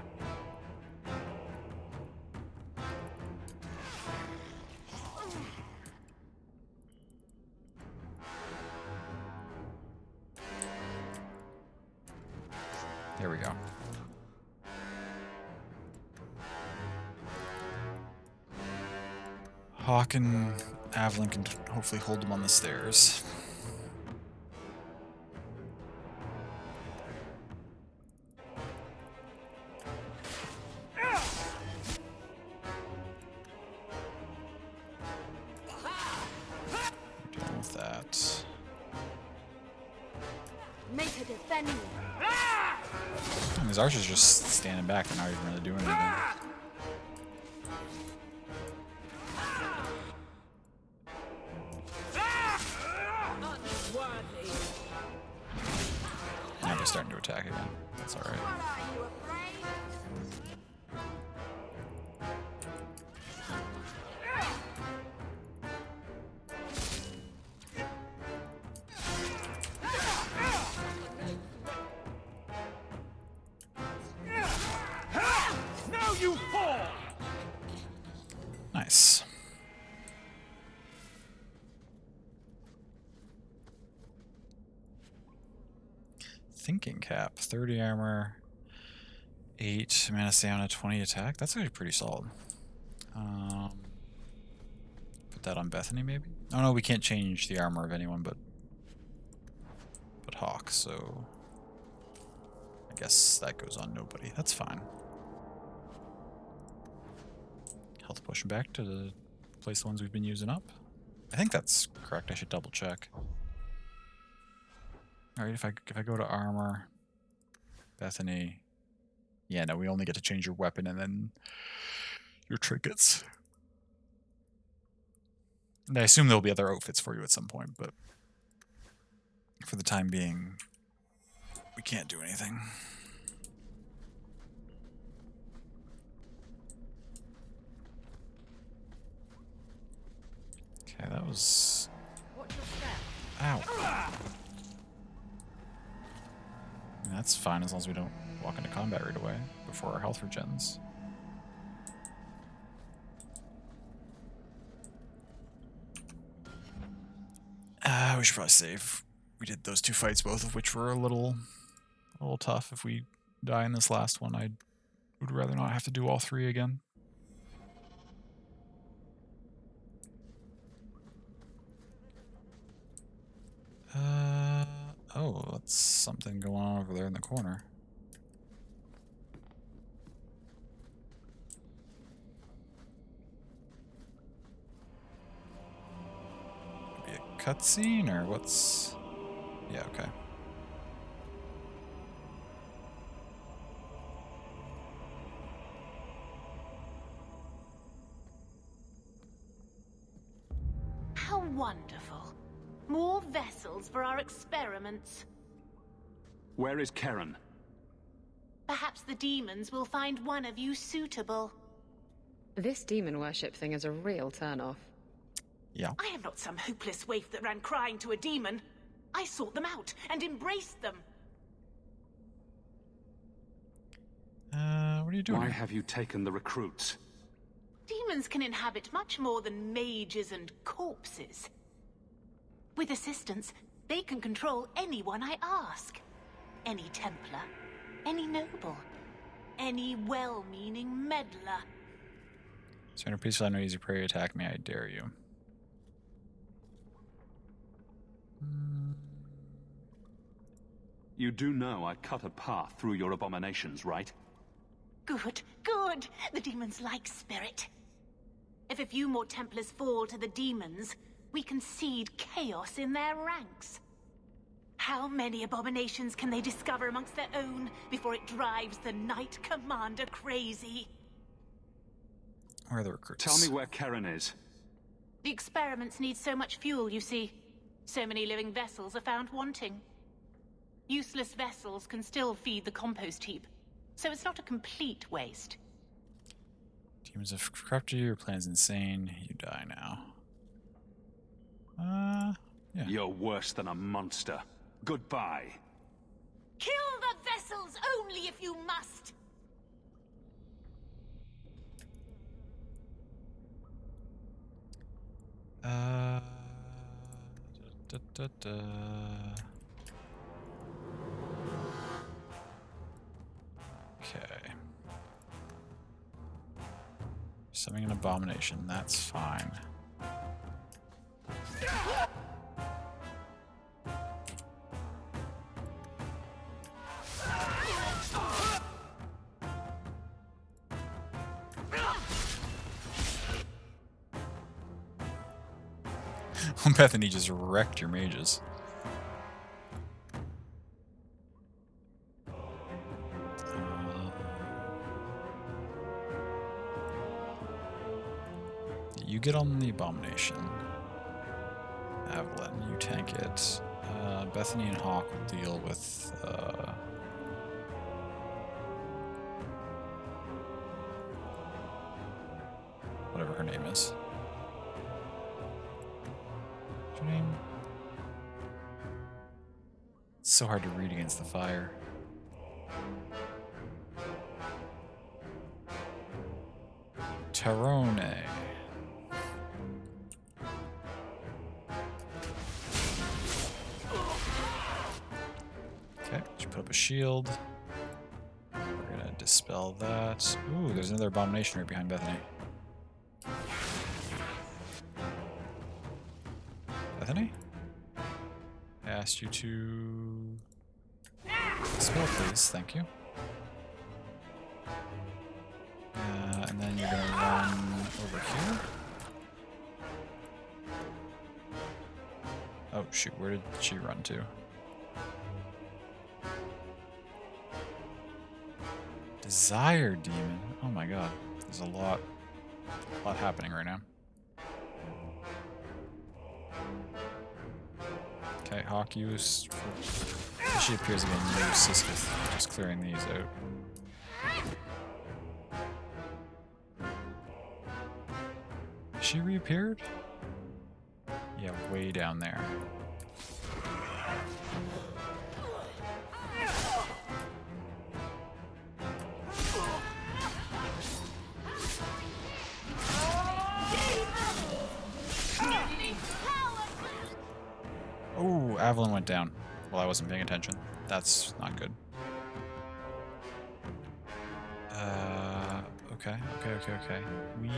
There we go. Hawk and Avalon can hopefully hold them on the stairs. Dealing with that. Make her defend me. And these archers are just standing back. They're not even really doing anything. Now they're starting to attack again. That's alright. Now you fall! Nice. Thinking cap, 30 armor, 8 mana stamina, 20 attack. That's actually pretty solid. Put that on Bethany, maybe? Oh no, we can't change the armor of anyone but Hawk, so I guess that goes on nobody. That's fine. Health potion back to the place the ones we've been using up. I think that's correct. I should double check. Alright, if I go to armor, Bethany. Yeah, no, we only get to change your weapon and then your trinkets. And I assume there'll be other outfits for you at some point, but for the time being, we can't do anything. Okay, that was... Ow. And that's fine as long as we don't walk into combat right away before our health regens. We should probably save. We did those two fights, both of which were a little tough. If we die in this last one, I would rather not have to do all three again. Oh, that's something going on over there in the corner. Could be a cutscene, or what's... Yeah, okay. How wonderful. More vessels for our experiments. Where is Karen? Perhaps the demons will find one of you suitable. This demon worship thing is a real turn-off. Yeah. I am not some hopeless waif that ran crying to a demon. I sought them out and embraced them. What are you doing? Why have you taken the recruits? Demons can inhabit much more than mages and corpses. With assistance, they can control anyone I ask. Any Templar, any noble, any well-meaning meddler. Surrender peacefully, no easy prey, attack me, I dare you. You do know I cut a path through your abominations, right? Good, good. The demons like spirit. If a few more Templars fall to the demons, we can seed chaos in their ranks. How many abominations can they discover amongst their own before it drives the Knight Commander crazy? Where are the recruits? Tell me where Karen is. The experiments need so much fuel, you see. So many living vessels are found wanting. Useless vessels can still feed the compost heap, so it's not a complete waste. Demons have corrupted you, your plan's insane, you die now. Yeah. You're worse than a monster. Goodbye. Kill the vessels only if you must! Okay. Summoning an abomination, that's fine. Bethany just wrecked your mages. You get on the Abomination. Evelyn, you tank it. Bethany and Hawk will deal with... whatever her name is. What's her name? It's so hard to read against the fire. Tarone. Okay, she put up a shield. We're gonna dispel that. Ooh, there's another Abomination right behind Bethany. Bethany? I asked you to dispel, please. Thank you. And then you're gonna run over here. Oh shoot, where did she run to? Desire Demon. Oh my god. There's a lot happening right now. Okay, Hawk use for, she appears again, you assist with just clearing these out. She reappeared? Yeah, way down there. Oh, Evelyn went down while I wasn't paying attention. That's not good. Okay. We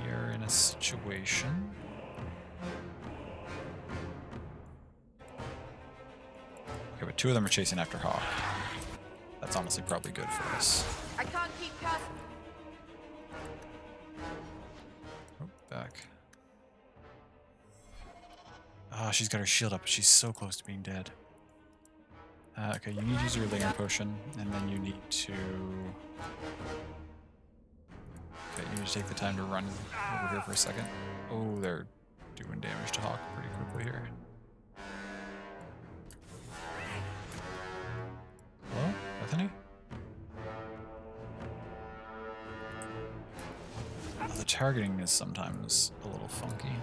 are in a situation. Okay, but two of them are chasing after Hawk. That's honestly probably good for us. I can't keep casting. Oh, back. Ah, she's got her shield up. She's so close to being dead. Okay, you need to use your Linger Potion, and then you need to... Okay, you need to take the time to run over here for a second. Oh, they're doing damage to Hawk pretty quickly here. Hello? Bethany? Oh, the targeting is sometimes a little funky.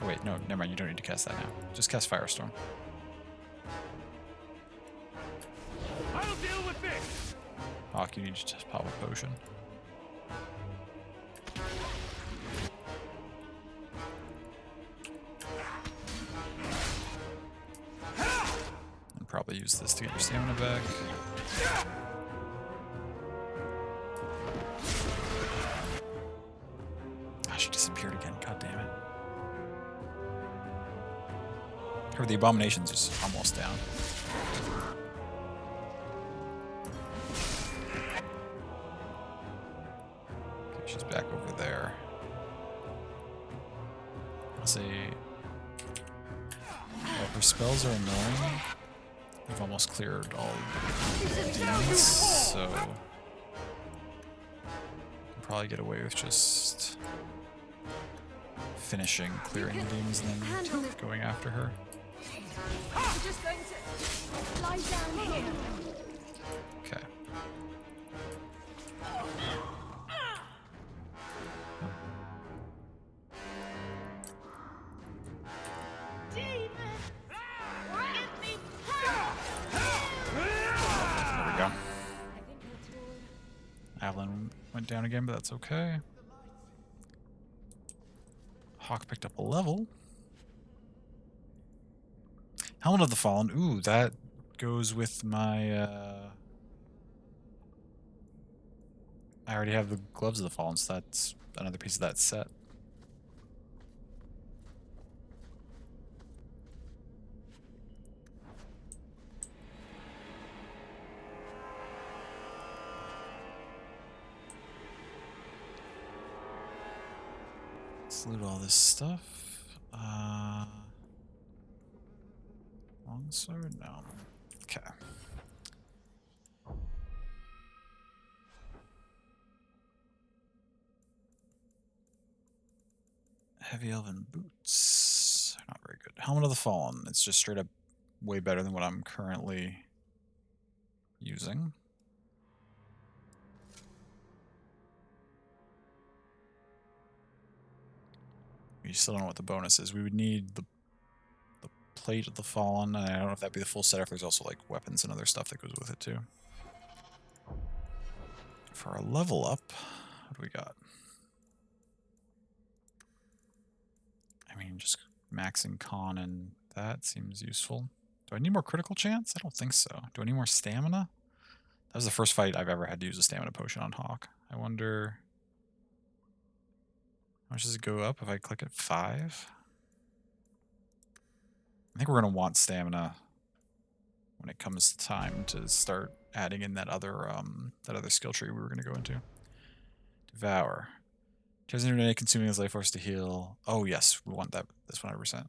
Oh wait, no, never mind, you don't need to cast that now. Just cast Firestorm. I'll deal with this. Hawk, you need to just pop a potion. And probably use this to get your stamina back. Ah, she disappeared again, god damn it. Or the Abomination's just almost down. Okay, she's back over there. I'll say... Well, her spells are annoying. We've almost cleared all the demons, so... we can probably get away with just... finishing clearing the demons and then going after her. I'm just going to lie down here. Okay. There we go. Evelyn went down again, but that's okay. Hawk picked up a level. Helmet of the Fallen. Ooh, that goes with my... I already have the Gloves of the Fallen, so that's another piece of that set. Let's loot all this stuff. Longsword? No. Okay. Heavy elven boots. Not very good. Helmet of the Fallen. It's just straight up way better than what I'm currently using. We still don't know what the bonus is. We would need the plate of the Fallen, and I don't know if that'd be the full set, or if there's also like weapons and other stuff that goes with it too. For our level up, what do we got? I mean, just maxing con and that seems useful. Do I need more critical chance? I don't think so. Do I need more stamina? That was the first fight I've ever had to use a stamina potion on Hawk. I wonder... How much does it go up if I click at 5? I think we're going to want stamina when it comes time to start adding in that other skill tree we were going to go into. Devour. Tears internet consuming his life force to heal. Oh yes, we want that. This 100%.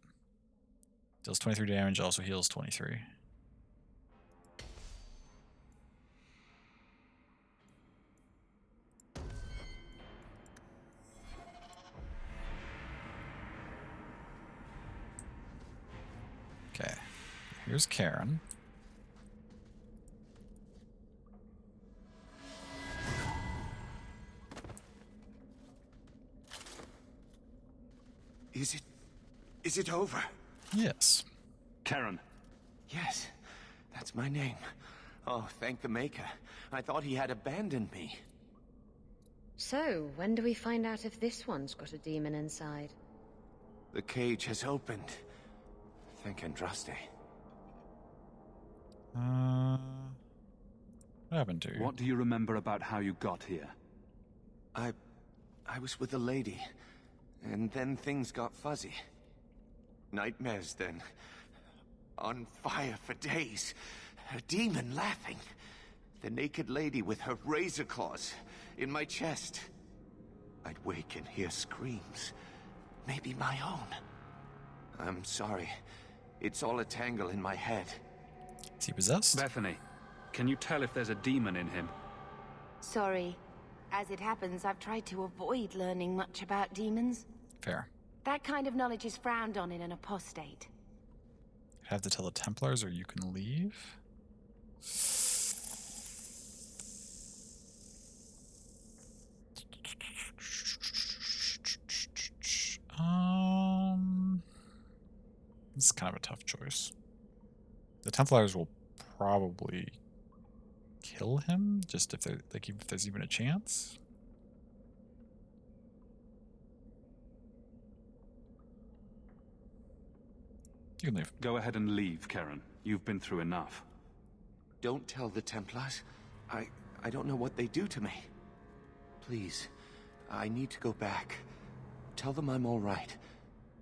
Deals 23 damage, also heals 23. Okay, here's Karen. Is it over? Yes. Karen. Yes, that's my name. Oh, thank the Maker. I thought he had abandoned me. So, when do we find out if this one's got a demon inside? The cage has opened. Thank Andraste. What happened to you? What do you remember about how you got here? I was with a lady, and then things got fuzzy. Nightmares then. On fire for days. A demon laughing. The naked lady with her razor claws in my chest. I'd wake and hear screams. Maybe my own. I'm sorry. It's all a tangle in my head. Is he possessed? Bethany, can you tell if there's a demon in him? Sorry. As it happens, I've tried to avoid learning much about demons. Fair. That kind of knowledge is frowned on in an apostate. Have to tell the Templars or you can leave? It's kind of a tough choice. The Templars will probably kill him, just if there's even a chance. You can leave. Go ahead and leave, Karen. You've been through enough. Don't tell the Templars. I don't know what they do to me. Please, I need to go back. Tell them I'm all right.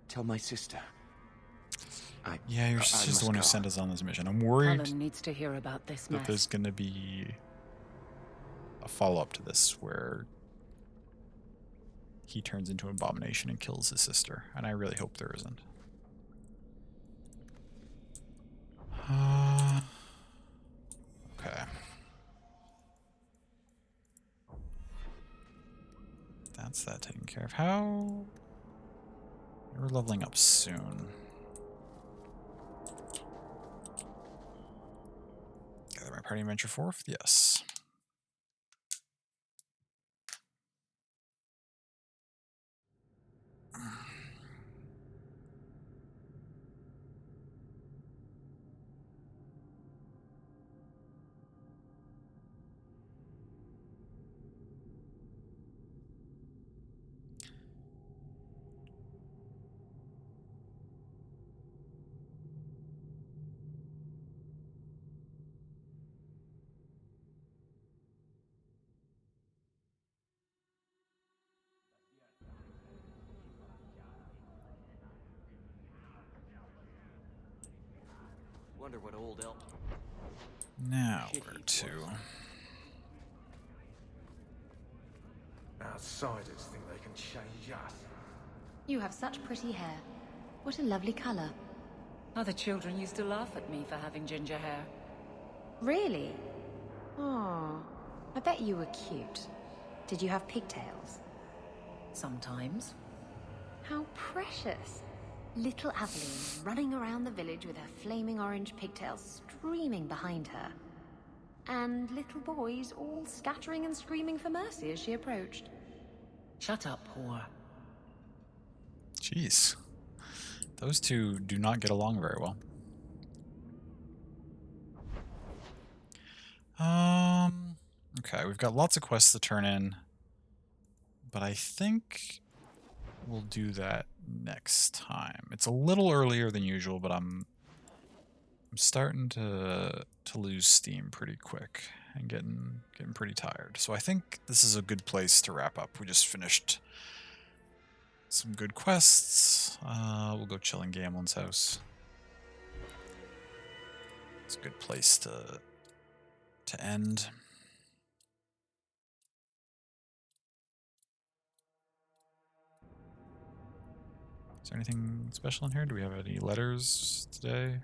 Tell my sister. Yeah, your sister's the one who sent us on this mission. I'm worried Helen needs to hear about this that mess. there's going to be a follow-up to this where he turns into an abomination and kills his sister, and I really hope there isn't. Okay. That's that taken care of. How? We're leveling up soon. Gather my party and venture forth? Yes. Wonder what old elk. Now where to? Outsiders think they can change us. You have such pretty hair. What a lovely color. Other children used to laugh at me for having ginger hair. Really? Oh, I bet you were cute. Did you have pigtails? Sometimes. How precious. Little Aveline running around the village with her flaming orange pigtails streaming behind her. And little boys all scattering and screaming for mercy as she approached. Shut up, whore. Jeez. Those two do not get along very well. Okay, we've got lots of quests to turn in, but I think we'll do that next time. It's a little earlier than usual, but I'm starting to lose steam pretty quick and getting pretty tired. So I think this is a good place to wrap up. We just finished some good quests. We'll go chill in Gamlen's house. It's a good place to end. Is there anything special in here? Do we have any letters today?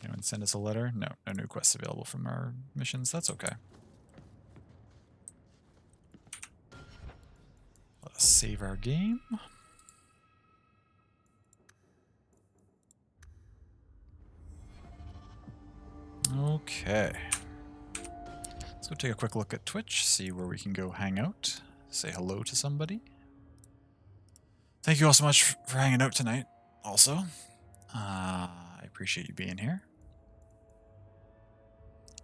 Anyone send us a letter? No, no new quests available from our missions. That's okay. Let us save our game. Okay. Let's go take a quick look at Twitch, see where we can go hang out, say hello to somebody. Thank you all so much for hanging out tonight, also. I appreciate you being here.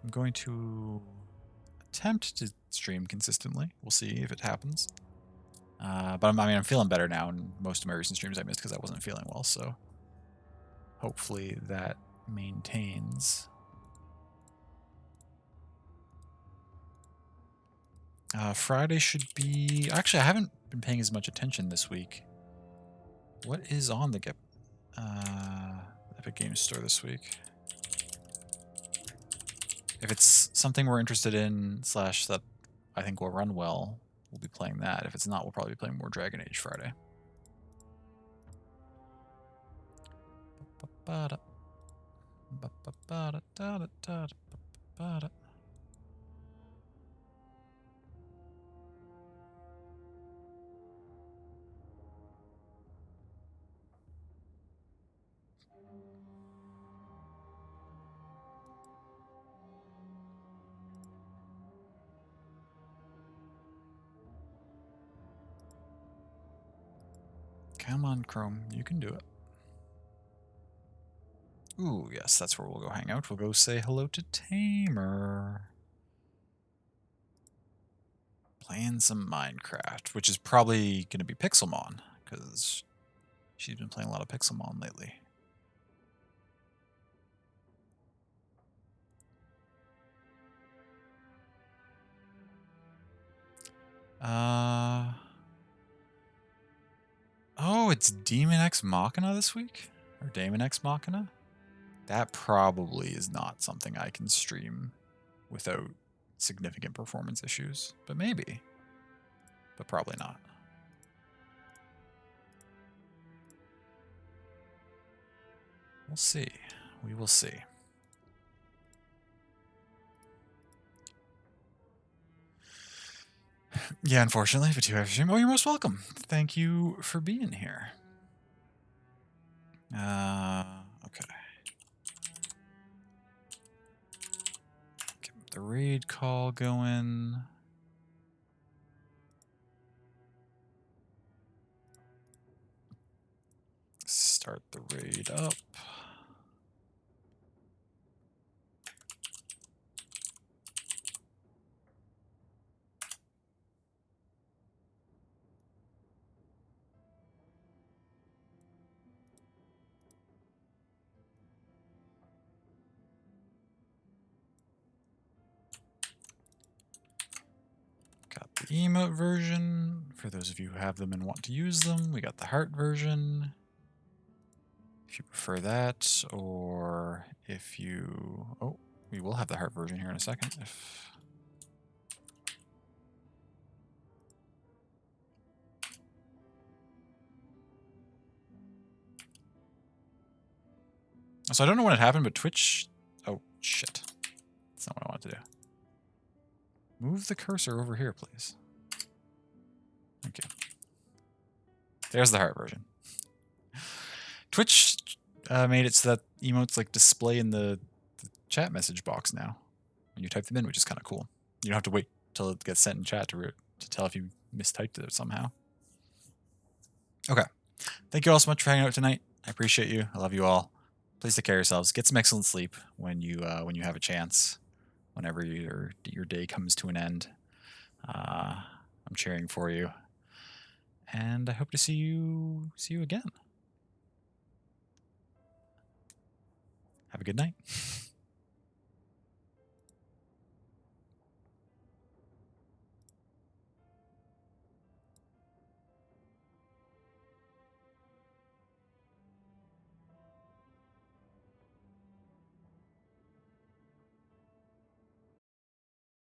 I'm going to attempt to stream consistently. We'll see if it happens. But I'm feeling better now, and most of my recent streams I missed because I wasn't feeling well, so hopefully that maintains. Friday should be... Actually, I haven't been paying as much attention this week. What is on the Epic Games Store this week? If it's something we're interested in, / that I think will run well, we'll be playing that. If it's not, we'll probably be playing more Dragon Age Friday. Come on, Chrome. You can do it. Ooh, yes, that's where we'll go hang out. We'll go say hello to Tamer. Playing some Minecraft, which is probably going to be Pixelmon, because she's been playing a lot of Pixelmon lately. Oh, it's Demon X Machina this week? Or Daemon X Machina? That probably is not something I can stream without significant performance issues. But maybe. But probably not. We'll see. We will see. Yeah, unfortunately, but you have stream. Oh, you're most welcome. Thank you for being here. Okay. Get the raid call going. Start the raid up. Got the emote version. For those of you who have them and want to use them, we got the heart version. If you prefer that, or if you... Oh, we will have the heart version here in a second. So I don't know when it happened, but Twitch... Oh, shit. That's not what I wanted to do. Move the cursor over here, please. Thank you. There's the heart version. Twitch made it so that emotes like display in the chat message box now when you type them in, which is kind of cool. You don't have to wait till it gets sent in chat to tell if you mistyped it somehow. Okay. Thank you all so much for hanging out tonight. I appreciate you. I love you all. Please take care of yourselves. Get some excellent sleep when you have a chance. Whenever your day comes to an end. I'm cheering for you. And I hope to see you again. Have a good night.